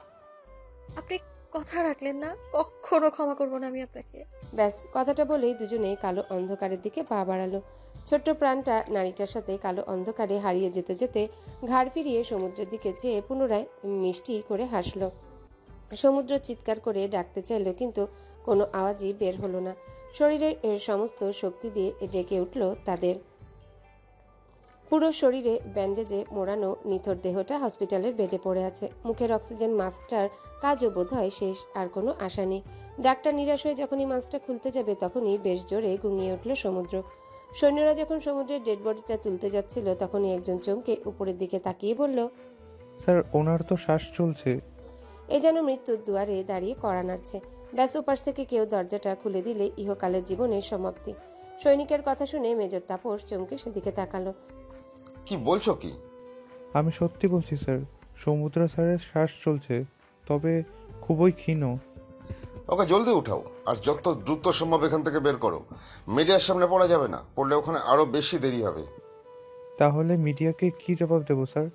আপনি কথা রাখলেন না, কখনো ক্ষমা করবো না আমি আপনাকে। ব্যাস, কথাটা বলেই দুজনেই কালো অন্ধকারের দিকে পা বাড়ালো। ছোট্ট প্রাণটা নারীটার সাথে কালো অন্ধকারে হারিয়ে যেতে যেতে ঘাড় ফিরিয়ে সমুদ্রের দিকে চেয়ে পুনরায় মিষ্টি করে হাসলো। সমুদ্র চিৎকার করে ডাকতে চাইল, কিন্তু কোনো আওয়াজই বের হলো না। শরীরের সমস্ত শক্তি দিয়ে ডেকে উঠল তাদের। পুরো শরীরে ব্যান্ডেজে মোড়ানো নিথর দেহটা হসপিটালের বেডে পড়ে আছে। মুখের অক্সিজেন মাস্কটার কাজও বোধ হয় শেষ, আর কোনো আশা নেই। ডাক্তার নিরাশ হয়ে যখনই মাস্কটা খুলতে যাবে তখনই বেশ জোরে গুঙিয়ে উঠল সমুদ্র। সৈন্যরা যখন সমুদ্রের ডেড বডিটা তুলতে যাচ্ছিল তখনই একজন চমকে উপরের দিকে তাকিয়ে বলল, স্যার, ওনার তো শ্বাস চলছে। এ যেন মৃত্যুর দুয়ারে দাঁড়িয়ে কড়া নাড়ছে। ব্যাস, ওপাশ থেকে কেউ দরজাটা খুলে দিলে ইহকালের জীবনের সমাপ্তি। সৈনিকের কথা শুনে মেজর তাপস চমকে সেদিকে তাকালো। কি বলছো কি? আমি সত্যি বলছি স্যার, সমুদ্র স্যারের শ্বাস চলছে, তবে খুবই ক্ষীণ। ওকে জলদি উঠাও, আর যত দ্রুত সম্ভব এখান থেকে বের করো। মিডিয়ার সামনে পড়া যাবে না, পড়লে ওখানে আরো বেশি দেরি হবে। তাহলে মিডিয়াকে কি জবাব দেবো স্যার?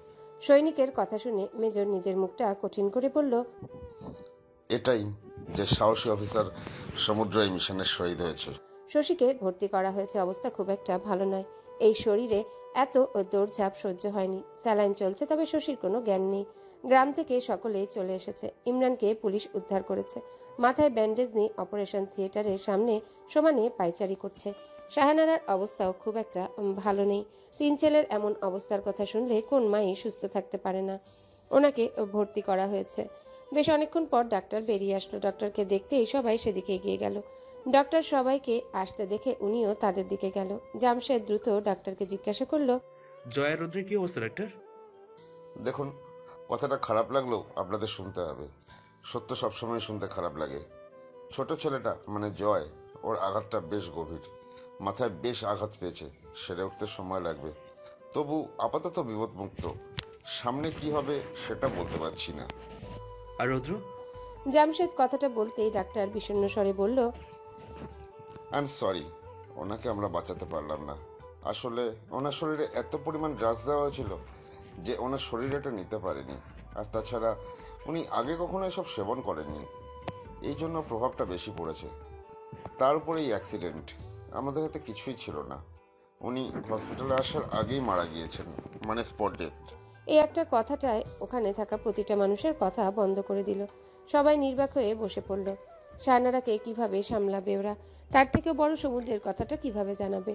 সৈনিকের কথা শুনে মেজর নিজের মুখটা কঠিন করে বলল, এটাই যে সাহসী অফিসার সমুদ্র এই মিশনের শহীদ হয়েছে। শশীকে ভর্তি করা হয়েছে, অবস্থা খুব একটা ভালো নয়। এই শরীরে এত দৌড়ঝাঁপ সহ্য হয়নি। স্যালাইন চলছে, তবে শশীর কোনো জ্ঞান নেই। গ্রাম থেকে সকলেই চলে এসেছে। ইমরানকে পুলিশ উদ্ধার করেছে। মাথায় ব্যান্ডেজ নিয়ে অপারেশন থিয়েটারের সামনে সমানে পায়চারি করছে। শাহানারার অবস্থাও খুব একটা ভালো নেই। 3 ছেলের এমন অবস্থার কথা শুনলে কোন মাই সুস্থ থাকতে পারে না। ওনাকে ভর্তি করা হয়েছে। বেশ অনেকক্ষণ পর ডাক্তার বেরিয়ে আসলো। ডক্টরকে দেখতেই সবাই সেদিকে এগিয়ে গেল। ডক্টর সবাইকে আসতে দেখে উনিও তাদের দিকে গেল। জামশেদ দ্রুত ডাক্তারকে জিজ্ঞাসা করলো, জয়া রুদ্রের কি অবস্থা ডাক্তার? দেখুন, কথাটা খারাপ লাগলেও আপনাদের শুনতে হবে। সত্য সবসময় শুনতে খারাপ লাগে। ছোট ছেলেটা মানে জয়, ওর আঘাতটা বেশ গভীর, মাথায় বেশ আঘাত পেয়েছে, সেরে উঠতে সময় লাগবে। তবু আপাতত বিপদমুক্ত। সামনে কি হবে সেটা বলতে পারছি না। আর রুদ্র? জামশেদ কথাটা বলতেই ডাক্তার বিষণ্ণ স্বরে বলল, আই এম সরি, ওনাকে আমরা বাঁচাতে পারলাম না। আসলে ওনার শরীরে এত পরিমাণ ড্রাগস দেওয়া হয়েছিল, যে ওনার শরীর এটা নিতে পারেনি। আর তাছাড়া উনি আগে কখনো এসব সেবন করেননি, এই জন্য প্রভাবটা বেশি পড়েছে। তার উপরে এই অ্যাক্সিডেন্ট, আমাদের হাতে কিছুই ছিল না। উনি হসপিটালে আসার আগেই মারা গিয়েছেন, মানে স্পট ডেথ। এই একটা কথাটায় ওখানে থাকা প্রতিটা মানুষের কথা বন্ধ করে দিল। সবাই নির্বাক হয়ে বসে পড়ল। শাহানারাকে কিভাবে সামলাবে ওরা? তার থেকেও বড় সমুদ্রের কথাটা কিভাবে জানাবে?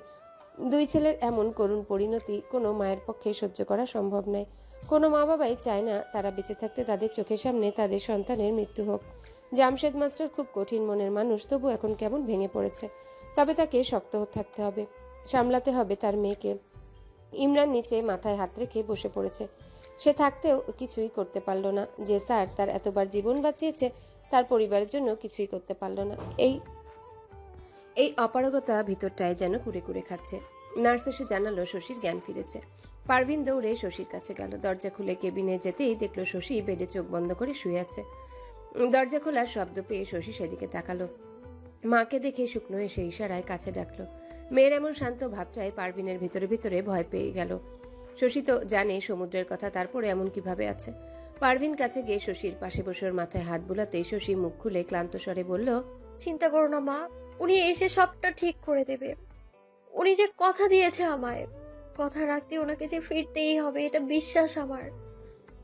দুই ছেলের এমন করুণ পরিণতি কোনো মায়ের পক্ষে সহ্য করা সম্ভব নয়। কোনো মা বাবাই চায় না তারা বেঁচে থাকতে তাদের চোখের সামনে তাদের সন্তানের মৃত্যু হোক। জামশেদ মাস্টার খুব কঠিন মনের মানুষ, তবু এখন কেমন ভেঙে পড়েছে। তবে তাকে শক্ত থাকতে হবে, সামলাতে হবে তার মেয়েকে। ইমরান নিচে মাথায় হাত রেখে বসে পড়েছে। সে থাকতেও কিছুই করতে পারল না। যে স্যার তার এতবার জীবন বাঁচিয়েছে, তার পরিবারের জন্য কিছুই করতে পারল না। এই অপারগতা ভিতরটায় যেন কুড়ে কুড়ে খাচ্ছে। নার্স এসে জানালো শশীর জ্ঞান ফিরেছে। পারভিন দৌড়ে শশীর কাছে গেল। দরজা খুলে কেবিনে যেতেই দেখলো শশী বেডে চোখ বন্ধ করে শুয়ে আছে। দরজা খোলার শব্দ পেয়ে শশী সেদিকে তাকালো। মাকে দেখে শুকনো এসে ইশারায় কাছে ডাকলো। মেয়ের এমন শান্ত ভাবটায় পারভিনের ভিতরে ভিতরে ভয় পেয়ে গেল। শশী তো জানে সমুদ্রের কথা, তারপরে এমন কিভাবে আছে। পারভিন কাছে গিয়ে শশীর পাশে বসে ওর মাথায় হাত বুলাতেই শশী মুখ খুলে ক্লান্ত স্বরে বলল, চিন্তা করো না মা, উনি এসে সবটা ঠিক করে দেবে। উনি যে কথা দিয়েছে আমায়, কথা রাখতে ওনাকে যে ফিরতেই হবে, এটা বিশ্বাস আমার।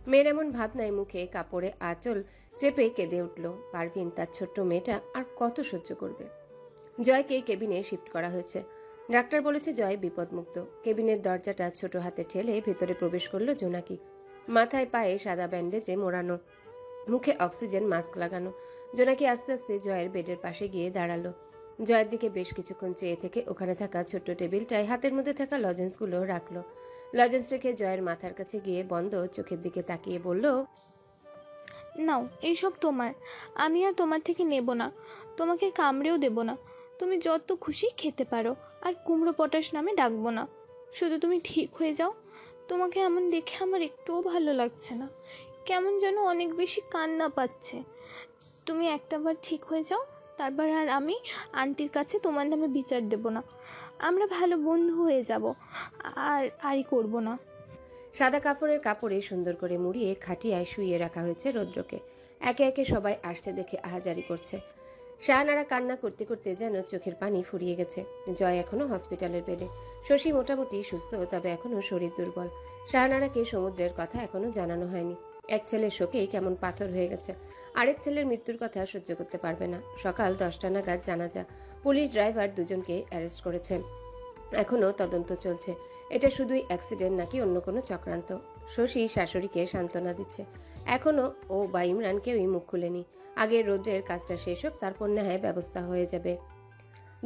মেয়ের এমন ভাবনায় মুখে কাপড়ে আঁচল চেপে কেঁদে উঠল। পারভিন তার ছোট্ট মেয়েটা আর কত সহ্য করবে। জয়কে কেবিনে শিফট করা হয়েছে। ডাক্তার বলেছে জয় বিপদমুক্ত। কেবিনের দরজাটা ছোট হাতে ঠেলে ভেতরে প্রবেশ করলো জোনাকি। মাথায় পায়ে সাদা ব্যান্ডেজে মোড়ানো, মুখে অক্সিজেন মাস্ক লাগানো। জোনাকি আস্তে আস্তে জয়ের বেডের পাশে গিয়ে দাঁড়ালো। জয়ের দিকে বেশ কিছুক্ষণ চেয়ে থেকে ওখানে থাকা ছোট্ট টেবিলটায় হাতের মধ্যে থাকা লজেন্সগুলো রাখলো। লজেন্স রেখে জয়ের মাথার কাছে গিয়ে বন্ধ চোখের দিকে তাকিয়ে বলল, নাও, এইসব তোমার। আমি আর তোমার থেকে নেব না, তোমাকে কামড়েও দেব না। তুমি যত খুশি খেতে পারো, আর কুমড়ো পটাশ নামে ডাকবো না। শুধু তুমি ঠিক হয়ে যাও। তোমাকে এমন দেখে আমার একটুও ভালো লাগছে না, কেমন যেন অনেক বেশি কান্না পাচ্ছে। তুমি একটাবার ঠিক হয়ে যাও, তারপর আর আমি আন্টির কাছে তোমার নামে বিচার দেব না। আমরা ভালো বন্ধু হয়ে যাব, আর আরই করব না। সাদা কাপড়ের কাপড়ে সুন্দর করে মুড়িয়ে খাটিয়ায় শুইয়ে রাখা হয়েছে রৌদ্রকে। একে একে সবাই আসতে দেখে আহাজারি করছে। শাহানারা কান্না করতে করতে যেন চোখের পানি ফুরিয়ে গেছে। জয় এখনো হসপিটালের বেডে। শশী মোটামুটি সুস্থ, তবে এখনো শরীর দুর্বল। শাহানারাকে সমুদ্রের কথা এখনো জানানো হয়নি। এক ছেলের শোকে কেমন পাথর হয়ে গেছে। আরেক ছেলের মৃত্যুর কথা সহ্য করতে পারবে না। সকাল 10টা নাগাদ জানাজা। পুলিশ ড্রাইভার দুজনকে অ্যারেস্ট করেছে। এখনো তদন্ত চলছে। এটা শুধুই অ্যাক্সিডেন্ট নাকি অন্য কোনো চক্রান্ত। শশী শাশুড়িকে সান্ত্বনা দিচ্ছে। এখনো ও বা ইমরান কেউই মুখ খুলেনি। আগে রৌদ্রের কাজটা শেষ হোক, তারপর না হয় ব্যবস্থা হয়ে যাবে।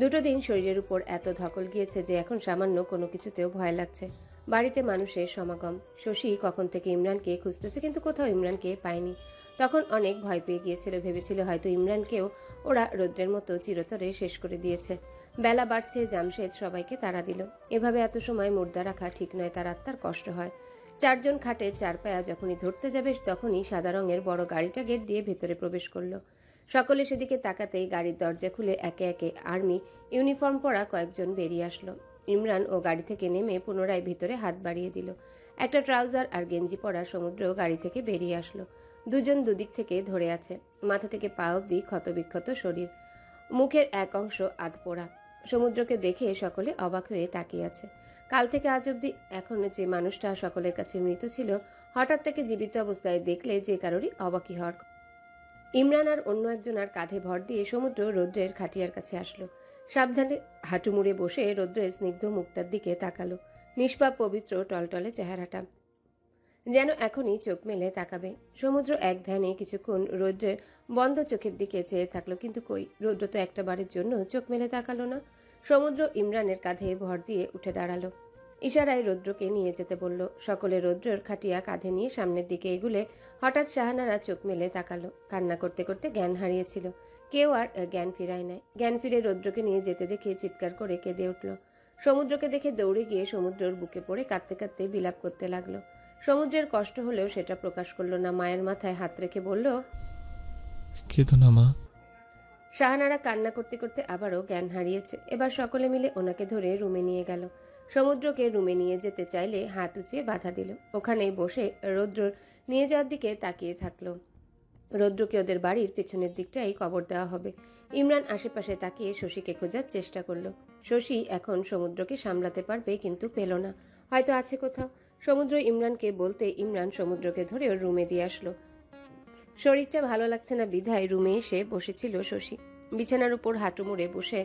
দুটো দিন শরীরের উপর এত ধকল গিয়েছে যে এখন সামান্য কোনো কিছুতেও ভয় লাগছে। বাড়িতে মানুষের সমাগম। শশী কখন থেকে ইমরানকে খুঁজতেছে, কিন্তু কোথাও ইমরানকে পায়নি। তখন অনেক ভয় পেয়ে গিয়েছিল। ভেবেছিল হয়তো ইমরানকেও ওরা রৌদ্রের মতো চিরতরে শেষ করে দিয়েছে। বেলা বাড়ছে, জামশেদ সবাইকে তাড়া দিল। এভাবে এত সময় মুর্দা রাখা ঠিক নয়, তার আত্মার কষ্ট হয়। 4 জন খাটে 4 পায়া যখনই ধরতে যাবে, তখনই সাদা রঙের বড় গাড়িটা গেট দিয়ে ভেতরে প্রবেশ করলো। সকলে সেদিকে তাকাতেই গাড়ির দরজা খুলে একে একে আর্মি ইউনিফর্ম পরা কয়েকজন বেরিয়ে আসলো। ইমরান ও গাড়ি থেকে নেমে পুনরায় ভিতরে হাত বাড়িয়ে দিল। একটা ট্রাউজার আর গেঞ্জি পরা সমুদ্র গাড়ি থেকে বেরিয়ে আসলো। দুজন দুদিক থেকে ধরে আছে। মাথা থেকে পা অবধি ক্ষতবিক্ষত শরীর, মুখের এক অংশ আধপোড়া। সমুদ্রকে দেখে সকলে অবাক হয়ে তাকিয়ে আছে। কাল থেকে আজ অবধি এখন যে মানুষটা সকলের কাছে মৃত ছিল, হঠাৎ তাকে জীবিত অবস্থায় দেখলে যে কারোরই অবাকই হওয়ার। ইমরান আর অন্য একজনের কাঁধে ভর দিয়ে সমুদ্র রৌদ্রের খাটিয়ার কাছে আসলো। সাবধানে হাঁটু মুড়ে বসে রৌদ্রের স্নিগ্ধ মুখটার দিকে তাকালো। নিষ্পাপ পবিত্র টলটলে চেহারাটা, যেন এখনই চোখ মেলে তাকাবে। সমুদ্র এক ধ্যানে কিছুক্ষণ রৌদ্রের বন্ধ চোখের দিকে চেয়ে থাকলো, কিন্তু কই, রৌদ্র তো একটা বারের জন্য চোখ মেলে তাকালো না। সমুদ্র ইমরানের কাঁধে ভর দিয়ে উঠে দাঁড়ালো। ইশারায় রৌদ্রকে নিয়ে যেতে বলল। সকলে রৌদ্রের খাটিয়া কাঁধে নিয়ে সামনের দিকে এগুলে হঠাৎ শাহানারা চোখ মেলে তাকালো। কান্না করতে করতে জ্ঞান হারিয়েছিল। কেউ আর জ্ঞান ফিরায় নাই। জ্ঞান ফিরে রৌদ্রকে নিয়ে যেতে দেখে চিৎকার করে কেঁদে উঠল। সমুদ্রকে দেখে দৌড়ে গিয়ে সমুদ্রের বুকে পড়ে কাঁদতে কাঁদতে বিলাপ করতে লাগলো। সমুদ্রের কষ্ট হলেও সেটা প্রকাশ করলো না। মায়ের মাথায় হাত রেখে বলল, কেঁদো না মা। শাহানারা কান্না করতে করতে আবারও জ্ঞান হারিয়েছে। এবার সকলে মিলে ওনাকে ধরে রুমে নিয়ে গেল। সমুদ্রকে রুমে নিয়ে যেতে চাইলে হাত উঁচিয়ে বাধা দিল। ওখানেই বসে রৌদ্রর নিয়ে যাওয়ার দিকে তাকিয়ে থাকলো। রৌদ্রকে ওদের বাড়ির পেছনের দিকটাই কবর দেওয়া হবে। ইমরান আশেপাশে তাকিয়ে শশীকে খোঁজার চেষ্টা করলো। শশী এখন সমুদ্রকে সামলাতে পারবে, কিন্তু পেল না। হয়তো আছে কোথাও। সমুদ্র ইমরানকে বলতে ইমরান সমুদ্রকে ধরে ওর রুমে দিয়ে আসলো। শরীরটা ভালো লাগছে না বিধায় রুমে এসে বসেছিল শশী। বিছানার উপর হাঁটু মুড়ে বসে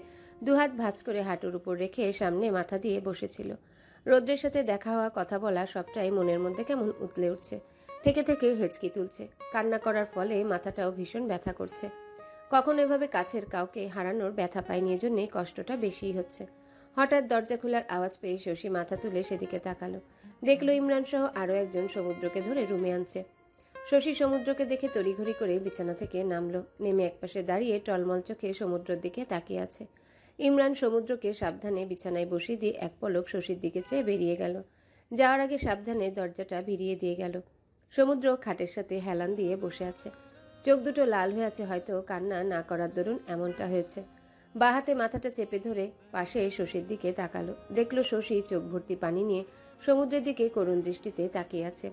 দুহাত ভাঁজ করে হাঁটুর উপর রেখে সামনে মাথা দিয়ে বসেছিল। রৌদ্রের সাথে দেখা হওয়া, কথা বলা সবটাই মনের মধ্যে কেমন উতলে উঠছে। থেকে থেকে হেঁচকি তুলছে। কান্না করার ফলে মাথাটাও ভীষণ ব্যথা করছে। কখনো এভাবে কাছের কাউকে হারানোর ব্যথা পায়নি, এজন্যে কষ্টটা বেশিই হচ্ছে। হঠাৎ দরজা খোলার আওয়াজ পেয়ে শশী মাথা তুলে সেদিকে তাকালো। দেখলো ইমরান সহ আরও একজন সমুদ্রকে ধরে রুমে আনছে। শশী সমুদ্রকে দেখে তড়িঘড়ি করে বিছানা থেকে নামলো। নেমে একপাশে দাঁড়িয়ে টলমল চোখে সমুদ্রের দিকে তাকিয়ে আছে। ইমরান সমুদ্রকে সাবধানে বিছানায় বসিয়ে দিয়ে এক পলক শশীর দিকে চেয়ে বেরিয়ে গেল। যাওয়ার আগে সাবধানে দরজাটা ভিড়িয়ে দিয়ে গেল। সমুদ্র খাটের সাথে হেলান দিয়ে বসে আছে। চোখ দুটো লাল হয়ে আছে, হয়তো কান্না না করার দরুন এমনটা হয়েছে। বাঁ হাতে মাথাটা চেপে ধরে পাশে শশীর দিকে তাকালো। দেখলো শশী চোখ ভর্তি পানি নিয়ে সমুদ্রের দিকে করুণ দৃষ্টিতে তাকিয়ে আছে।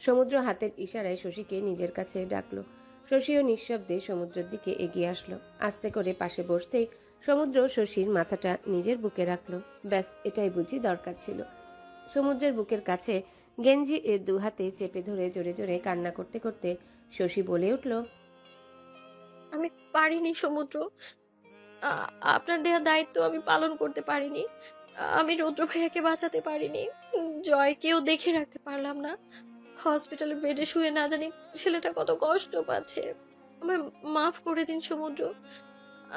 সমুদ্র হাতের ইশারায় শশীকে নিজের কাছে ডাকলো। শশীও নিঃশব্দে সমুদ্রের দিকে এগিয়ে আসলো। আস্তে করে পাশে বসতেই সমুদ্র শশীর মাথাটা নিজের বুকে রাখলো। ব্যাস, এটাই বুঝি দরকার ছিল। সমুদ্রের বুকের কাছে গেঞ্জি এর দু হাতে চেপে ধরে জোরে জোরে কান্না করতে করতে শশী বলে উঠল, আমি পারিনি সমুদ্র, আপনার দেওয়া দায়িত্ব আমি পালন করতে পারিনি। আমি রৌদ্র ভাইয়াকে বাঁচাতে পারিনি, জয়কেও দেখে রাখতে পারলাম না। হসপিটালের বেডে শুয়ে না জানি ছেলেটা কত কষ্ট পাচ্ছে। আমায় মাফ করে দিন সমুদ্র,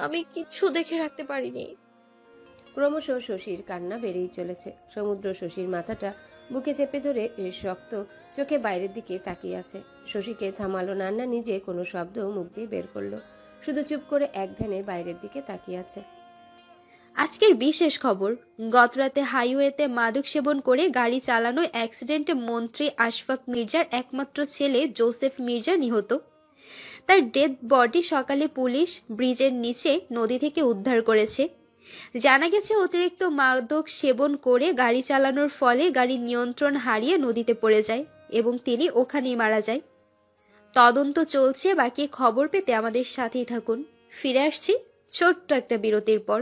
আমি কিচ্ছু দেখে রাখতে পারিনি। ক্রমশ শশীর কান্না বেড়েই চলেছে। সমুদ্র শশীর মাথাটা বুকে চেপে ধরে শক্ত চোখে বাইরের দিকে তাকিয়ে আছে। শশীকে থামালো না, না নিজে কোনো শব্দ মুখ দিয়ে বের করলো। শুধু চুপ করে এক ধ্যানে বাইরের দিকে তাকিয়ে আছে। আজকের বিশেষ খবর, গতরাতে হাইওয়েতে মাদক সেবন করে গাড়ি চালানো অ্যাক্সিডেন্টে মন্ত্রী আশফাক মির্জার একমাত্র ছেলে জোসেফ মির্জা নিহত। তার ডেড বডি সকালে পুলিশ ব্রিজের নিচে নদী থেকে উদ্ধার করেছে। জানা গেছে অতিরিক্ত মাদক সেবন করে গাড়ি চালানোর ফলে গাড়ির নিয়ন্ত্রণ হারিয়ে নদীতে পড়ে যায় এবং তিনি ওখানেই মারা যায়। তদন্ত চলছে, বাকি খবর পেতে আমাদের সাথেই থাকুন। ফিরে আসছি ছোট্ট একটা বিরতির পর।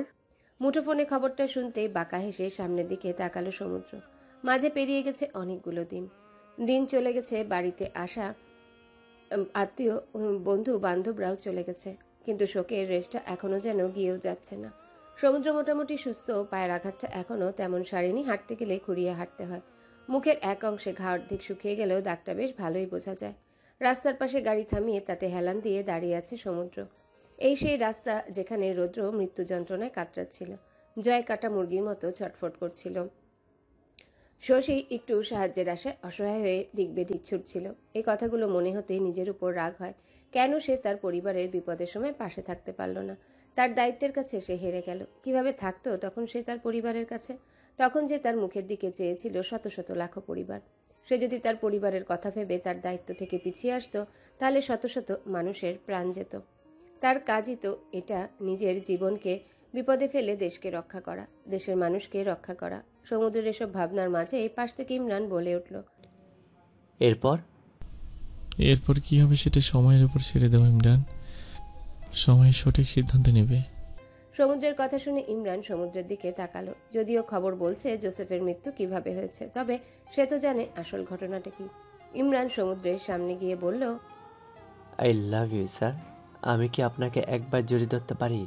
মুঠোফোনে খবরটা শুনতেই বাঁকা হেসে সামনের দিকে তাকালো সমুদ্র। মাঝে পেরিয়ে গেছে অনেকগুলো দিন চলে গেছে, বাড়িতে আসা আত্মীয় বন্ধু বান্ধবরাও চলে গেছে, কিন্তু শোকের রেশটা এখনো যেন গিয়েও যাচ্ছে না। সমুদ্র মোটামুটি সুস্থ, পায়ের আঘাতটা এখনো তেমন সারেনি। হাঁটতে গেলে খুঁড়িয়ে হাঁটতে হয়। মুখের এক অংশে ঘা অর্ধেক শুকিয়ে গেলেও দাগটা বেশ ভালোই বোঝা যায়। রাস্তার পাশে গাড়ি থামিয়ে তাতে হেলান দিয়ে দাঁড়িয়ে আছে সমুদ্র। এই সেই রাস্তা যেখানে রৌদ্র মৃত্যু যন্ত্রণায় কাতরাচ্ছিল। জয় কাটা মুরগির মতো ছটফট করছিল। শশী একটু সাহায্যের আশায় অসহায় হয়ে দিক বেদিক ছুটছিল। এই কথাগুলো মনে হতেই নিজের উপর রাগ হয়। কেন সে তার পরিবারের বিপদের সময় পাশে থাকতে পারল না? তার দায়িত্বের কাছে সে হেরে গেল। কিভাবে থাকতো তখন সে তার পরিবারের কাছে? তখন যে তার মুখের দিকে চেয়েছিল শত শত লাখো পরিবার। সে যদি তার পরিবারের কথা ভেবে তার দায়িত্ব থেকে পিছিয়ে আসতো, তাহলে শত শত মানুষের প্রাণ যেত। তার কাজই তো এটা, নিজের জীবনকে বিপদে ফেলে দেশকে রক্ষা করা, দেশের মানুষকে রক্ষা করা। সমুদ্রের এসব ভাবনার মাঝে এই পাশ থেকে ইমরান বলে উঠল, এরপর কি হবে সেটা সময়ের উপর ছেড়ে দেবো ইমরান, সময় সঠিক সিদ্ধান্ত নেবে। সমুদ্রের কথা শুনে ইমরান সমুদ্রের দিকে তাকালো। যদিও খবর বলছে জোসেফের মৃত্যু কিভাবে হয়েছে, তবে সে তো জানে আসল ঘটনাটা কি। ইমরান সমুদ্রের সামনে গিয়ে বলল, আই লাভ ইউ স্যার, আমি কি আপনাকে একবার জড়িয়ে ধরতে পারি?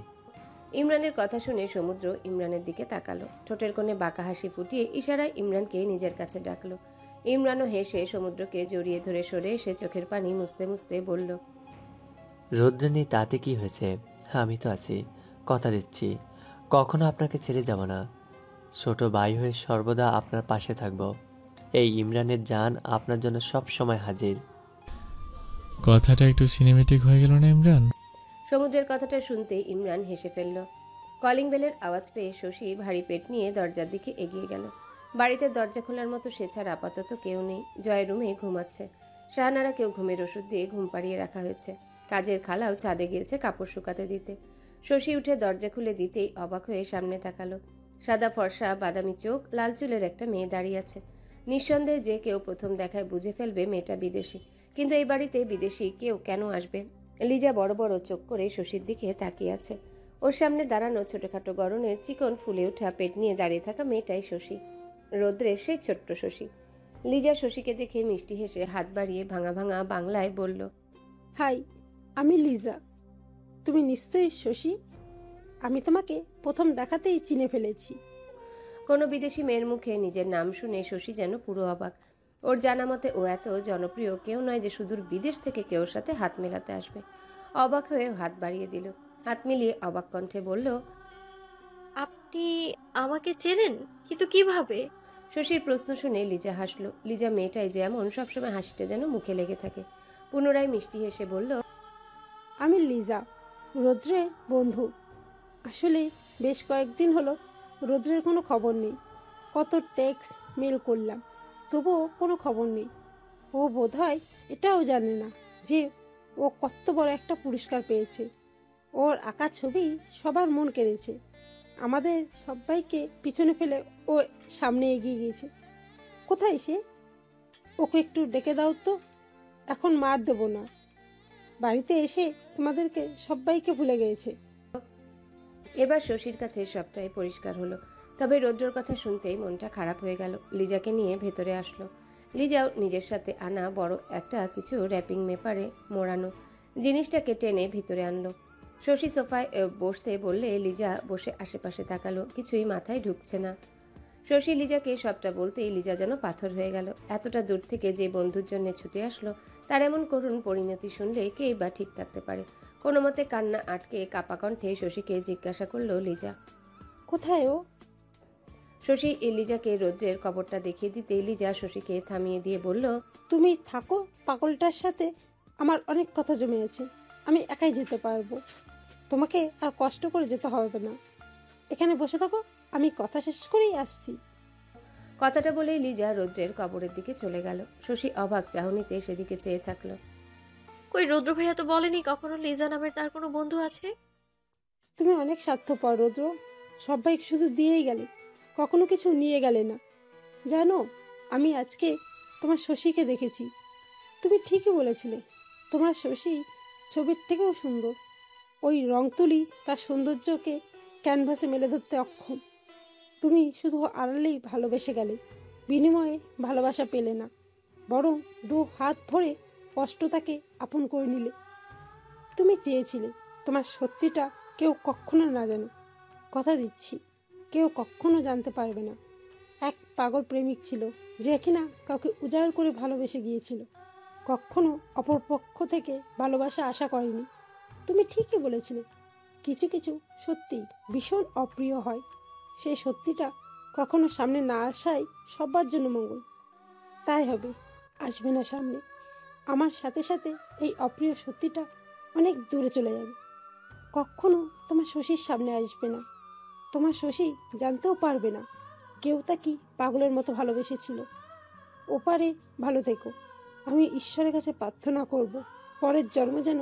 ইমরানের কথা শুনে সমুদ্র ইমরানের দিকে তাকালো। ঠোঁটের কোণে বাঁকা হাসি ফুটিয়ে ইশারায় ইমরানকে নিজের কাছে ডাকলো। ইমরানও হেসে সমুদ্রকে জড়িয়ে ধরে সরে এসে চোখের পানি মুছতে মুছতে বলল, রৌদ্রিনী, তাতে কি হয়েছে? আমি তো আছি, কথা দিচ্ছি কখনো আপনাকে ছেড়ে যাব না। ছোট ভাই হয়ে সর্বদা আপনার পাশে থাকব। এই ইমরানের জান আপনার জন্য সব সময় হাজির। কথাটা একটু সিনেমেটিক হয়ে গেল না ইমরান? সমুদ্রের কথাটা শুনতেই ইমরান হেসে ফেলল। কলিং বেলের আওয়াজ পেয়ে শশী ভারী পেট নিয়ে দরজার দিকে এগিয়ে গেল। বাড়িতে দরজা খোলার মতো সে ছাড়া আপাতত কেউ নেই। জয় রুমে ঘুমাচ্ছে। শাহানারা কেউ ঘুমের ওষুধ দিয়ে ঘুম পাড়িয়ে রাখা হয়েছে। কাজের খালাও ছাদে গিয়েছে কাপড় শুকাতে দিতে। শশী উঠে দরজা খুলে দিতেই অবাক হয়ে সামনে তাকালো। সাদা ফর্সা বাদামি চোখ, লাল চুলের একটা মেয়ে দাঁড়িয়ে আছে। নিঃসন্দেহে যে কেউ প্রথম দেখায় বুঝে ফেলবে মেয়েটা বিদেশি, কিন্তু এই বাড়িতে বিদেশি কেউ কেন আসবে? লিজা বড় বড় চোখ করে শশীর দিকে তাকিয়ে আছে। ওর সামনে দাঁড়ানো ছোটখাটো গড়নের চিকন ফুলে ওঠা পেট নিয়ে দাঁড়িয়ে থাকা মেয়েটাই শশী, রৌদ্রের সেই ছোট্ট শশী। লিজা শশীকে দেখে মিষ্টি হেসে হাত বাড়িয়ে ভাঙা ভাঙা বাংলায় বলল, হাই, আমি লিজা। তুমি নিশ্চয়ই শশী? আমি তোমাকে প্রথম দেখাতেই চিনে ফেলেছি। কোনো বিদেশি মেয়ের মুখে নিজের নাম শুনে শশী যেন পুরো অবাক। ওর জানা মতে ও এত জনপ্রিয় কেউ নয় যে সুদূর বিদেশ থেকে কেউ সাথে হাত মেলাতে আসবে। অবাক হয়ে হাত বাড়িয়ে দিল, হাত মিলিয়ে অবাক কণ্ঠে বলল, আপনি আমাকে চেনেন? কিন্তু কিভাবে? শশীর প্রশ্ন শুনে লিজা হাসলো। লিজা মেয়েটাই যেমন সবসময় হাসিটা যেন মুখে লেগে থাকে। পুনরায় মিষ্টি হেসে বলল, আমি লিজা, রৌদ্রের বন্ধু। আসলে বেশ কয়েকদিন হলো রৌদ্রের কোনো খবর নেই। কত টেক্সট মেল করলাম, তবুও কোনো খবর নেই। ও বোধহয় এটাও জানে না যে ও কত বড় একটা পুরস্কার পেয়েছে। ওর আঁকা ছবি সবার মন কেড়েছে। আমাদের সবাইকে পিছনে ফেলে ও সামনে এগিয়ে গিয়েছে। কোথায় সে? ওকে একটু ডেকে দাও তো। এখন মার দেব না। বাড়িতে এসে তোমাদেরকে সবাইকে ভুলে গিয়েছে। এবার শশীর কাছে সবটাই পরিষ্কার হলো। তবে রৌদ্রর কথা শুনতেই মনটা খারাপ হয়ে গেল। লিজাকে নিয়ে ভেতরে আসলো। লিজাও নিজের সাথে আনা বড় একটা কিছু র্যাপিং পেপারে মোড়ানো জিনিসটাকে টেনে ভিতরে আনলো। শশী সোফায় বসতে বললে লিজা বসে আশেপাশে তাকালো, কিছুই মাথায় ঢুকছে না। শশী লিজাকে সবটা বলতেই লিজা যেন পাথর হয়ে গেল। এতটা দূর থেকে যে বন্ধুর জন্য ছুটে আসলো, তার এমন করুণ পরিণতি শুনলে কেই বা ঠিক থাকতে পারে? কোনো মতে কান্না আটকে কাপা কণ্ঠে শশীকে জিজ্ঞাসা করলো লিজা, কোথায় ও? শশী লিজাকে রৌদ্রের কবরটা দেখিয়ে দিতে লিজা শশীকে থামিয়ে দিয়ে বলল, তুমি থাকো পাগলটার সাথে। আমার অনেক কথা জমে আছে, আমি একাই যেতে পারবো। তোমাকে আর কষ্ট করে যেতে হবে না। এখানে বসে থাকো, আমি কথা শেষ করেই আসছি। কথাটা বলেই লিজা রৌদ্রের কবরের দিকে চলে গেল। শশী অবাক চাহনিতে সেদিকে চেয়ে থাকলো। কই, রৌদ্র ভাইয়া তো বলেনি কখনো লিজা নামের তার কোনো বন্ধু আছে। তুমি অনেক স্বার্থপর রৌদ্র, সবাই শুধু দিয়েই গেলে, কখনো কিছু নিয়ে গেলে না। জানো, আমি আজকে তোমার শশীকে দেখেছি। তুমি ঠিকই বলেছিলে, তোমার শশী ছবির থেকেও সুন্দর। ওই রং তুলি তার সৌন্দর্যকে ক্যানভাসে মেলে ধরতে অক্ষম। তুমি শুধু আড়ালেই ভালোবেসে গেলে, বিনিময়ে ভালোবাসা পেলে না, বরং দু হাত ভরে কষ্টটাকে আপন করে নিলে। তুমি চেয়েছিলে তোমার সত্যিটা কেউ কখনো না জানে। কথা দিচ্ছি, কেউ কখনো জানতে পারবে না। এক পাগল প্রেমিক ছিল যে কিনা কাউকে উজাড় করে ভালোবেসে গিয়েছিল, কখনো অপরপক্ষ থেকে ভালোবাসা আশা করেনি। তুমি ঠিকই বলেছিলে, কিছু কিছু সত্যি ভীষণ অপ্রিয় হয়। সেই সত্যিটা কখনো সামনে না আসাই সবার জন্য মঙ্গল। তাই হবে, আসবে না সামনে। আমার সাথে সাথে এই অপ্রিয় সত্যিটা অনেক দূরে চলে যাবে। কখনো তোমার শশীর সামনে আসবে না। তোমার শশী জানতেও পারবে না কেউ তাকে পাগলের মতো ভালোবেসেছিল। ওপারে ভালো থেকো। আমি ঈশ্বরের কাছে প্রার্থনা করব পরের জন্মে যেন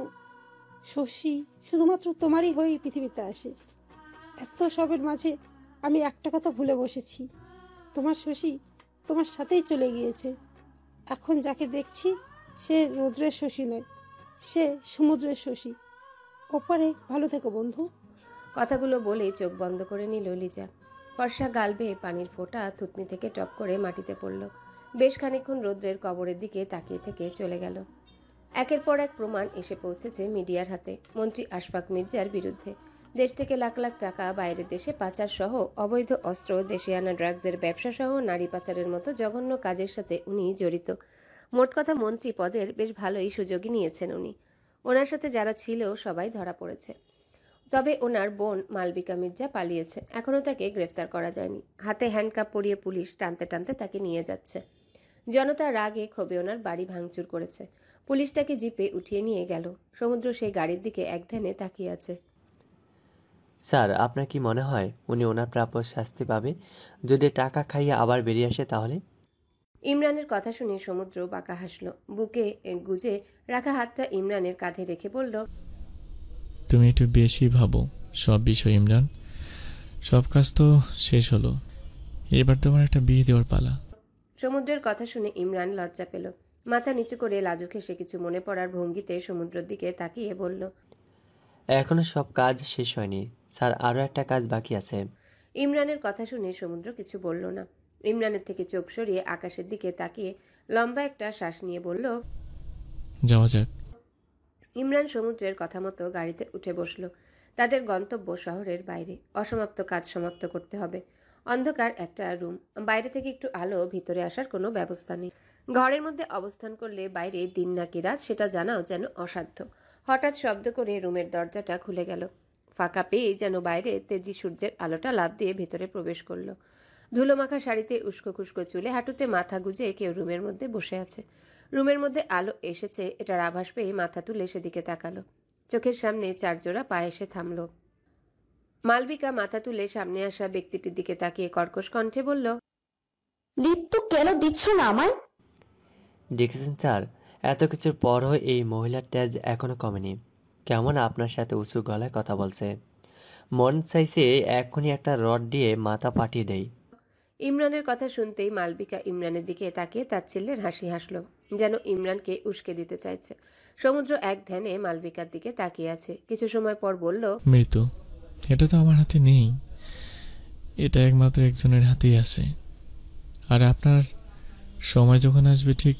শশী শুধুমাত্র তোমারই হয়েই পৃথিবীতে আসে। এত সবের মাঝে আমি একটা কথা ভুলে বসেছি, তোমার শশী তোমার সাথেই চলে গিয়েছে। এখন যাকে দেখছি সে রৌদ্রের শশী নয়, সে সমুদ্রের শশী। ওপারে ভালো থেকো বন্ধু। কথাগুলো বলে চোখ বন্ধ করে নিল লিজা। ফর্সা গাল বেয়ে পানির ফোঁটা থুতনি থেকে টপ করে মাটিতে পড়ল। বেশ খানিকক্ষণ রৌদ্রের কবরের দিকে তাকিয়ে থেকে চলে গেল। একের পর এক প্রমাণ এসে পৌঁছেছে মিডিয়ার হাতে মন্ত্রী আশফাক মির্জার বিরুদ্ধে। দেশ থেকে লাখ লাখ টাকা বাইরের দেশে পাচার সহ অবৈধ অস্ত্র, দেশে আনা ড্রাগসের ব্যবসা সহ নারী পাচারের মতো জঘন্য কাজের সাথে উনি জড়িত। মোট কথা মন্ত্রী পদের বেশ ভালোই সুযোগই নিয়েছেন উনি। ওনার সাথে যারা ছিল সবাই ধরা পড়েছে। তবে ওনার বোন মালবিকা মির্জা পালিয়েছে, এখনও তাকে গ্রেফতার করা যায়নি। হাতে হ্যান্ডকাপ পরিয়ে পুলিশ টানতে টানতে তাকে নিয়ে যাচ্ছে। জনতা রাগে ক্ষোভে ওনার বাড়ি ভাঙচুর করেছে। পুলিশ তাকে জিপে উঠিয়ে নিয়ে গেল। সমুদ্র সেই গাড়ির দিকে একধ্যানে তাকিয়ে আছে। স্যার, আপনার কি মনে হয় উনি ওনার প্রাপ্য শাস্তি পাবে যদি টাকা খাইয়ে আবার বেরিয়ে আসে? তাহলে ইমরানের কথা শুনে সমুদ্র বাঁকা হাসল। বুকে গুজে রাখা হাতটা ইমরানের কাঁধে রেখে বলল, তুমি একটু বেশি ভাবো সব বিষয় ইমরান। সব কাজ তো শেষ হলো, এবার তোমার একটা বিয়ে দেওয়ার পালা। সমুদ্রের কথা শুনে ইমরান লজ্জা পেল। মাথা নিচু করে লাজুক হেসে কিছু মনে পড়ার ভঙ্গিতে সমুদ্রের দিকে তাকিয়ে বলল, এখনো সব কাজ শেষ হয়নি স্যার, আরও একটা কাজ বাকি আছে। ইমরানের কথা শুনে সমুদ্র কিছু বলল না। ইমরানের থেকে চোখ সরিয়ে আকাশের দিকে তাকিয়ে লম্বা একটা শ্বাস নিয়ে বলল, যাওয়া যাক। ইমরান সমুদ্রের কথা মতো গাড়িতে উঠে বসল। তাদের গন্তব্য শহরের বাইরে। অসমাপ্ত কাজ সমাপ্ত করতে হবে। অন্ধকার একটা রুম, বাইরে থেকে একটু আলো, ভিতরে আসার কোনো ব্যবস্থা নেই। ঘরের মধ্যে অবস্থান করলে বাইরে দিন নাকি রাত সেটা জানাও যেন অসাধ্য। হঠাৎ শব্দ করে রুমের দরজাটা খুলে গেল। ফাঁকা পেয়ে যেন বাইরে তেজি সূর্যের আলোটা লাফ দিয়ে ভেতরে প্রবেশ করলো। ধুলোমাখা শাড়িতে উস্কো খুস্কো চুলে, হাঁটুতে মাথা গুজে কেউ রুমের মধ্যে বসে আছে। রুমের মধ্যে আলো এসেছে এটার আভাস পেয়ে মাথা তুলে সেদিকে তাকালো। চোখের সামনে চার জোড়া পা এসে থামল। মালবিকা মাথা তুলে সামনে আসা ব্যক্তিটির দিকে তাকিয়ে কর্কশ কণ্ঠে বলল, মৃত্যু কেন দিচ্ছ না আমায়? দেখেছেন স্যার, এত কিছুর পরও এই মহিলার তেজ এখনো কমেনি। কেমন আপনার সাথে উঁচু গলায় কথা বলছে। মন চাইছে এক্ষুনি একটা রড দিয়ে মাথা পাঠিয়ে দেই। ইমরানের কথা শুনতেই মালবিকা ইমরানের দিকে তাকিয়ে তাচ্ছিল্যের হাসি হাসল, যেন ইমরানকে উস্কে দিতে চাইছে। সমুদ্র এক ধ্যানে মালবিকার দিকে তাকিয়ে আছে। কিছু সময় পর বলল, মৃত্যু, এটা তো আমার হাতে নেই, এটা একমাত্র একজনের হাতেই আছে। আর আপনার সময় যখন আসবে ঠিক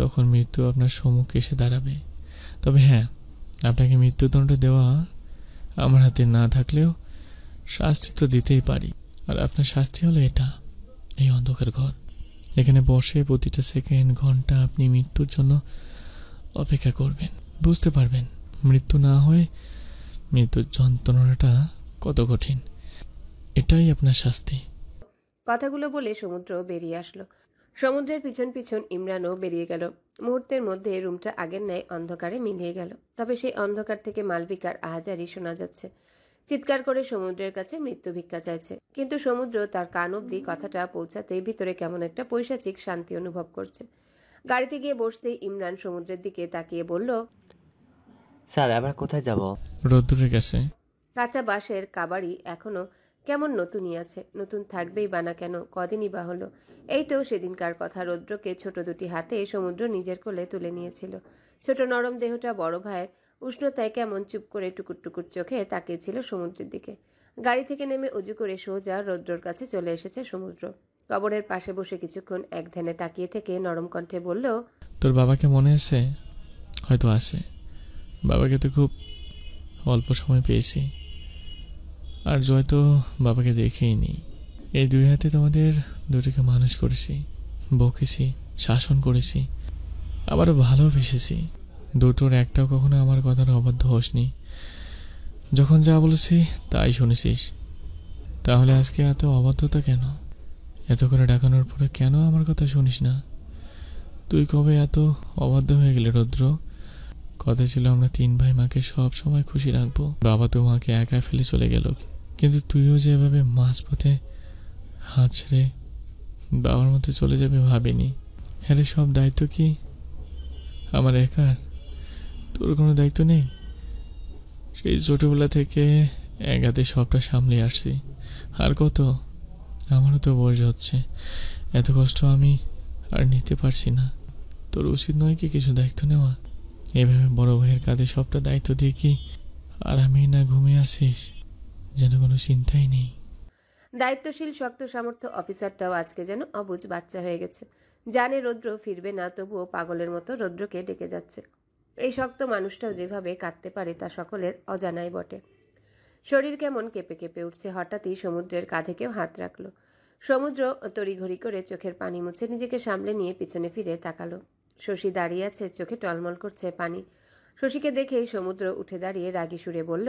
তখন মৃত্যু আপনার সম্মুখে এসে দাঁড়াবে। তবে হ্যাঁ, আপনাকে মৃত্যুদণ্ড দেওয়া আমার হাতে না থাকলেও শাস্তি তো দিতেই পারি। আর আপনার শাস্তি হলো এটা, এই অন্ধকার ঘর। এখানে বসে প্রতিটা সেকেন্ড ঘন্টা আপনি মৃত্যুর জন্য অপেক্ষা করবেন। বুঝতে পারবেন মৃত্যু না হয়ে মৃত্যুর যন্ত্রণাটা কত কঠিন। এটাই আপনার শাস্তি। কথাগুলো বলে সমুদ্র বেরিয়ে আসলো। সমুদ্রের পিছন পিছন ইমরানও বেরিয়ে গেল। মুহূর্তের মধ্যে রুমটা আগের ন্যায় অন্ধকারে মিলিয়ে গেল। তবে সেই অন্ধকার থেকে মালবিকার আহাজারি শোনা যাচ্ছে। চিৎকার করে সমুদ্রের কাছে মৃত্যু ভিক্ষা চাইছে। কিন্তু সমুদ্র তার কান অব্দি কথাটা পৌঁছাতেই ভিতরে কেমন একটা পৈশাচিক শান্তি অনুভব করছে। গাড়িতে গিয়ে বসতেই ইমরান সমুদ্রের দিকে তাকিয়ে বলল, স্যার আবার কোথায় যাব? রোদ্দুরের কাছে। কাঁচা বাঁশের কাবাড়ি এখনো কেমন নতুনই আছে। নতুন থাকবেই বা না কেন, কদিনই বা হলো। এই তো সেদিনকার কথা। রৌদ্রকে ছোট দুটি হাতে সমুদ্র নিজের কোলে তুলে নিয়েছিল। ছোট নরম দেহটা বড় ভাইয়ের উষ্ণতায় কেমন চুপ করে টুকুর টুকুর চোখে তাকিয়েছিল সমুদ্রের দিকে। গাড়ি থেকে নেমে উজু করে সোজা রৌদ্রর কাছে চলে এসেছে সমুদ্র। কবরের পাশে বসে কিছুক্ষণ এক ধ্যানে তাকিয়ে থেকে নরম কণ্ঠে বলল, তোর বাবাকে মনে আছে? হয়তো আছে। বাবাকে তো খুব অল্প সময় পেয়েছি, আর জয় তো বাবাকে দেখেই নি। এই দুই হাতে তোমাদের দুটোকে মানুষ করেছি, বকেছি, শাসন করেছি, আবারও ভালোবেসেছি। দুটোর একটাও কখনো আমার কথার অবাধ্য হসনি। যখন যা বলেছি তাই শুনেছিস। তাহলে আজকে এত অবাধ্যতা কেন? এত করে ডাকানোর পরে কেন আমার কথা শুনিস না? তুই কবে এত অবাধ্য হয়ে গেলি রৌদ্র? কথা ছিল আমরা তিন ভাই মাকে সব সময় খুশি রাখবো। বাবা তো মাকে একা ফেলে চলে গেল, কিন্তু তুইও যেভাবে মাঝপথে হাত ছেড়ে বাবার মতো চলে যাবে ভাবিনি। হ্যাঁ, সব দায়িত্ব কি আমার একার? তোর কোনো দায়িত্ব নেই? সেই ছোটবেলা থেকে এক হাতে সবটা সামলে আসছি। আর কত? আমারও তো বয়স হচ্ছে, এত কষ্ট আমি আর নিতে পারছি না। তোর উচিত নয় কি কিছু দায়িত্ব নেওয়া? এভাবে বড় ভাইয়ের কাঁধে সবটা দায়িত্ব দিয়ে কি আর আমি না ঘুমিয়ে আসিস যেন কোনো চিন্তাই নেই? দায়িত্বশীল শক্ত সামর্থ্য অফিসারটাও আজকে যেন অবুঝ বাচ্চা হয়ে গেছে। জানে রৌদ্র ফিরবে না, তবুও পাগলের মতো রৌদ্রকে ডেকে যাচ্ছে। এই শক্ত মানুষটাও যেভাবে কাঁদতে পারে তা সকলের অজানাই বটে। শরীর কেমন কেঁপে কেঁপে উঠছে। হঠাৎই সমুদ্রের কাঁধে কেউ হাত রাখলো। সমুদ্র তড়িঘড়ি করে চোখের পানি মুছে নিজেকে সামলে নিয়ে পিছনে ফিরে তাকালো। শশী দাঁড়িয়ে আছে, চোখে টলমল করছে পানি। শশীকে দেখেই সমুদ্র উঠে দাঁড়িয়ে রাগী সুরে বলল,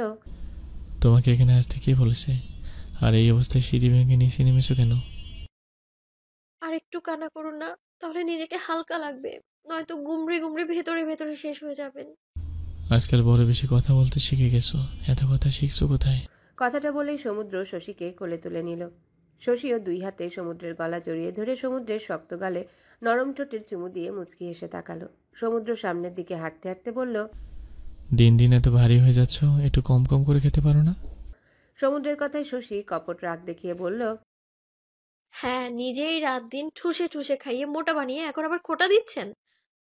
তোমাকে এখানে আসতে কে বলেছে? আর এই অবস্থায় সিঁড়ি ভেঙে নিচে নেমেছো কেন? আর একটু কান্না করুন না, তাহলে নিজেকে হালকা লাগবে, নয়তো গুমড়ে গুমড়ে ভেতরে ভেতরে শেষ হয়ে যাবেন। আজকাল বড় বেশি কথা বলতে শিখে গেছো, এত কথা শিখছো কোথায়? কথাটা বলেই সমুদ্র শশীকে কোলে তুলে নিল। শশীও দুই হাতে সমুদ্রের গলা জড়িয়ে ধরে সমুদ্রের শক্ত গালে নরম ঠোঁটের চুমু দিয়ে মুচকি হেসে তাকালো। সমুদ্র সামনের দিকে হাঁটতে হাঁটতে বলল, দিন দিন এত ভারী হয়ে যাচ্ছ, একটু কম কম করে খেতে পারো না? সমুদ্রের কথায় শশী কপট রাগ দেখিয়ে বলল, হ্যাঁ, নিজেই রাত দিন ঠুসে ঠুসে খাইয়ে মোটা বানিয়ে এখন আবার খোটা দিচ্ছেন।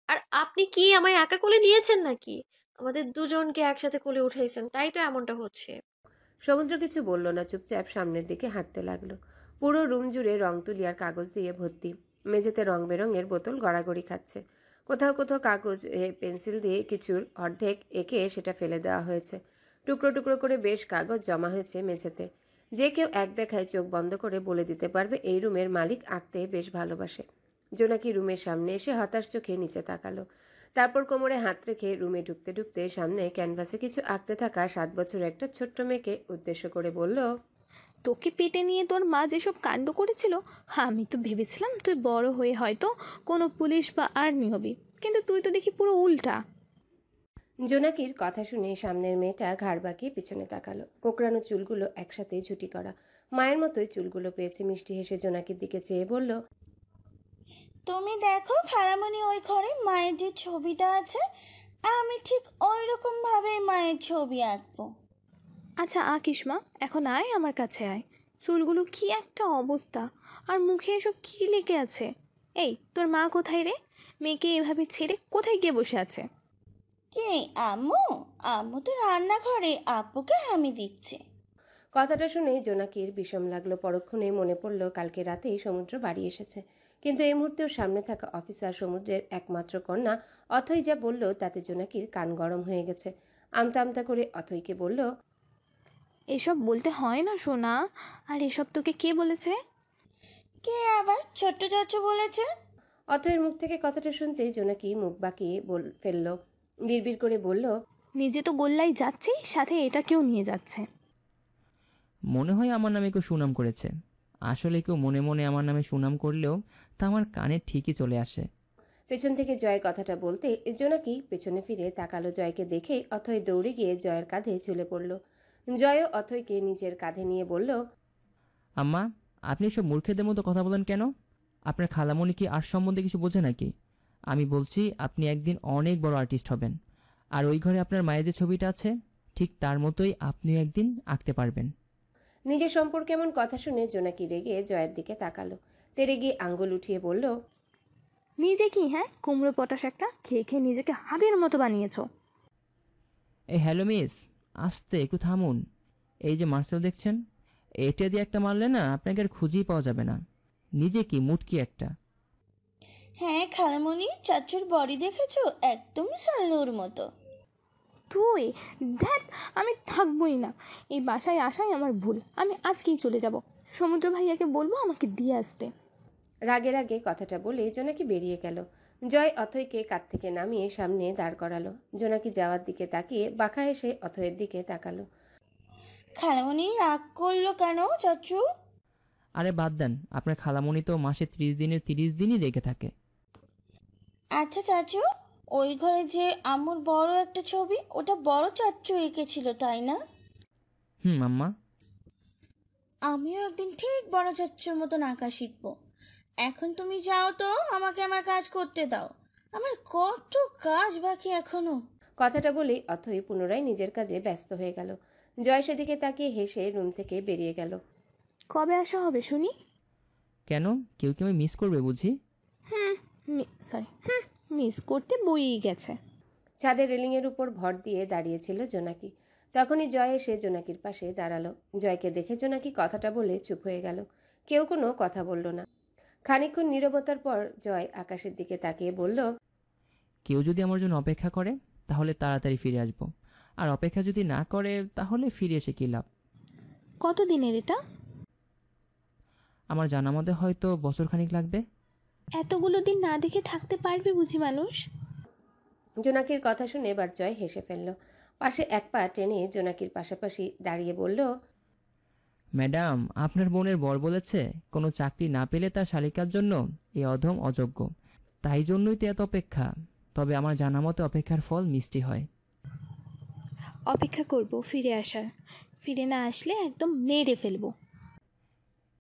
আর আপনি কি আমায় একা কোলে নিয়েছেন নাকি? আমাদের দুজনকে একসাথে কোলে উঠাইছেন, তাই তো এমনটা হচ্ছে। সমুদ্র কিছু বলল না, চুপচাপ সামনের দিকে হাঁটতে লাগলো। পুরো রুম জুড়ে রং তুলিয়ার কাগজ দিয়ে ভর্তি। মেঝেতে রং বেরঙের বোতল গড়াগড়ি খাচ্ছে। কোথাও কোথাও কাগজ পেন্সিল দিয়ে কিছুর অর্ধেক এঁকে সেটা ফেলে দেওয়া হয়েছে। টুকরো টুকরো করে বেশ কাগজ জমা হয়েছে মেঝেতে। যে কেউ এক দেখায় চোখ বন্ধ করে বলে দিতে পারবে এই রুমের মালিক আঁকতে বেশ ভালোবাসে। জোনাকি রুমের সামনে এসে হতাশ চোখে নিচে তাকালো। তারপর কোমরে হাত রেখে রুমে ঢুকতে ঢুকতে সামনে ক্যানভাসে কিছু আঁকতে থাকা 7 বছর একটা ছোট্ট মেয়েকে উদ্দেশ্য করে বলল, তোকে পেটে নিয়ে তোর মা যেসব কাণ্ড করেছিল, আমি তো ভেবেছিলাম তুই বড় হয়ে হয়তো কোনো পুলিশ বা আর্মি হবি, কিন্তু তুই তো দেখি পুরো উল্টা। জোনাকির কথা শুনে সামনের মেয়েটা ঘাড় বাঁকিয়ে পিছনে তাকালো। কোকড়ানো চুলগুলো একসাথে ঝুটি করা, মায়ের মতোই চুলগুলো পেয়েছে। মিষ্টি হেসে জোনাকির দিকে চেয়ে বলল, তুমি দেখো খালামণি, ওই ঘরে মায়ের যে ছবিটা আছে, আমি ঠিক ওই রকম ভাবে মায়ের ছবি আঁকবো। আচ্ছা আঁকিস মা, এখন আয় আমার কাছে আয়। চুলগুলো কি একটা অবস্থা, আর মুখে এসব কি লেগে আছে? এই তোর মা কোথায় রে? মেয়েকে এভাবে ছেড়ে কোথায় গিয়ে বসে আছে? কে? আম্মু? আম্মু তো রান্নাঘরে, আপুকে আমি দিচ্ছি। কথাটা শুনেই জোনাকির বিষম লাগলো। পরক্ষণেই মনে পড়ল কালকে রাতেই সমুদ্র বাড়ি এসেছে, কিন্তু এই মুহূর্তেও সামনে থাকা অফিসার সমুদ্রের একমাত্র কন্যা। অথই যা বলল তাতে জোনাকির কান গরম হয়ে গেছে। আমতা আমতা করে অথইকে বলল, এসব বলতে হয় না সোনা। আর এসব তোকে কে বলেছে? কে আবার? ছোট্ট চাচু বলেছে। অথয়ের মুখ থেকে কথাটা শুনতে জোনাকি মুখ বাঁকিয়ে ফেলল। বিড়বিড় করে বলল, নিজে তো গোল্লাই যাচ্ছে, সাথে এটা কেউ নিয়ে যাচ্ছে। মনে হয় আমার নামে কেউ সুনাম করেছে। আসলে কেউ মনে মনে আমার নামে সুনাম করলেও তা আমার কানে ঠিকই চলে আসে। পেছন থেকে জয় কথাটা বলতে জোনাকি পেছনে ফিরে তাকালো। জয়কে দেখেই অথয় দৌড়ে গিয়ে জয়ের কাঁধে ঝুলে পড়ল। জয়ও অথয়কে নিজের কাঁধে নিয়ে বলল, আম্মা, আপনি এসব মূর্খেদের মতো কথা বলেন কেন? আপনার খালামণি কি আর্ট সম্বন্ধে কিছু বোঝে নাকি? আমি বলছি আপনি একদিন অনেক বড় আর্টিস্ট হবেন, আর ওই ঘরে আপনার মায়ের যে ছবিটা আছে ঠিক তার মতোই আপনিও একদিন আঁকতে পারবেন। নিজের সম্পর্কে এমন কথা শুনে জোনাকি রেগে জয়ের দিকে তাকালো। তেরে গিয়ে আঙ্গুল উঠিয়ে বলল, নিজে কি হ্যাঁ কুমড়ো পটাশ একটা, খেয়ে খেয়ে নিজেকে হাতের মতো বানিয়েছ। এই হ্যালো মিস, আস্তে একটু থামুন। এই যে মার্সেল দেখছেন, এটা দিয়ে একটা মারলে না আপনাকে আর খুঁজেই পাওয়া যাবে না। নিজে কি মুটকি একটা। হ্যাঁ খালামণি, চাচুর বডি দেখেছো? একদম সাল্লুর মতো। তুই দেখ, আমি থাকবোই না। এই বাসায় আসাই আমার ভুল। আমি আজকেই চলে যাব। সমুদ্র ভাইয়াকে বলবো আমাকে দিয়ে আসতে। রাগে রাগে কথাটা বলে জোনাকি বেরিয়ে গেল। জয় অথয়কে কাঁধ থেকে নামিয়ে সামনে দাঁড় করালো। জোনাকি যাওয়ার দিকে তাকিয়ে বাঁকা এসে অথয়ের দিকে তাকালো। খালামণি রাগ করলো কেন চাচু? আরে বাদ দেন, আপনার খালামণি তো মাসে 30 দিনের 30 দিনই রেখে থাকে। আচ্ছা চাচু, ওই ঘরে যে আম্মুর বড় একটা ছবি, ওটা বড় চাচু এঁকেছিল তাই না? আম্মা। আমিও একদিন ঠিক বড় চাচুর মতন আঁকা শিখবো। এখন তুমি যাও তো, আমাকে আমার কাজ করতে দাও। আমার কত কাজ বাকি এখনো। কথাটা বলেই অথই পুনরায় নিজের কাজে ব্যস্ত হয়ে গেল। জয় সেদিকে তাকিয়ে হেসে রুম থেকে বেরিয়ে গেল। কবে আসা হবে শুনি? কেন, কেউ কি আমি মিস করবে বুঝি? মিস করতে বইই গেছে। ছাদের রেলিংয়ের উপর ভর দিয়ে দাঁড়িয়েছিল জোনাকি। তখনই জয় এসে জোনাকির পাশে দাঁড়ালো। জয়কে দেখে জোনাকি কথাটা বলে চুপ হয়ে গেল। কেউ কোনো কথা বলল না। খানিকক্ষণ নীরবতার পর জয় আকাশের দিকে তাকিয়ে বলল, কেউ যদি আমার জন্য অপেক্ষা করে তাহলে তাড়াতাড়ি ফিরে আসবো, আর অপেক্ষা যদি না করে তাহলে ফিরে এসে কি লাভ? কতদিনের এটা? আমার জানা মতে হয়তো বছরখানিক লাগবে। এতগুলো দিন না দেখে থাকতে পারবে বুঝি মানুষ? জোনাকির কথা শুনে এবার জয় হেসে ফেলল। পাশে এক পা টেনে জোনাকির পাশাপাশি দাঁড়িয়ে বলল, ম্যাডাম, আপনার বোনের বর বলেছে কোনো চাকরি না পেলে তার শালিকার জন্য এই অধম অযোগ্য, তাই জন্যই তো এত অপেক্ষা। তবে আমার জানা মতে অপেক্ষার ফল মিষ্টি হয়। অপেক্ষা করব ফিরে আসার। ফিরে না আসলে একদম মেরে ফেলবো।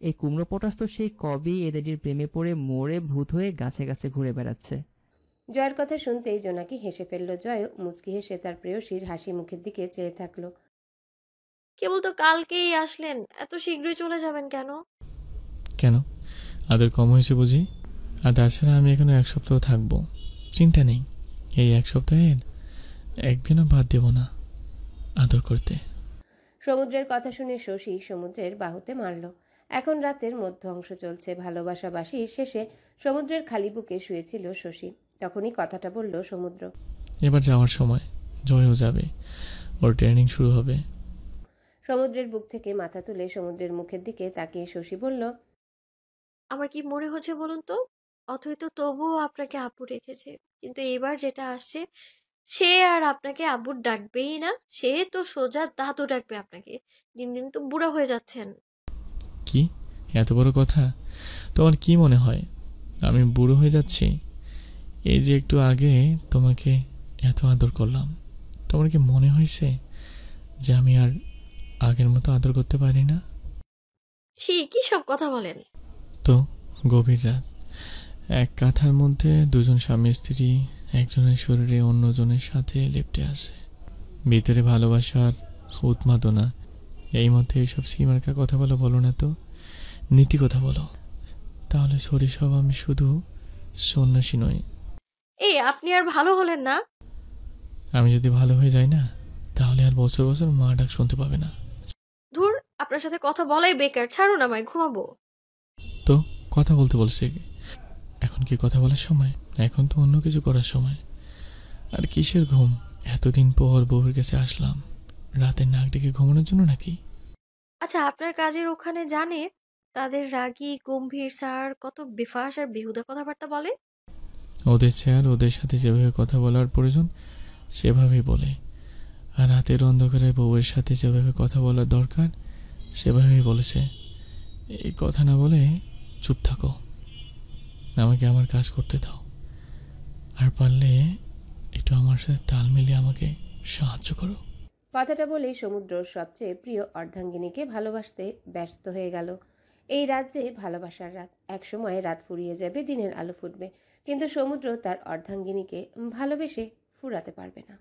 এই কুমড়ো পটাশ তো সেই কবেই এদের প্রেমে পড়ে মরে ভূত হয়ে গাছে গাছে ঘুরে বেড়াচ্ছে। জয়ের কথা শুনতেই জোনাকি হেসে ফেলল। জয় মুচকি হেসে তার প্রেয়সীর হাসি মুখের দিকে চেয়ে থাকলো। কেবল তো কালকেই আসলেন, এত শীঘ্রই চলে যাবেন কেন? কেন, আদর কম হয়েছে বুঝি? আর তাছাড়া আমি এখনো 1 সপ্তাহ থাকবো, চিন্তা নেই। এই 1 সপ্তাহের একদিনও বাদ দেব না আদর করতে। সমুদ্রের কথা শুনে শশী সমুদ্রের বাহুতে মারল। এখন রাতের মধ্য অংশ চলছে। ভালোবাসাবাসির শেষে সমুদ্রের খালি বুকে শুয়েছিল শশী। তখনই কথাটা বলল সমুদ্র। এবার যাওয়ার সময়, জয়ও যাবে, ওর ট্রেনিং শুরু হবে। সমুদ্রের বুক থেকে মাথা তুলে সমুদ্রের মুখের দিকে তাকিয়ে শশী বলল, আমার কি মনে হচ্ছে বলুন তো, অথই তো তবুও আপনাকে আব্বু রেখেছে, কিন্তু এবার যেটা আসছে সে আর আপনাকে আব্বুর ডাকবেই না, সে তো সোজা দাদু ডাকবে আপনাকে। দিন দিন তো বুড়া হয়ে যাচ্ছেন। কি এত বড় কথা? তোমার কি মনে হয় আমি বুড়ো হয়ে যাচ্ছি? এই যে একটু আগে তোমাকে এত আদর করলাম, তোমার কি মনে হয়েছে যে আমি আর আগের মতো আদর করতে পারি না? ছি, কি সব কথা বলেন? তো গভীর রাত, এক কাঁথার মধ্যে দুজন স্বামী স্ত্রী একজনের শরীরে অন্যজনের সাথে লেপ্টে আছে। ভিতরে ভালোবাসার উন্মাদনা। এই মধ্যে এইসব সীমার্কা কথা বলো না তো, নীতি কথা বলো। তাহলে সরি সব, আমি শুধু সন্ন্যাসী নই। এই আপনি আর ভালো হলেন না? আমি যদি ভালো হয়ে যাই না, তাহলে আর বছর বছর মা ডাক শুনতে পাবে না। ধুর, আপনার সাথে কথা বলাই বেকার, ছাড়ুন আমায়, ঘুমাবো। তো কথা বলতে বলছে, এখন কি কথা বলার সময়? এখন তো অন্য কিছু করার সময়। আর কিসের ঘুম? এতদিন পর বউয়ের কাছে আসলাম, রাতে নাক ডেকে ঘুমানোর জন্য নাকি? আচ্ছা, আপনার কাজের ওখানে জানে তাদের রাগী গম্ভীর স্যার কত বেফাস আর বেহুদা কথাবার্তা বলে? ওদের স্যার ওদের সাথে যেভাবে কথা বলার প্রয়োজন সেভাবেই বলে, আর রাতের অন্ধকারে বউয়ের সাথে যেভাবে কথা বলার দরকার সেভাবেই বলেছে। এই কথা না বলে চুপ থাকো, আমাকে আমার কাজ করতে দাও, আর পারলে একটু আমার সাথে তাল মিলিয়ে আমাকে সাহায্য করো। কথাটা বলেই সমুদ্র সবচেয়ে প্রিয় অর্ধাঙ্গিনীকে ভালোবাসতে ব্যস্ত হয়ে গেল। এই রাত যে ভালোবাসার রাত, একসময় রাত ফুরিয়ে যাবে, দিনের আলো ফুটবে, কিন্তু সমুদ্র তার অর্ধাঙ্গিনীকে ভালোবেসে ফুরাতে পারবে না।